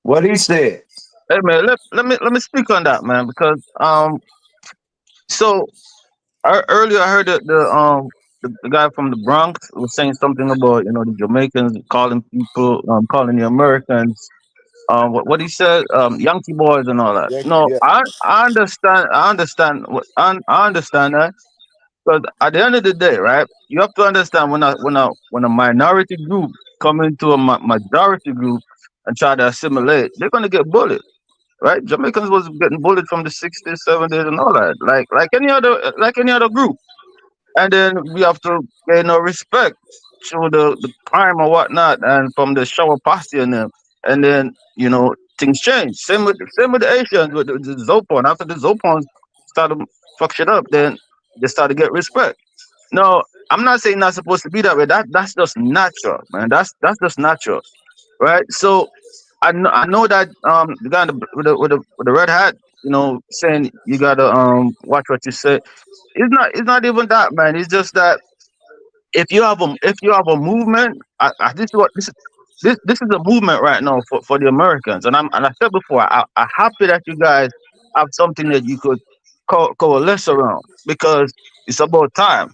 What he said. Hey man, let me speak on that, man, because so earlier I heard that the guy from the Bronx was saying something about the Jamaicans calling calling the Americans what he said, Yankee boys and all that. No, Yeah. I understand I understand that, because at the end of the day, right, you have to understand when a minority group come into a majority group and try to assimilate, they're gonna get bullied. Right? Jamaicans was getting bullied from the 60s, 70s, and all that, like any other group. And then we have to gain no respect to the crime or whatnot, and from the shower posse and them. And then things change. Same with the Asians with the Zopon. After the Zopons started fuck shit up, then they started to get respect. No, I'm not saying not supposed to be that way. That's just natural, man. That's just natural. right? So I know that the guy with the red hat, you know, saying you gotta watch what you say. It's not even that, man. It's just that if you have a movement, this is what this is a movement right now for the Americans, and I said before, I'm happy that you guys have something that you could coalesce around because it's about time.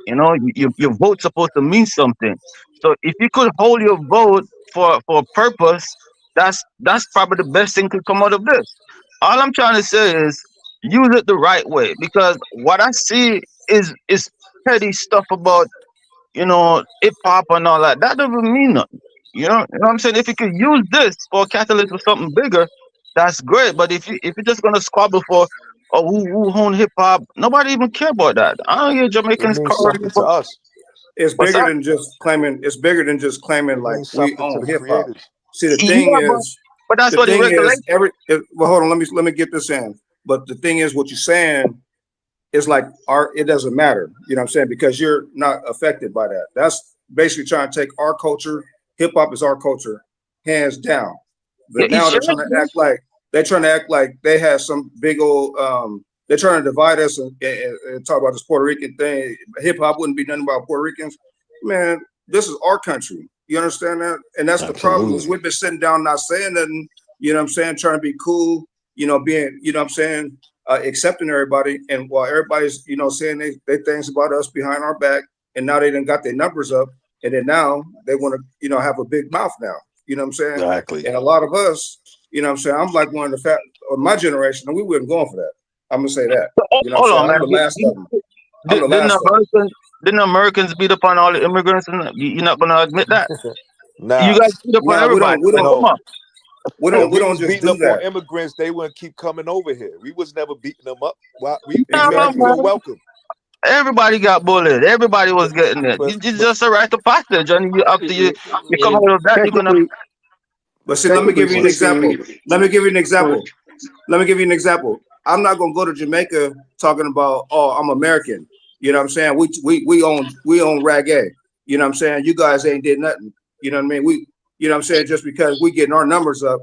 You know, your vote's supposed to mean something. So if you could hold your vote for a purpose, that's probably the best thing to come out of this. All I'm trying to say is use it the right way because what I see is petty stuff about hip hop and all that. That doesn't mean nothing. You know what I'm saying? If you could use this for a catalyst for something bigger, that's great. But if you're just gonna squabble for who own hip hop, nobody even care about that. I don't hear It Jamaicans means quarreling something to for us. It's what's bigger that? than just claiming. It's bigger than just claiming It like means we something to own the hip hop. creators. See, the Yeah, thing but is, but that's the what the thing is regulation. well, hold on. Let me get this in. But the thing is, what you're saying is like it doesn't matter. You know what I'm saying? Because you're not affected by that. That's basically trying to take our culture. Hip hop is our culture, hands down. Yeah, But it now should be. they're trying to act like they have some big old. They're trying to divide us and talk about this Puerto Rican thing. Hip hop wouldn't be nothing about Puerto Ricans. Man, this is our country. You understand that? And that's the problem is Absolutely. we've been sitting down not saying nothing. You know what I'm saying? Trying to be cool. Being you know what I'm saying accepting everybody, and while everybody's saying they things about us behind our back, and now they done got their numbers up, and then now they want to have a big mouth now. You know what I'm saying? Exactly. And a lot of us, you know what I'm saying, I'm like one of the of my generation, and we wouldn't go for that. I'm gonna say that. You know what I'm Hold saying? on, man. I'm the last of them. I'm the Didn't last the of them. Americans beat up on all the immigrants? And you're not gonna admit that. You Nah, guys beat up on Now everybody. So come no. on. If we we don't was just beating do up on that. immigrants, they wouldn't keep coming over here. We was never beating them up. Why we made them Exactly. feel welcome. Everybody got bullied. Everybody was getting it. But It's just a rite of passage, and after you come And out of that, you're gonna. technically, But see, let me technically give you an example. speaking, Let me give you an go ahead. example. Let me give you an example. I'm not gonna go to Jamaica talking about, oh, I'm American. You know what I'm saying? We own reggae. You know what I'm saying? You guys ain't did nothing. You know what I mean? You know what I'm saying? Just because we getting our numbers up,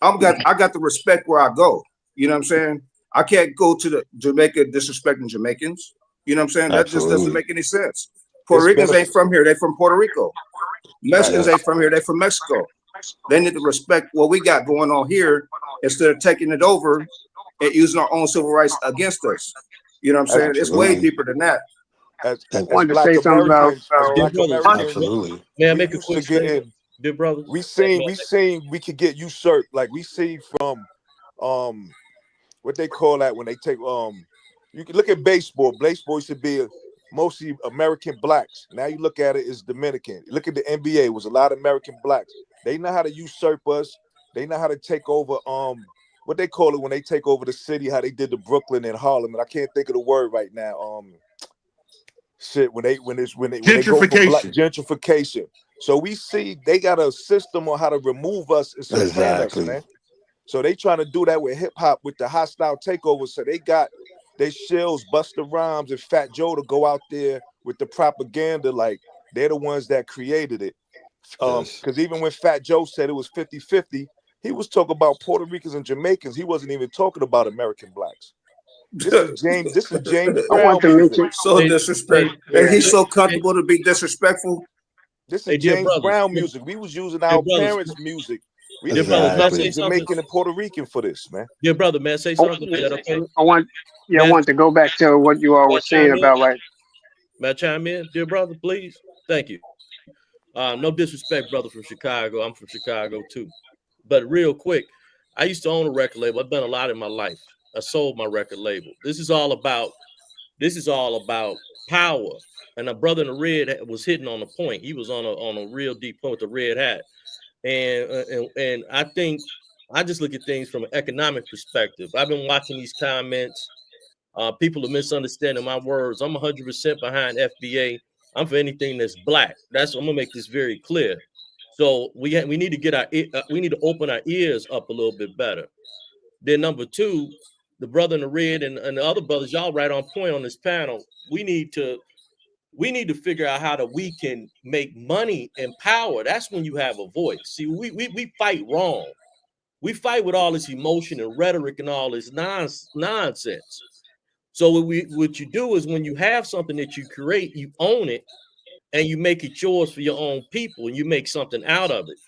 I got the respect where I go. You know what I'm saying? I can't go to the Jamaica disrespecting Jamaicans. You know what I'm saying? That just doesn't Absolutely. make any sense. Puerto it's Ricans ain't benefit. from here. They from Puerto Rico. Mexicans Yes. ain't from here. They from Mexico. They need to respect what we got going on here instead of taking it over and using our own civil rights against us. You know what I'm As saying? It's way Absolutely. deeper than that. I as wanted to black say something about, Americans, as Dear black brothers, Americans, Absolutely. may I we make a used to quick get statement? in. Dear brothers, We may seen I we make- seen we could get usurped. Like we see from um what they call that when they take you can look at baseball. Baseball used to be mostly American blacks. Now you look at it, it's Dominican. Look at the NBA, it was a lot of American blacks. They know how to usurp us. They know how to take over what they call it when they take over the city, how they did the Brooklyn and Harlem. And I can't think of the word right now. Shit, when they go for black Gentrification. gentrification. So we see they got a system on how to remove us and supplant us, Exactly. man. So they trying to do that with hip hop with the hostile takeover. So they got they Shills, Busta Rhymes, and Fat Joe to go out there with the propaganda like they're the ones that created it. Yes. Because even when Fat Joe said it was 50-50, he was talking about Puerto Ricans and Jamaicans. He wasn't even talking about American blacks. This is James I want Brown to music. mention, So disrespect. And he's so comfortable to be disrespectful. This is hey, dear James brothers, Brown music. We was using dear our brothers, parents' music. We dear didn't brothers, use may I nothing say Exactly. something? Jamaican and Puerto Rican for this, man. Dear brother, may I say I, something? Is that okay? I want, yeah, I May I, want to go back to what you all may were I saying chime in? about like, May I chime in, dear brother, please? Thank you. No disrespect, brother from Chicago. I'm from Chicago too. But real quick, I used to own a record label. I've done a lot in my life. I sold my record label. This is all about power. And a brother in the red was hitting on the point. He was on a real deep point with the red hat. And I think I just look at things from an economic perspective. I've been watching these comments. People are misunderstanding my words. I'm 100% behind FBA. I'm for anything that's black. I'm gonna make this very clear. So we need to we need to open our ears up a little bit better. Then number two, the brother in the red and the other brothers, y'all right on point on this panel. We need to we need to figure out how we can make money and power. That's when you have a voice. See, we fight wrong. We fight with all this emotion and rhetoric and all this nonsense. So what you do is when you have something that you create, you own it and you make it yours for your own people and you make something out of it.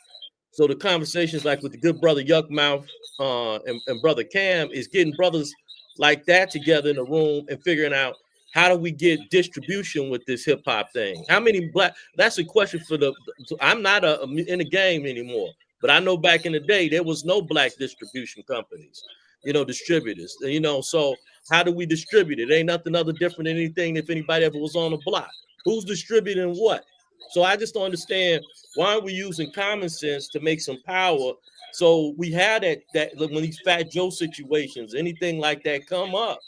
So the conversations like with the good brother Yuckmouth and brother Cam is getting brothers like that together in a room and figuring out how do we get distribution with this hip hop thing? How many black? That's a question for the. I'm not in the game anymore, but I know back in the day there was no black distribution companies, distributors. So how do we distribute it? Ain't nothing other different than anything if anybody ever was on the block. Who's distributing what? So I just don't understand why aren't we using common sense to make some power. So we had that when these Fat Joe situations, anything like that come up,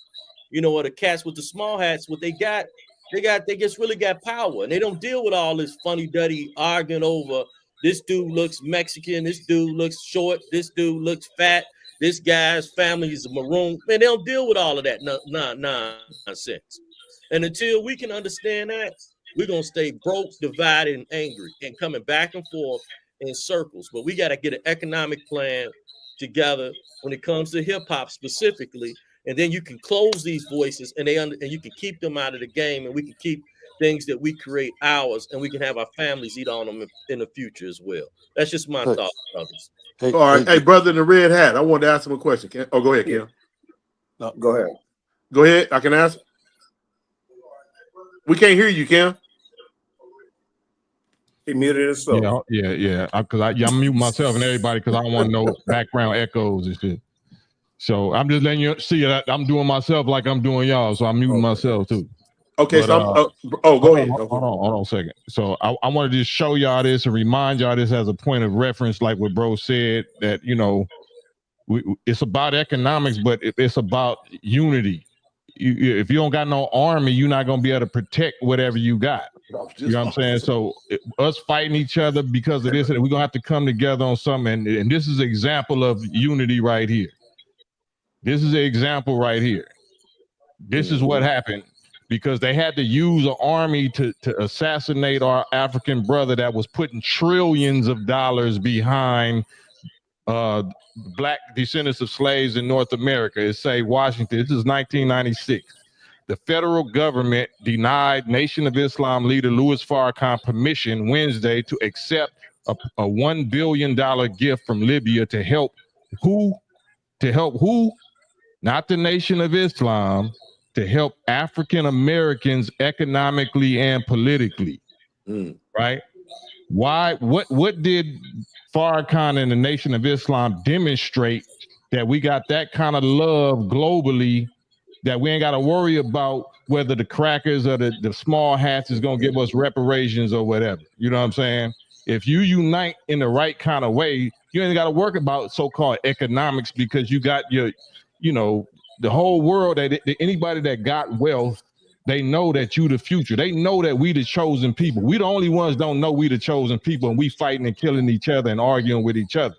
or the cats with the small hats, what they just really got power, and they don't deal with all this funny, dirty arguing over this dude looks Mexican, this dude looks short, this dude looks fat, this guy's family is maroon. Man, they don't deal with all of that nonsense. And until we can understand that, we're gonna stay broke, divided, and angry, and coming back and forth in circles. But we got to get an economic plan together when it comes to hip hop specifically. And then you can close these voices and you can keep them out of the game, and we can keep things that we create ours, and we can have our families eat on them in the future as well. That's just my thought, brothers. All right. Hey, brother in the red hat, I wanted to ask him a question. Go ahead, Kim. No, go ahead. Go ahead. I can ask. We can't hear you, Kim. He muted himself. Yeah. Because I'm muting myself and everybody because I don't want no background echoes and shit. So I'm just letting you see that I'm doing myself like I'm doing y'all. So I'm muting myself too. Okay, but, so go ahead. Hold on a second. So I wanted to just show y'all this and remind y'all this as a point of reference, like what bro said, that it's about economics, but it's about unity. If you don't got no army, you're not gonna be able to protect whatever you got. You know what I'm saying? So us fighting each other because of this, we're gonna have to come together on something. And this is an example of unity right here. This is an example right here. This is what happened because they had to use an army to assassinate our African brother that was putting trillions of dollars behind black descendants of slaves in North America. It say Washington. This is 1996. The federal government denied Nation of Islam leader Louis Farrakhan permission Wednesday to accept a $1 billion gift from Libya to help who? Not the Nation of Islam, to help African Americans economically and politically. Right? Why? What did Farrakhan and the Nation of Islam demonstrate that we got that kind of love globally, that we ain't got to worry about whether the crackers or the small hats is going to give us reparations or whatever. You know what I'm saying? If you unite in the right kind of way, you ain't got to work about so-called economics because you got your, the whole world, that anybody that got wealth, they know that you the future. They know that we the chosen people. We the only ones don't know we the chosen people, and we fighting and killing each other and arguing with each other.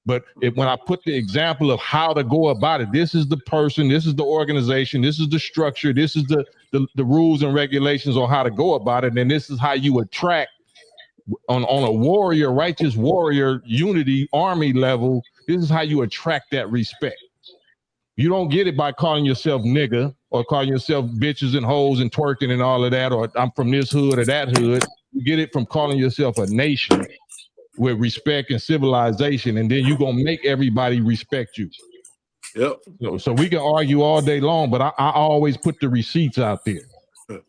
But when I put the example of how to go about it, this is the person, this is the organization, this is the structure, this is the rules and regulations on how to go about it, and this is how you attract on a righteous warrior unity army level. This is how you attract that respect. You don't get it by calling yourself nigga or calling yourself bitches and hoes and twerking and all of that, or I'm from this hood or that hood. You get it from calling yourself a nation with respect and civilization, and then you're gonna make everybody respect you. Yep. So we can argue all day long, but I always put the receipts out there.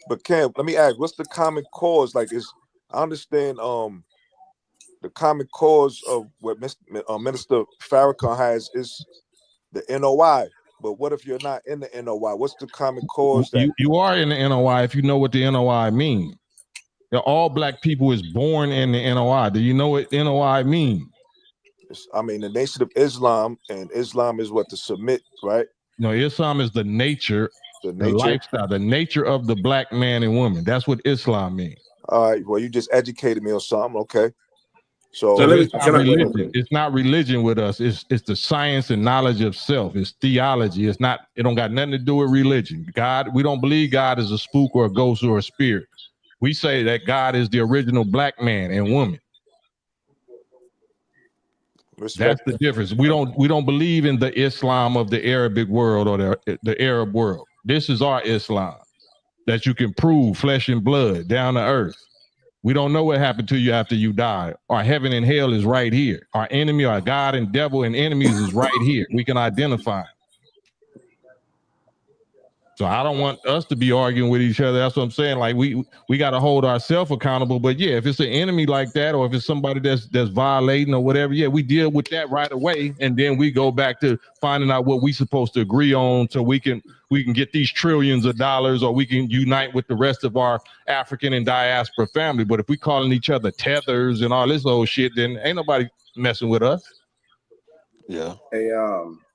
But Cam, let me ask, what's the common cause? Like, I understand the common cause of what Minister Farrakhan has is the NOI. But what if you're not in the NOI? What's the common cause? You are in the NOI if you know what the NOI means. All black people is born in the NOI. Do you know what NOI means? I mean, the Nation of Islam, and Islam is what? To submit, right? No, Islam is the nature, the lifestyle, the nature of the black man and woman. That's what Islam means. All right. Well, you just educated me on something. Okay. So it's not religion. It's not religion with us. It's the science and knowledge of self. It's theology. It's not. It don't got nothing to do with religion. God. We don't believe God is a spook or a ghost or a spirit. We say that God is the original black man and woman. Respect. That's the difference. We don't believe in the Islam of the Arabic world or the Arab world. This is our Islam that you can prove flesh and blood down to earth. We don't know what happened to you after you die. Our heaven and hell is right here. Our enemy, our God and devil and enemies is right here. We can identify. So I don't want us to be arguing with each other. That's what I'm saying. Like we got to hold ourselves accountable. But yeah, if it's an enemy like that, or if it's somebody that's violating or whatever, yeah, we deal with that right away, and then we go back to finding out what we supposed to agree on, so we can get these trillions of dollars, or we can unite with the rest of our African and diaspora family. But if we calling each other tethers and all this old shit, then ain't nobody messing with us. Yeah.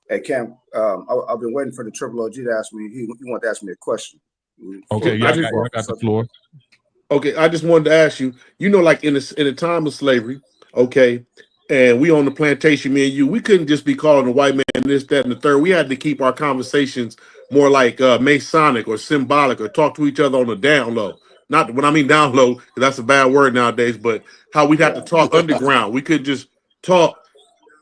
Hey Cam, I've been waiting for the Triple OG to ask me. He wanted to ask me a question. Okay, yeah, I got the floor. Okay, I just wanted to ask you. You know, like in the time of slavery, okay, and we on the plantation, me and you, we couldn't just be calling the white man this, that, and the third. We had to keep our conversations more like Masonic or symbolic, or talk to each other on the down low. Not when I mean down low, 'cause that's a bad word nowadays. But how we'd have to talk underground. We could just talk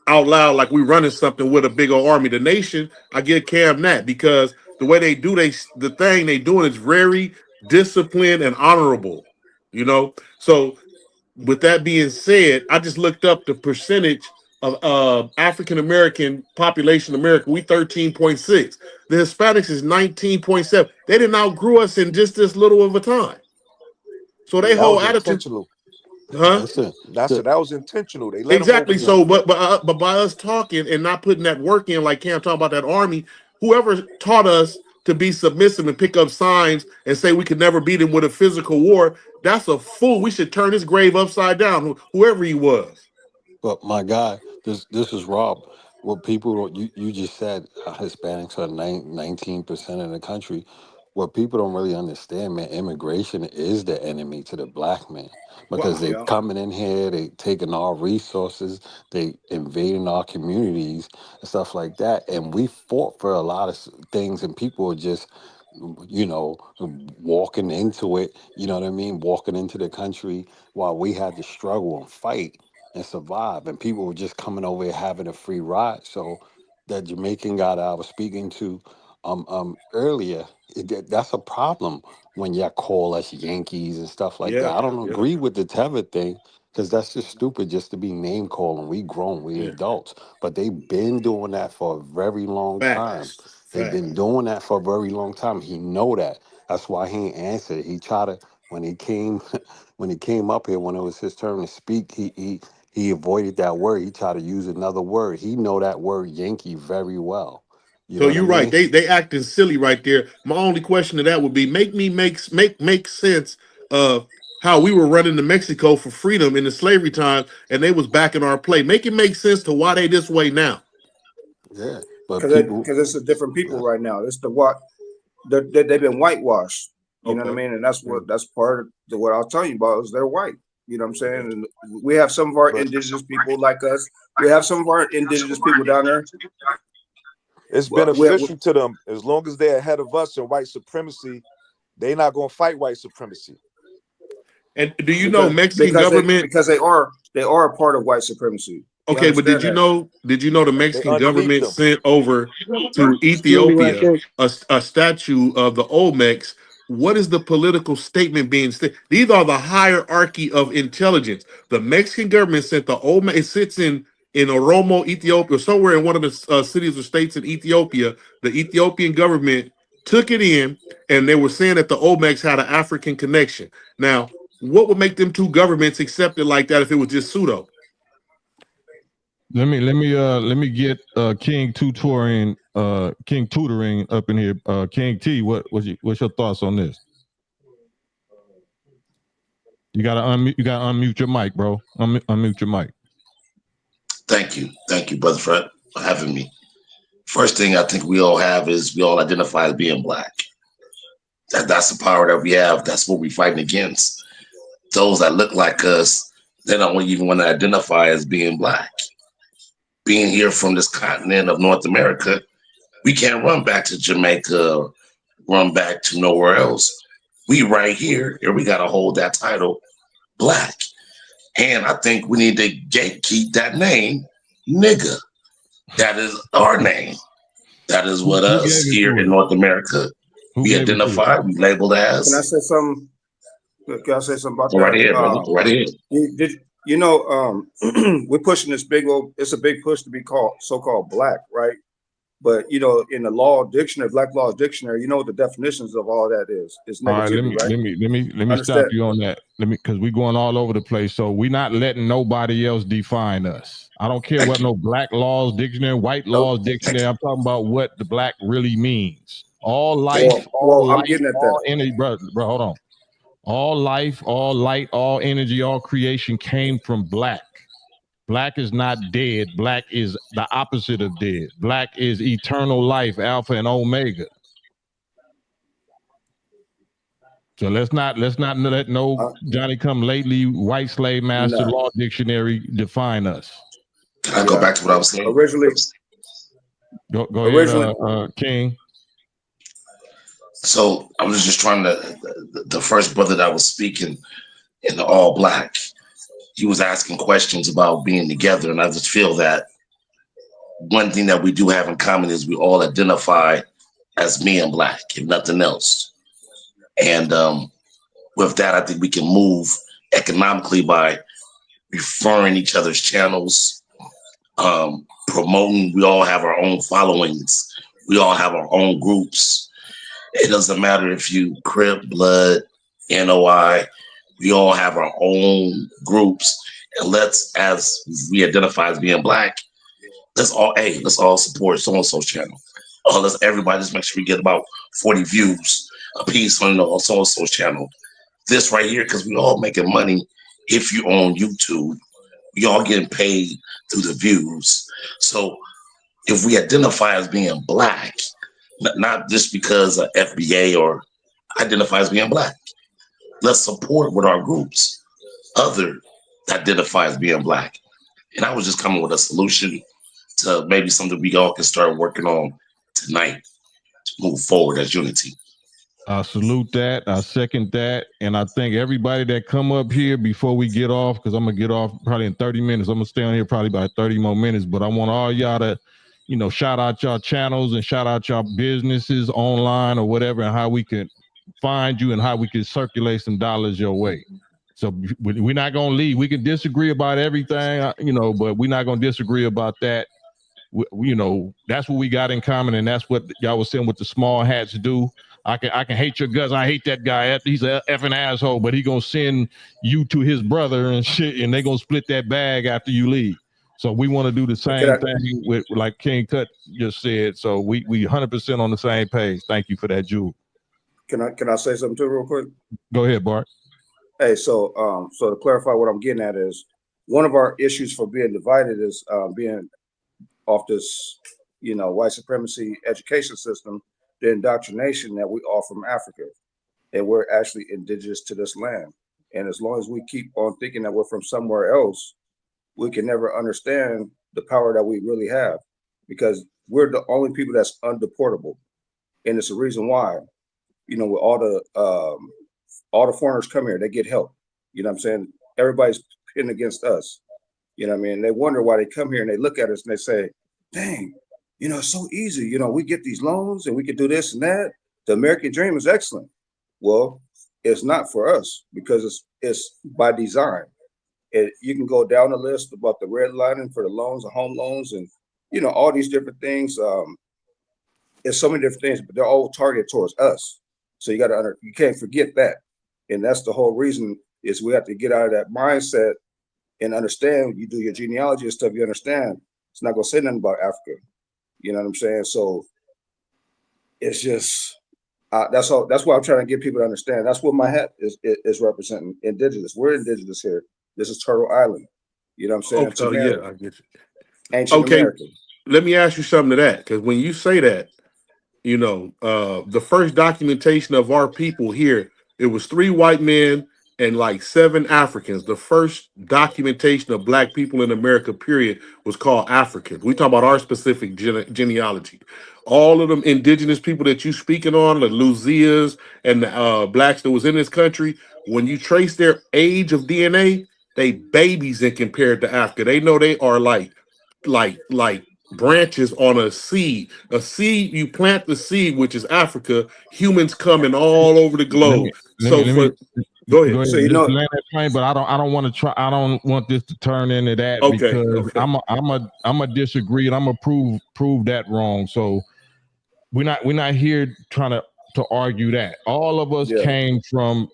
out loud like we running something with a big old army. The nation, I get Cam that, because the way they do the thing they doing is very disciplined and honorable, you know. So with that being said, I just looked up the percentage of African American population in America. We 13.6. The Hispanics is 19.7. They didn't outgrew us in just this little of a time. So they that whole was attitude, intentional. huh? That was intentional. They let Exactly. them So, overgrow. but by us talking and not putting that work in, like Cam talking about that army, whoever taught us to be submissive and pick up signs and say we could never beat him with a physical war, that's a fool. We should turn his grave upside down, whoever he was. But my God, this is Rob. What people you just said, Hispanics are 19% of the country. What people don't really understand, man, immigration is the enemy to the black man, because they coming in here, they taking our resources, they invading our communities and stuff like that. And we fought for a lot of things, and people are just, walking into it. You know what I mean? Walking into the country while we had to struggle and fight and survive, and people were just coming over here having a free ride. So that Jamaican guy that I was speaking to earlier, that's a problem when y'all call us Yankees and stuff like that. I don't agree with the tether thing, because that's just stupid just to be name calling. We grown, we adults, but they've been doing that for a very long time. They've been doing that for a very long time. He know that. That's why he ain't answered. He tried to, when he came when he came up here, when it was his turn to speak, he avoided that word. He tried to use another word. He know that word Yankee very well. You So know what I you're right. mean? They acting silly right there. My only question to that would be, make sense of how we were running to Mexico for freedom in the slavery time, and they was backing our play. Make it make sense to why they this way now. Yeah, but Because it's a different people right now. It's they've been whitewashed. You know what I mean? And that's part of what I'll tell you about is they're white. You know what I'm saying? And we have some of our indigenous people like us. We have some of our indigenous people down there. It's beneficial to them as long as they're ahead of us in white supremacy. They're not going to fight white supremacy. And do you know Mexican government? Because they are a part of white supremacy. Okay, but did you know the Mexican government sent over to Ethiopia a statue of the Olmecs? What is the political statement being stated? These are the hierarchy of intelligence. The Mexican government sent the Olmec. It sits in Oromo, Ethiopia, somewhere in one of the cities or states in Ethiopia. The Ethiopian government took it in, and they were saying that the Olmecs had an African connection. Now, what would make them two governments accept it like that if it was just pseudo? Let me get King Tutoring up in here. King T, what's your thoughts on this? You gotta unmute your mic, bro. Unmute your mic. Thank you, brother Fred, for having me. First thing I think we all have is we all identify as being black. That's the power that we have. That's what we're fighting against. Those that look like us, They don't even want to identify as being Black. Being here from this continent of North America, we can't run back to Jamaica, run back to nowhere else. We right here, and we got to hold that title, Black. And I think we need to gatekeep that name, nigga. That is our name. That is what us here in North America, we identify, we labeled as. Can I say something? Can I say something about Go that? right ahead, brother. Go right ahead. We're pushing this big old, it's a big push to be called so-called Black, right? But in the law dictionary, Black law dictionary, you know what the definitions of all that is. It's negativity, right? Let me stop you on that. Because we're going all over the place. So we're not letting nobody else define us. I don't care what no Black laws dictionary, white laws dictionary. I'm talking about what the Black really means. All life, all light, all energy, bro, hold on. All life, all light, all energy, all creation came from Black. Black is not dead. Black is the opposite of dead. Black is eternal life, Alpha and Omega. So let's not let no Johnny come lately white slave master law dictionary define us. Can I go back to what I was saying? Originally, go ahead, King. So I was just trying to, the first brother that was speaking in the all Black, he was asking questions about being together. And I just feel that one thing that we do have in common is we all identify as being Black, if nothing else. And with that, I think we can move economically by referring each other's channels, promoting. We all have our own followings. We all have our own groups. It doesn't matter if you Crip, Blood, NOI. We all have our own groups. And let's, as we identify as being Black, let's all support so-and-so's channel. Let's everybody just make sure we get about 40 views a piece on so-and-so's channel. This right here, because we all making money. If you own YouTube, we all getting paid through the views. So if we identify as being Black, not just because of FBA or identify as being Black, let's support with our groups other identify as being Black. And I was just coming with a solution to maybe something we all can start working on tonight to move forward as unity. I salute that. I second that. And I think everybody that come up here before we get off, because I'm going to get off probably in 30 minutes. I'm going to stay on here probably about 30 more minutes. But I want all y'all to, shout out y'all channels and shout out y'all businesses online or whatever, and how we can find you and how we can circulate some dollars your way. So we're not going to leave. We can disagree about everything, but we're not going to disagree about that. That's what we got in common. And that's what y'all was saying with the small hats do. I can hate your guts. I hate that guy. He's an effing asshole, but he gonna send you to his brother and shit, and they gonna split that bag after you leave. So we want to do the same thing with, like King Tut just said. So we 100% on the same page. Thank you for that, Jewel. Can I say something too real quick? Go ahead, Bart. Hey, so to clarify what I'm getting at is one of our issues for being divided is being off this, white supremacy education system, the indoctrination that we are from Africa, and we're actually indigenous to this land. And as long as we keep on thinking that we're from somewhere else, we can never understand the power that we really have, because we're the only people that's undeportable. And it's a reason why, with all the foreigners come here, they get help. You know what I'm saying? Everybody's pitting against us. You know what I mean? They wonder why they come here and they look at us and they say, dang, it's so easy. We get these loans and we can do this and that. The American dream is excellent. Well, it's not for us, because it's by design. And you can go down the list about the redlining for the loans, the home loans, and all these different things. It's so many different things, but they're all targeted towards us. So you can't forget that. And that's the whole reason is we have to get out of that mindset and understand. You do your genealogy and stuff, you understand it's not gonna say nothing about Africa. You know what I'm saying? So it's just that's all. That's why I'm trying to get people to understand. That's what my hat is representing. Indigenous. We're indigenous here. This is Turtle Island. You know what I'm saying? Yeah, I get you. Ancient American. Let me ask you something to that, because when you say that, the first documentation of our people here, it was 3 white men and like 7 Africans. The first documentation of black people in America, period, was called African. We talk about our specific genealogy. All of them indigenous people that you speaking on, the Luzias and the blacks that was in this country, when you trace their age of DNA, they babies in compared to Africa. They know they are like branches on a seed. A seed, you plant the seed, which is Africa. Humans coming all over the globe. Let me Go ahead. Go ahead. So you Just know, land that plane, but I don't want to try. I don't want this to turn into that okay, because okay. I'm a disagree and I'm gonna prove that wrong. So we're not here trying to argue that. All of us came from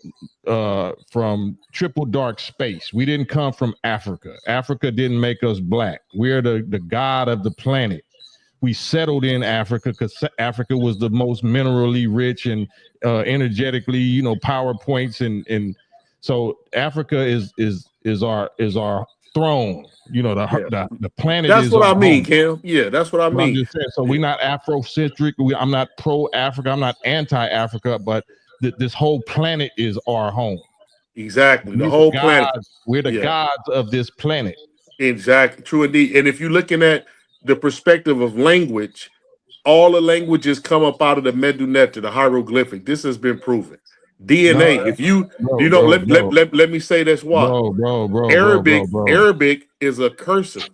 triple dark space. We didn't come from Africa. Africa didn't make us black. We're the god of the planet. We settled in Africa because Africa was the most minerally rich and energetically, PowerPoints and so Africa is our throne. The planet that's is what our I mean, home. Cam. Yeah, that's what I But mean. I'm just saying. So we're not Afrocentric. I'm not pro-Africa. I'm not anti-Africa. But this whole planet is our home. Exactly. The whole planet. We're the gods of this planet. Exactly. True indeed. And if you're looking at the perspective of language, all the languages come up out of the Meduneta, the hieroglyphic. This has been proven. DNA. If you let me say this. Why? Arabic is a cursive.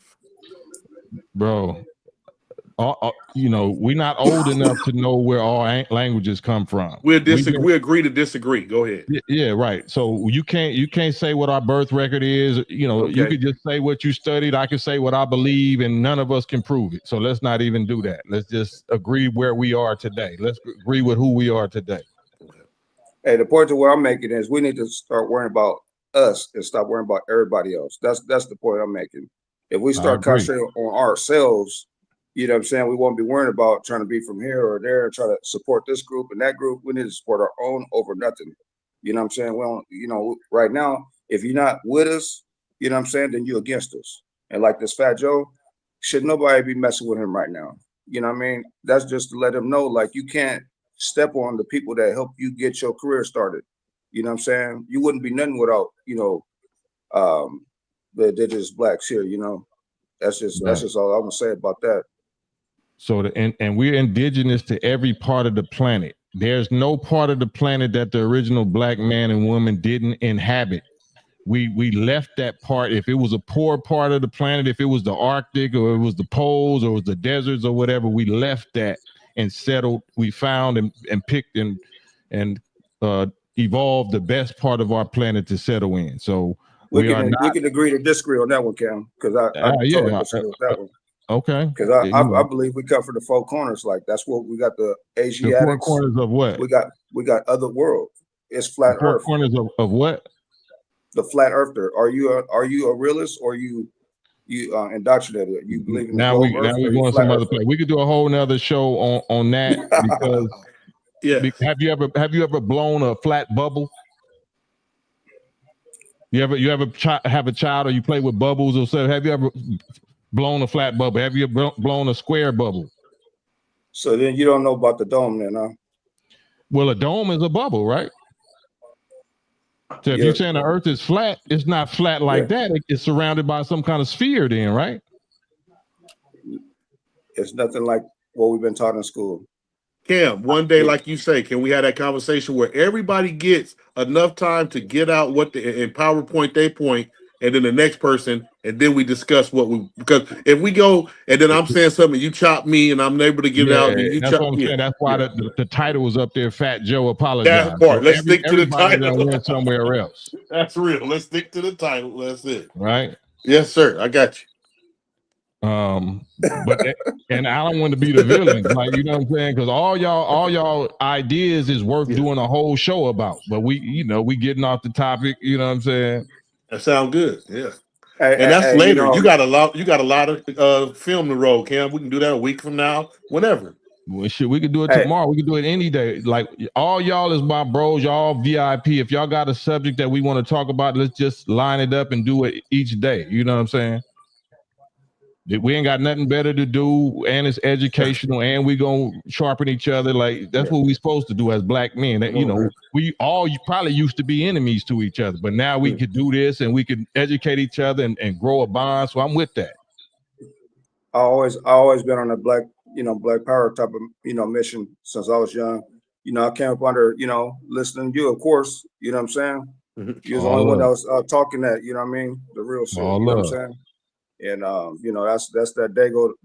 Bro. We're not old enough to know where all languages come from. We agree to disagree. Go ahead. Yeah, right. So you can't say what our birth record is. You could just say what you studied. I can say what I believe, and none of us can prove it. So let's not even do that. Let's just agree where we are today. Let's agree with who we are today. Hey, the point of what I'm making is we need to start worrying about us and stop worrying about everybody else. That's the point I'm making. If we start concentrating on ourselves, you know what I'm saying, we won't be worrying about trying to be from here or there and try to support this group and that group. We need to support our own over nothing. You know what I'm saying? Well, right now, if you're not with us, you know what I'm saying, then you're against us. And like this Fat Joe, should nobody be messing with him right now? You know what I mean? That's just to let him know, like, you can't step on the people that help you get your career started. You know what I'm saying? You wouldn't be nothing without, the indigenous blacks here, That's just all I'm gonna say about that. So and we're indigenous to every part of the planet. There's no part of the planet that the original black man and woman didn't inhabit. We left that part. If it was a poor part of the planet, if it was the Arctic or it was the poles or it was the deserts or whatever, we left that and settled. We found and picked and evolved the best part of our planet to settle in. So we can agree to disagree on that one, Cam, because I totally disagree with that one. Okay. Because I believe we come from the four corners. Like that's what we got, the Asiatics. The four corners of what? We got other world. It's flat earth. Four corners of what? The flat earther. Are you a realist or you indoctrinated? You believe in the now we going some other place. We could do a whole nother show on that because have you ever blown a flat bubble? You ever have a child or you play with bubbles or something? Have you ever blown a flat bubble? Have you blown a square bubble? So then you don't know about the dome then, huh? Well, a dome is a bubble, right? So if you're saying the earth is flat, it's not flat like that. It's surrounded by some kind of sphere then, right? It's nothing like what we've been taught in school. Cam, one day, like you say, can we have that conversation where everybody gets enough time to get out what in PowerPoint they point, and then the next person, and then we discuss because if we go and then I'm saying something, you chop me, and I'm able to get it out, and you that's chop. What I'm saying. That's why the title was up there. Fat Joe apologized. That part. Let's stick to the title. Went somewhere else. That's real. Let's stick to the title. That's it. Right. Yes, sir. I got you. But and I don't want to be the villain, like, you know what I'm saying, because all y'all ideas is worth doing a whole show about, but we getting off the topic, you know what I'm saying. That sounds good. Yeah. And that's later. You got a lot of film to roll, Cam. We can do that a week from now, whenever. Well, shit, we could do it tomorrow. We could do it any day. Like, all y'all is my bros, y'all VIP. If y'all got a subject that we want to talk about, let's just line it up and do it each day. You know what I'm saying? We ain't got nothing better to do, and it's educational, and we gonna sharpen each other. Like that's what we supposed to do as black men. That, you know, we all probably used to be enemies to each other, but now we could do this, and we could educate each other and grow a bond. So I'm with that. I always been on a black power type of, mission since I was young. I came up under, listening to you, of course, you know what I'm saying? You was the only one that was talking that, you know what I mean? The real shit, you know what I'm saying? And that's that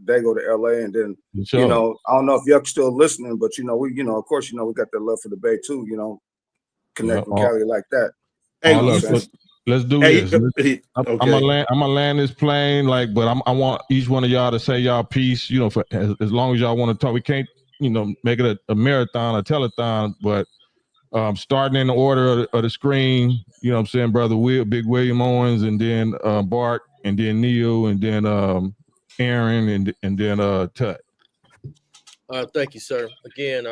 Dago to LA, and then I don't know if y'all still listening, but we of course we got that love for the Bay too, connect with Cali like that. Hey, let's do this. I'm gonna land this plane, but I want each one of y'all to say y'all piece, for as long as y'all want to talk. We can't make it a marathon, a telethon, but starting in the order of the screen, you know what I'm saying, Brother Big William Owens, and then Bart, and then Neil, and then Aaron, and then Tut. Thank you, sir. Again,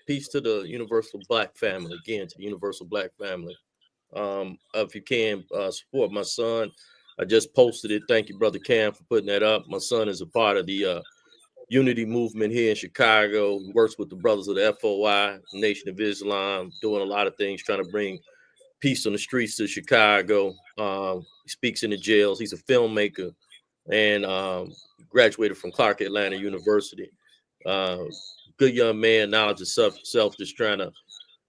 peace to the universal black family. Again, to the universal black family. If you can support my son, I just posted it. Thank you, Brother Cam, for putting that up. My son is a part of the unity movement here in Chicago. He works with the brothers of the FOI, Nation of Islam, doing a lot of things, trying to bring peace on the streets of Chicago. He speaks in the jails. He's a filmmaker, and graduated from Clark Atlanta University. Good young man, knowledge of self, just trying to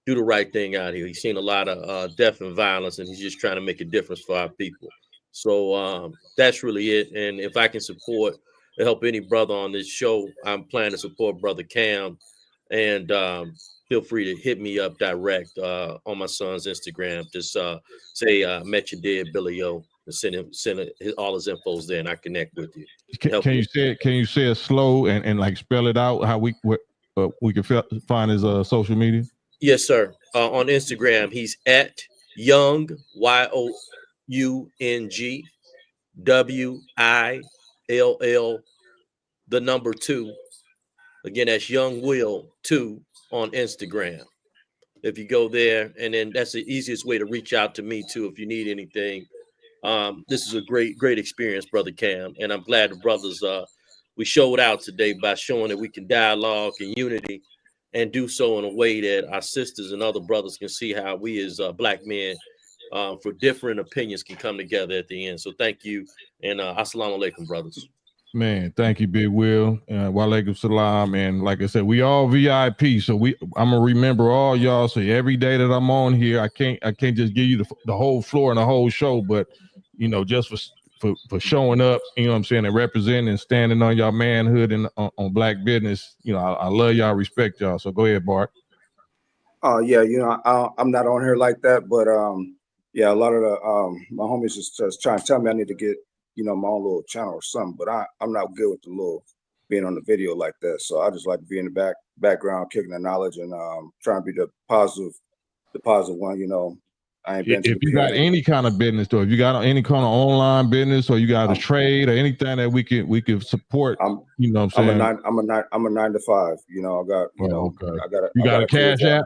do the right thing out here. He's seen a lot of death and violence, and he's just trying to make a difference for our people. So that's really it. And if I can support to help any brother on this show, I'm planning to support Brother Cam, and feel free to hit me up direct on my son's Instagram. Just say met your dead Billy O, and send all his infos there, and I connect with you. Can you say it slow and spell it out how we can find his social media? Yes, sir. On Instagram, he's at Young YOUNG WILL 2. Again, that's Young Will 2 on Instagram. If you go there, and then that's the easiest way to reach out to me too if you need anything. This is a great experience, Brother Cam, and I'm glad the brothers we showed out today by showing that we can dialogue in unity and do so in a way that our sisters and other brothers can see how we as black men for different opinions can come together at the end. So thank you, and assalamu alaikum, brothers. Man, thank you, Big Will. Wa alaikum salam. And like I said, we all VIP, so I'm gonna remember all y'all. So every day that I'm on here, I can't just give you the whole floor and the whole show, but just for showing up, you know what I'm saying, and representing and standing on y'all manhood and on black business. I love y'all, respect y'all. So go ahead, Bart. Yeah, I'm not on here like that, but yeah, a lot of the my homies just trying to tell me I need to get my own little channel or something, but I'm not good with the little being on the video like that. So I just like to be in the background, kicking the knowledge, and trying to be the positive one. I ain't been to if you got any kind of business, though, if you got any kind of online business, or you got a trade or anything that we could support, what I'm saying. I'm a 9 to 5. I got You got a cash app?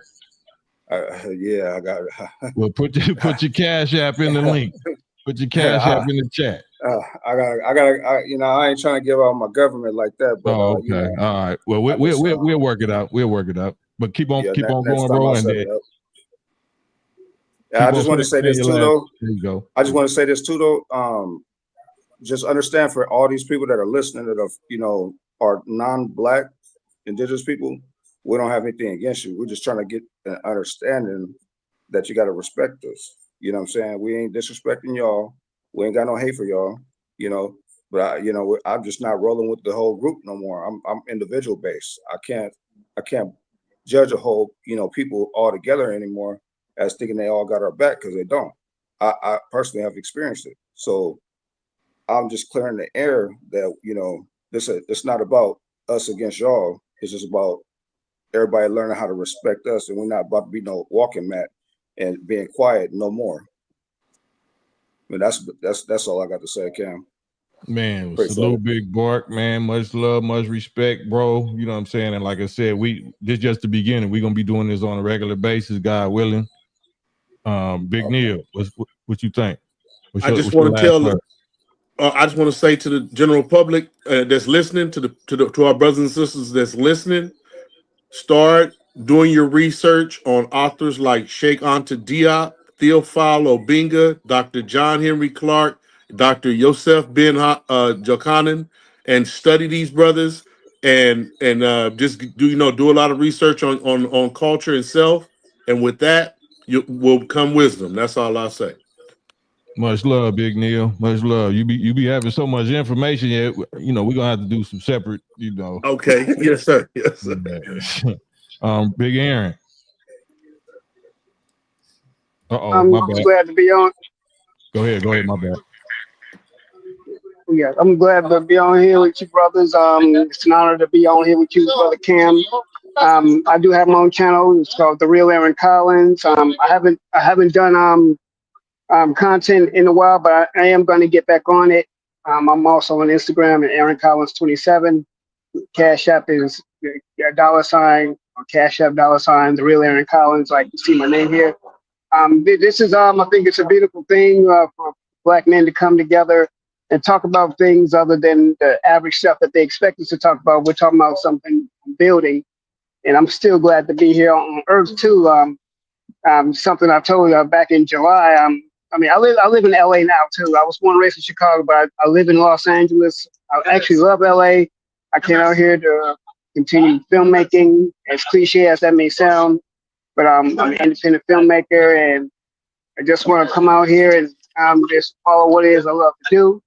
Yeah, I got it. Well, put your cash app in the link. Put your cash app in the chat. I ain't trying to give out my government like that, but okay. All right. Well, we'll work it out. We'll work it out. But keep on going, bro. I just want to say this too, though. There you go. I just want to say this too, though. Just understand, for all these people that are listening that are non-black, indigenous people, we don't have anything against you. We're just trying to get an understanding that you got to respect us. You know what I'm saying? We ain't disrespecting y'all. We ain't got no hate for y'all. But I'm just not rolling with the whole group no more. I'm individual based. I can't judge a whole people all together anymore as thinking they all got our back, because they don't. I personally have experienced it. So I'm just clearing the air that it's not about us against y'all. It's just about everybody learning how to respect us, and we're not about to be no walking mat and being quiet no more. I mean, that's all I got to say, Cam. Man, salute Big Bart, man. Much love, much respect, bro. You know what I'm saying? And like I said, this just the beginning. We're gonna be doing this on a regular basis, God willing. Big Neil, what you think? I just want to tell I just want to say to the general public that's listening, to our brothers and sisters that's listening, start doing your research on authors like Sheikh Anta Diop, Theophile Obinga, Dr. John Henry Clark, Dr. Yosef Ben Jochanan, and study these brothers and just do a lot of research on culture and self. And with that, you will come wisdom. That's all I'll say. Much love, Big Neil. Much love. You be having so much information. Yeah, we're gonna have to do some separate. Okay. Yes, sir. Yes, sir. Big Aaron. I'm My bad. glad to be on. Go ahead. My bad. Yeah, I'm glad to be on here with you, brothers. It's an honor to be on here with you, brother Cam. I do have my own channel. It's called The Real Aaron Collins. I haven't done content in a while, but I am going to get back on it. I'm also on Instagram at Aaron Collins 27. Cash App is $, or Cash App $, The Real Aaron Collins. Like you see my name here. This is I think it's a beautiful thing for Black men to come together and talk about things other than the average stuff that they expect us to talk about. We're talking about something building, and I'm still glad to be here on Earth too. Something I told you back in July. I live in LA now too. I was born and raised in Chicago, but I live in Los Angeles. I actually love LA. I came out here to continue filmmaking, as cliche as that may sound, but I'm an independent filmmaker, and I just want to come out here and just follow what it is I love to do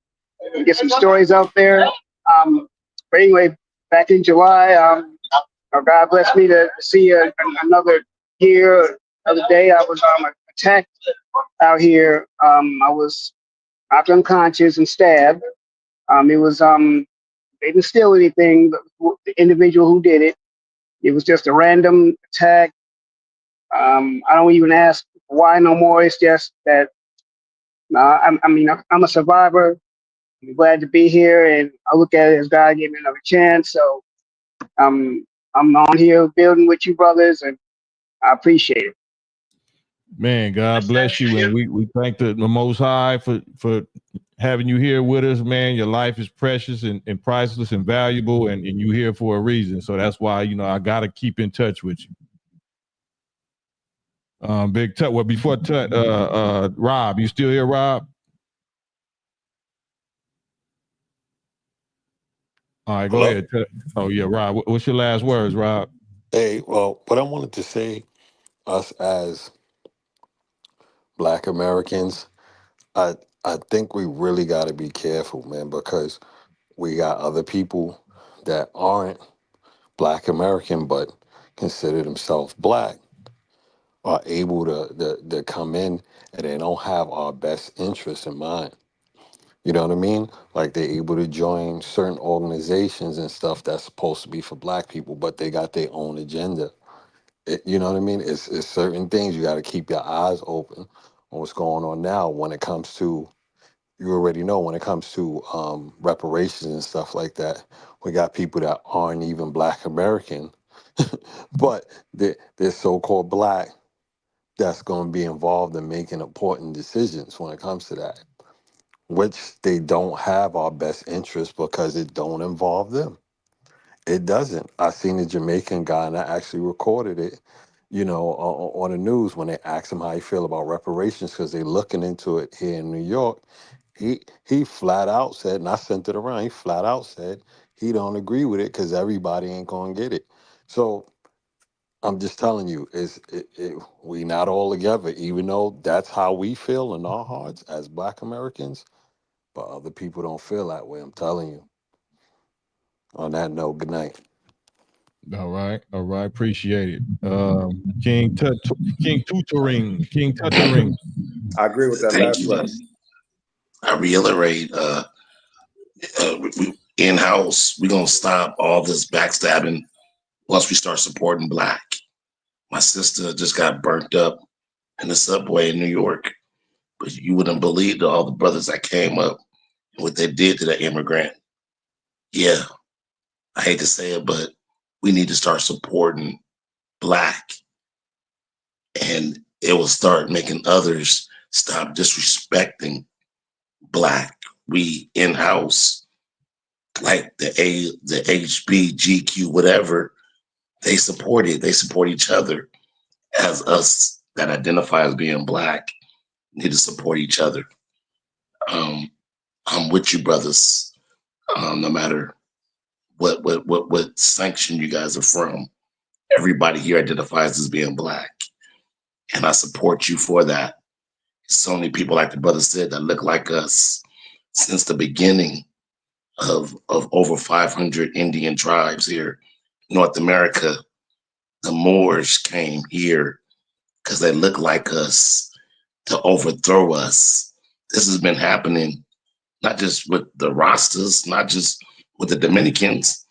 and get some stories out there. But anyway, back in July, God blessed me to see another year. The other day, I was attacked out here. I was knocked unconscious and stabbed. It was they didn't steal anything. But the individual who did it, it was just a random attack. I don't even ask why no more. It's just that I'm a survivor. I'm glad to be here, and I look at it as God gave me another chance. So I'm on here building with you brothers, and I appreciate it. Man, God bless you, and we thank the Most High for having you here with us, man. Your life is precious and priceless and valuable, and you here for a reason. So that's why I gotta keep in touch with you. Big Tut. Well, before Tut, Rob, you still here, Rob? All right, go ahead. Tut. Oh yeah, Rob. What's your last words, Rob? Hey, well, what I wanted to say, us as Black Americans, I think we really got to be careful, man, because we got other people that aren't Black American but consider themselves Black are able to come in and they don't have our best interests in mind. You know what I mean? Like they're able to join certain organizations and stuff that's supposed to be for Black people, but they got their own agenda. You know what I mean? It's certain things you got to keep your eyes open on what's going on now when it comes to, you already know, when it comes to reparations and stuff like that. We got people that aren't even Black American, but they're so-called Black that's going to be involved in making important decisions when it comes to that, which they don't have our best interest because it don't involve them. It doesn't. I seen a Jamaican guy, and I actually recorded it, on the news when they asked him how he feel about reparations because they looking into it here in New York. He flat out said, and I sent it around, he flat out said he don't agree with it because everybody ain't going to get it. So I'm just telling you, we not all together, even though that's how we feel in our hearts as Black Americans, but other people don't feel that way. I'm telling you. On that note, good night. All right. Appreciate it. King Tutoring. I agree with that Thank last you. verse. I reiterate, in-house, we're going to stop all this backstabbing once we start supporting Black. My sister just got burnt up in the subway in New York, but you wouldn't believe all the brothers that came up and what they did to that immigrant. Yeah, I hate to say it, but we need to start supporting Black, and it will start making others stop disrespecting Black we in-house, like the HB, GQ, whatever, they support it. They support each other. As us that identify as being Black need to support each other. I'm with you, brothers. No matter what sanction you guys are from, everybody here identifies as being Black, and I support you for that. So many people, like the brother said, that look like us. Since the beginning of over 500 Indian tribes here, North America, the Moors came here because they look like us to overthrow us. This has been happening not just with the Rastas, not just with the Dominicans.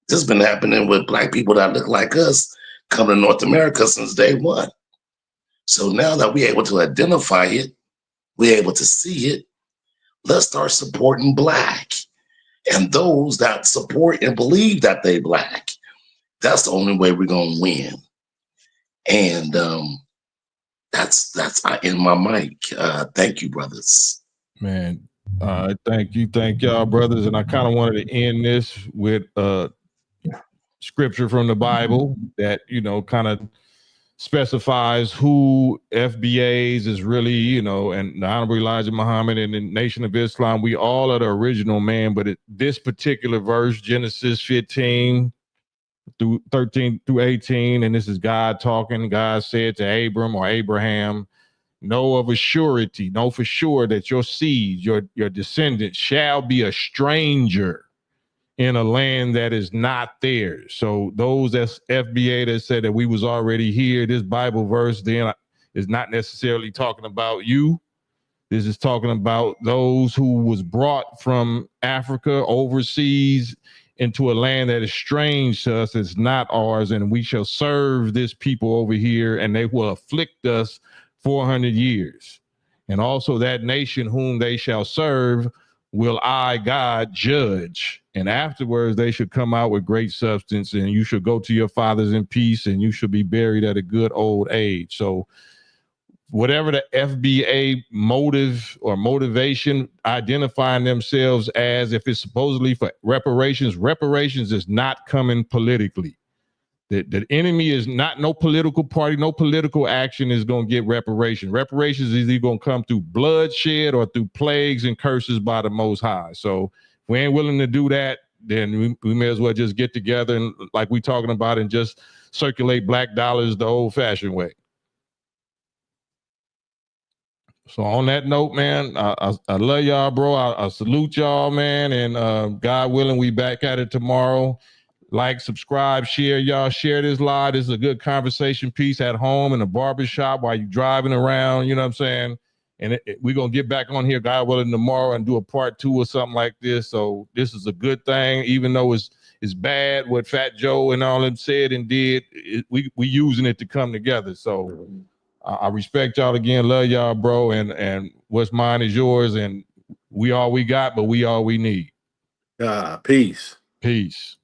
This has been happening with Black people that look like us coming to North America since day one. So now that we're able to identify it, we're able to see it, let's start supporting Black. And those that support and believe that they Black, that's the only way we're gonna win. And that's I end my mic. Thank you, brothers. Man, thank y'all, brothers. And I kind of wanted to end this with scripture from the Bible that, you know, kind of specifies who FBAs is really, you know, and the Honorable Elijah Muhammad and the Nation of Islam. We all are the original man, but this particular verse, Genesis 15 through 13 through 18, and this is God talking. God said to Abram or Abraham, know of a surety, know for sure that your seed, your descendants shall be a stranger in a land that is not theirs. So those that's FBA that said that we was already here, this Bible verse then is not necessarily talking about you. This is talking about those who was brought from Africa overseas into a land that is strange to us, it's not ours, and we shall serve this people over here, and they will afflict us 400 years. And also that nation whom they shall serve will I, God, judge. And afterwards they should come out with great substance, and you should go to your fathers in peace, and you should be buried at a good old age. So whatever the FBA motive or motivation, identifying themselves as, if it's supposedly for reparations, reparations is not coming politically. The enemy is not, no political party, no political action is going to get reparations. Reparations is either going to come through bloodshed or through plagues and curses by the Most High. So if we ain't willing to do that, then we may as well just get together and, like we talking about, and just circulate black dollars the old-fashioned way. So on that note, man, I love y'all, bro. I salute y'all, man. And God willing, we back at it tomorrow. Like, subscribe, share, y'all. Share this live. This is a good conversation piece at home, in the barbershop, while you're driving around. You know what I'm saying? And we're going to get back on here, God willing, tomorrow and do a part 2 or something like this. So this is a good thing, even though it's bad what Fat Joe and all them said and did. We using it to come together. So I respect y'all again. Love y'all, bro. And what's mine is yours. And we all we got, but we all we need. Peace. Peace.